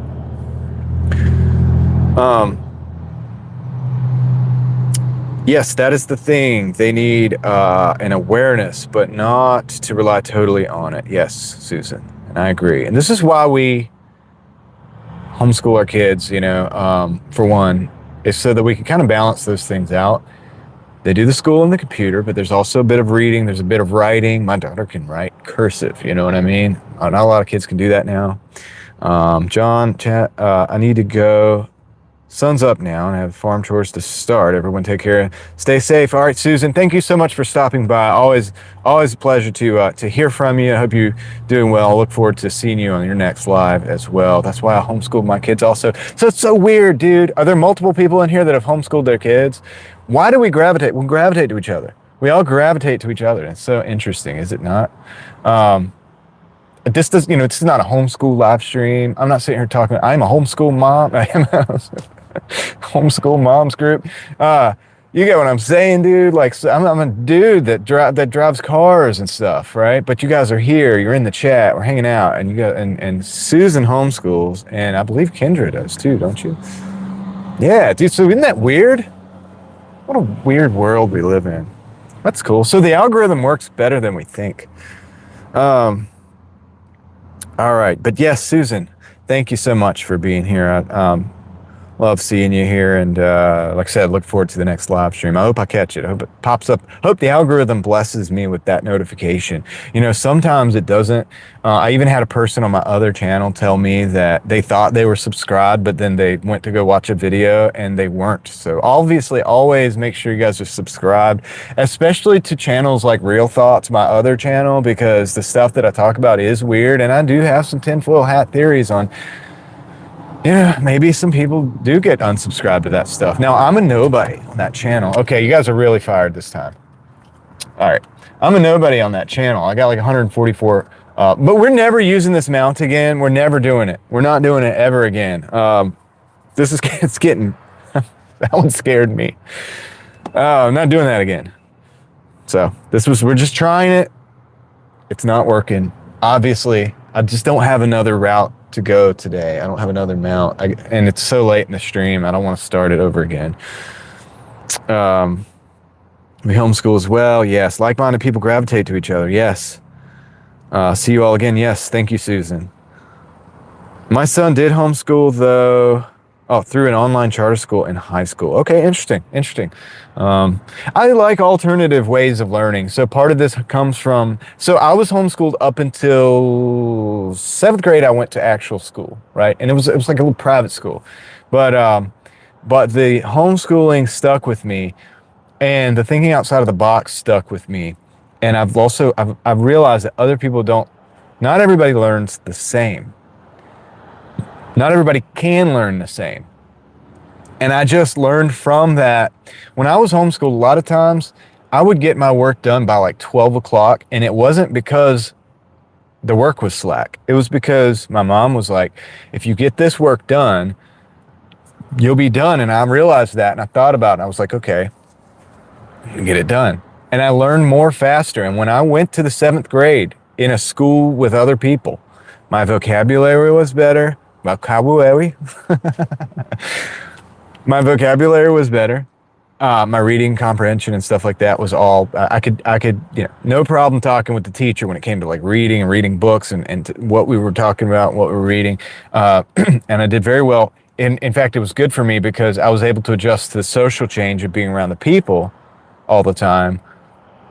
Yes, that is the thing. They need an awareness, but not to rely totally on it. Yes, Susan, and I agree. And this is why we homeschool our kids, for one, is so that we can kind of balance those things out. They do the school and the computer, but there's also a bit of reading. There's a bit of writing. My daughter can write cursive, you know what I mean? Not a lot of kids can do that now. John, chat, I need to go. Sun's up now and I have farm chores to start. Everyone take care. Stay safe. All right, Susan, thank you so much for stopping by. Always a pleasure to hear from you. I hope you're doing well. I look forward to seeing you on your next live as well. That's why I homeschool my kids also. So it's so weird, dude. Are there multiple people in here that have homeschooled their kids? Why do we gravitate? We gravitate to each other. We all gravitate to each other. It's so interesting, is it not? This does, it's not a homeschool live stream. I'm not sitting here talking. I'm a homeschool mom. I am a homeschool moms group. You get what I'm saying, dude? Like, so I'm a dude that drives cars and stuff, right? But you guys are here. You're in the chat. We're hanging out, and and Susan homeschools, and I believe Kendra does too, don't you? Yeah, dude. So isn't that weird? What a weird world we live in. That's cool. So the algorithm works better than we think. All right, but yes, Susan, thank you so much for being here. Love seeing you here, and like I said, look forward to the next live stream. I hope I catch it. I hope it pops up. Hope the algorithm blesses me with that notification. Sometimes it doesn't. I even had a person on my other channel tell me that they thought they were subscribed, but then they went to go watch a video and they weren't. So obviously, always make sure you guys are subscribed, especially to channels like Real Thoughts, my other channel, because the stuff that I talk about is weird, and I do have some tinfoil hat theories on. Yeah, maybe some people do get unsubscribed to that stuff. Now, I'm a nobody on that channel. Okay, you guys are really fired this time. All right, I'm a nobody on that channel. I got like 144, but we're never using this mount again. We're never doing it. We're not doing it ever again. It's getting, that one scared me. I'm not doing that again. So we're just trying it. It's not working. Obviously, I just don't have another route to go today. I don't have another mount, and it's so late in the stream. I don't want to start it over again. We homeschool as well. Yes. Like-minded people gravitate to each other. Yes. See you all again. Yes. Thank you, Susan. My son did homeschool though. Oh, through an online charter school in high school. Okay, interesting. I like alternative ways of learning. So part of this comes from, so I was homeschooled up until 7th grade. I went to actual school, right? And it was like a little private school. But the homeschooling stuck with me, and the thinking outside of the box stuck with me. And I've realized that other people not everybody learns the same. Not everybody can learn the same. And I just learned from that. When I was homeschooled, a lot of times I would get my work done by like 12 o'clock. And it wasn't because the work was slack. It was because my mom was like, if you get this work done, you'll be done. And I realized that. And I thought about it. I was like, okay, get it done. And I learned more faster. And when I went to the 7th grade in a school with other people, my vocabulary was better. My vocabulary was better. My reading comprehension and stuff like that was all, I could, no problem talking with the teacher when it came to like reading and reading books and what we were talking about, what we were reading. And I did very well. In fact, it was good for me because I was able to adjust to the social change of being around the people all the time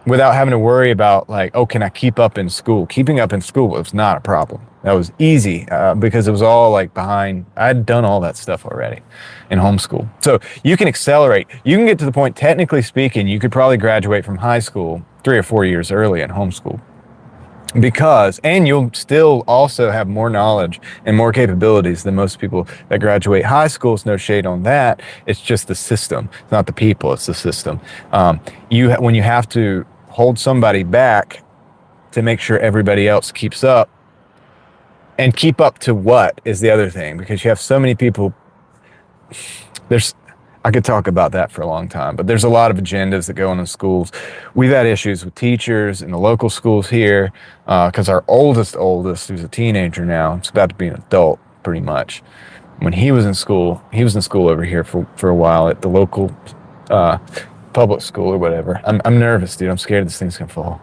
without having to worry about like, oh, can I keep up in school? Keeping up in school was not a problem. That was easy because it was all like behind. I had done all that stuff already in homeschool. So you can accelerate. You can get to the point, technically speaking, you could probably graduate from high school 3 or 4 years early in homeschool. And you'll still also have more knowledge and more capabilities than most people that graduate high school. It's no shade on that. It's just the system. It's not the people, it's the system. When you have to hold somebody back to make sure everybody else keeps up, and keep up to what is the other thing, because you have so many people. I could talk about that for a long time, but there's a lot of agendas that go on in schools. We've had issues with teachers in the local schools here because our oldest, who's a teenager now, it's about to be an adult pretty much. When he was in school over here for a while at the local public school or whatever. I'm nervous, dude. I'm scared this thing's gonna fall.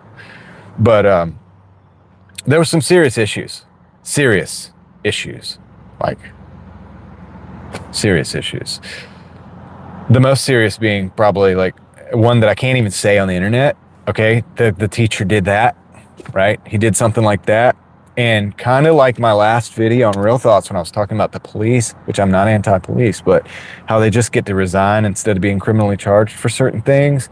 But there were some serious issues, like serious issues. The most serious being probably like one that I can't even say on the internet. Okay, the teacher did that, right? He did something like that. And kind of like my last video on Real Thoughts when I was talking about the police, which I'm not anti-police, but how they just get to resign instead of being criminally charged for certain things.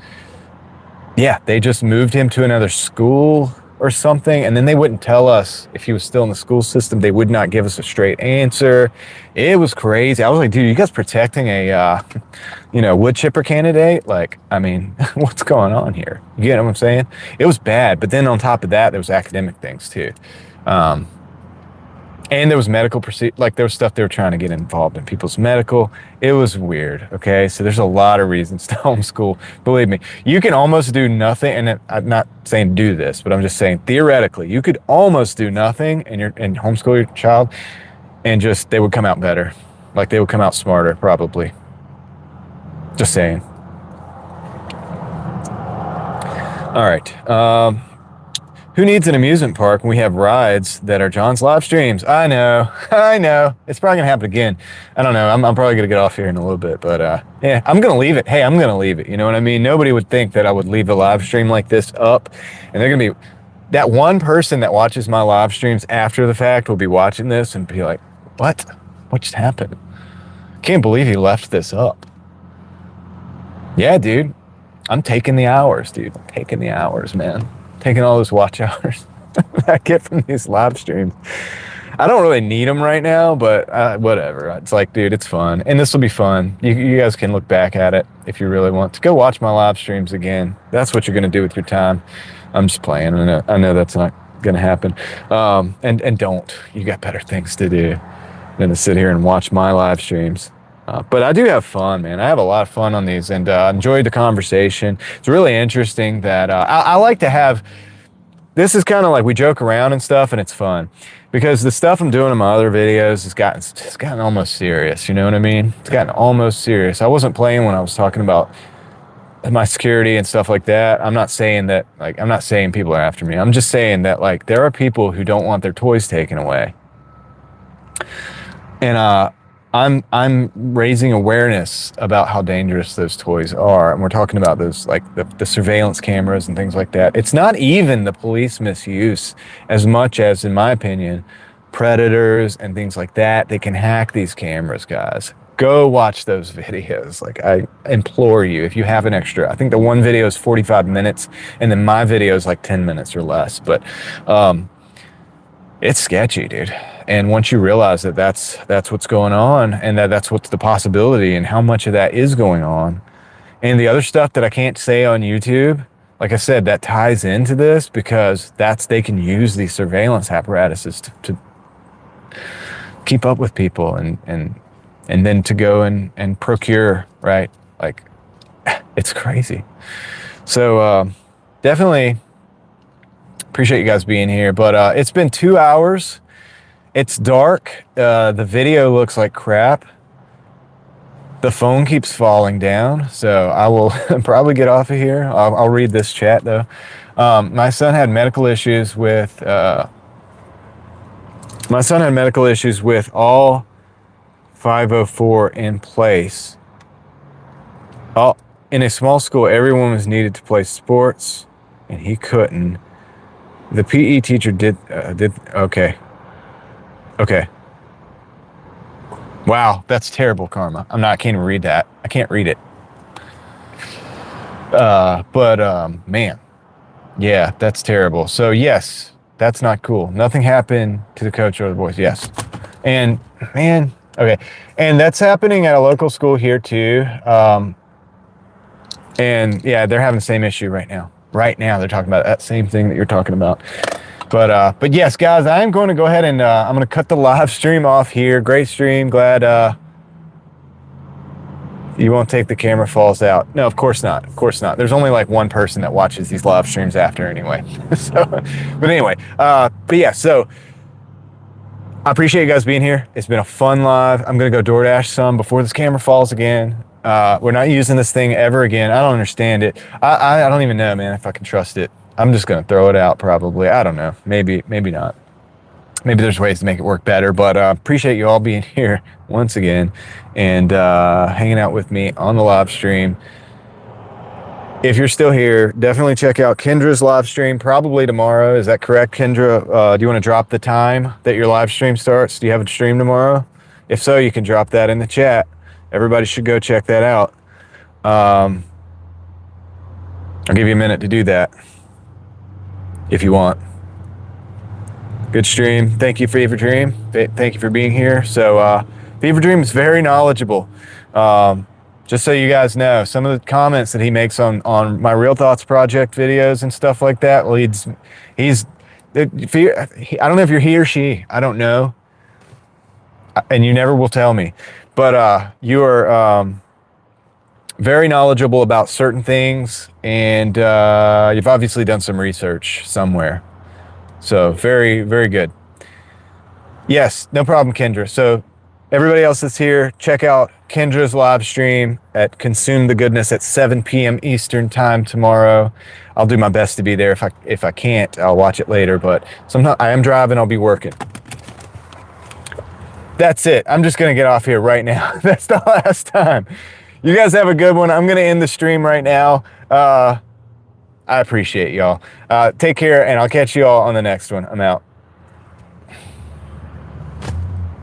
Yeah, they just moved him to another school or something, and then they wouldn't tell us if he was still in the school system. They would not give us a straight answer. It was crazy. I was like, dude, you guys protecting a wood chipper candidate? Like, I mean, what's going on here? You get what I'm saying? It was bad, but then on top of that, there was academic things too. And there was medical like there was stuff they were trying to get involved in people's medical. It was weird. Okay. So there's a lot of reasons to homeschool. Believe me, you can almost do nothing. And I'm not saying do this, but I'm just saying theoretically, you could almost do nothing and homeschool your child and just, they would come out better. Like they would come out smarter, probably. Just saying. All right. Who needs an amusement park when we have rides that are John's live streams? I know. It's probably gonna happen again. I don't know. I'm probably gonna get off here in a little bit, but yeah, I'm gonna leave it. Hey, I'm gonna leave it. You know what I mean? Nobody would think that I would leave a live stream like this up, and they're gonna be that one person that watches my live streams after the fact will be watching this and be like, "What? What just happened? Can't believe he left this up." Yeah, dude. I'm taking the hours, dude. I'm taking the hours, man. Taking all those watch hours I get from these live streams. I don't really need them right now, but whatever. It's like, dude, it's fun. And this will be fun. You guys can look back at it if you really want to. Go watch my live streams again. That's what you're going to do with your time. I'm just playing. I know that's not going to happen. And don't. You got better things to do than to sit here and watch my live streams. But I do have fun, man. I have a lot of fun on these and enjoyed the conversation. It's really interesting that I like to have, this is kind of like we joke around and stuff and it's fun because the stuff I'm doing in my other videos has gotten almost serious. You know what I mean? It's gotten almost serious. I wasn't playing when I was talking about my security and stuff like that. I'm not saying that, like, I'm not saying people are after me. I'm just saying that, like, there are people who don't want their toys taken away. And, I'm raising awareness about how dangerous those toys are. And we're talking about those, like the surveillance cameras and things like that. It's not even the police misuse as much as, in my opinion, predators and things like that. They can hack these cameras, guys. Go watch those videos. Like, I implore you, if you have an extra, I think the one video is 45 minutes and then my video is like 10 minutes or less. But it's sketchy, dude. And once you realize that that's what's going on and that's what's the possibility and how much of that is going on and the other stuff that I can't say on YouTube, like I said, that ties into this because they can use these surveillance apparatuses to keep up with people and then to go and procure, right? Like, it's crazy. So definitely appreciate you guys being here, but it's been 2 hours. It's dark. The video looks like crap. The phone keeps falling down, so I will probably get off of here. I'll read this chat though. My son had medical issues with all 504 in place. Oh, in a small school, everyone was needed to play sports, and he couldn't. The PE teacher did okay. Okay. Wow, that's terrible karma. I can't even read that. I can't read it. But man, yeah, that's terrible. So yes, that's not cool. Nothing happened to the coach or the boys. Yes. And man, okay. And that's happening at a local school here too. And yeah, they're having the same issue right now. Right now, they're talking about that same thing that you're talking about. But yes, guys, I am going to go ahead and I'm going to cut the live stream off here. Great stream. Glad You won't take the camera falls out. No, of course not. Of course not. There's only like one person that watches these live streams after anyway. So, but anyway, but yeah, so I appreciate you guys being here. It's been a fun live. I'm going to go DoorDash some before this camera falls again. We're not using this thing ever again. I don't understand it. I don't even know, man, if I can trust it. I'm just going to throw it out probably. I don't know. Maybe not. Maybe there's ways to make it work better, but appreciate you all being here once again and hanging out with me on the live stream. If you're still here, definitely check out Kendra's live stream probably tomorrow. Is that correct, Kendra? Do you want to drop the time that your live stream starts? Do you have a stream tomorrow? If so, you can drop that in the chat. Everybody should go check that out. I'll give you a minute to do that if you want. Good stream. Thank you, Fever Dream. Thank you for being here. So Fever Dream is very knowledgeable. Just so you guys know, some of the comments that he makes on my Real Thoughts Project videos and stuff like that, well, I don't know if you're he or she, I don't know. And you never will tell me. But you are very knowledgeable about certain things, and you've obviously done some research somewhere. So very, very good. Yes, no problem, Kendra. So everybody else that's here, check out Kendra's live stream at Consume the Goodness at 7 p.m. Eastern time tomorrow. I'll do my best to be there. If I can't, I'll watch it later. But sometimes I am driving, I'll be working. That's it. I'm just going to get off here right now. That's the last time. You guys have a good one. I'm going to end the stream right now. I appreciate y'all. Take care, and I'll catch you all on the next one. I'm out.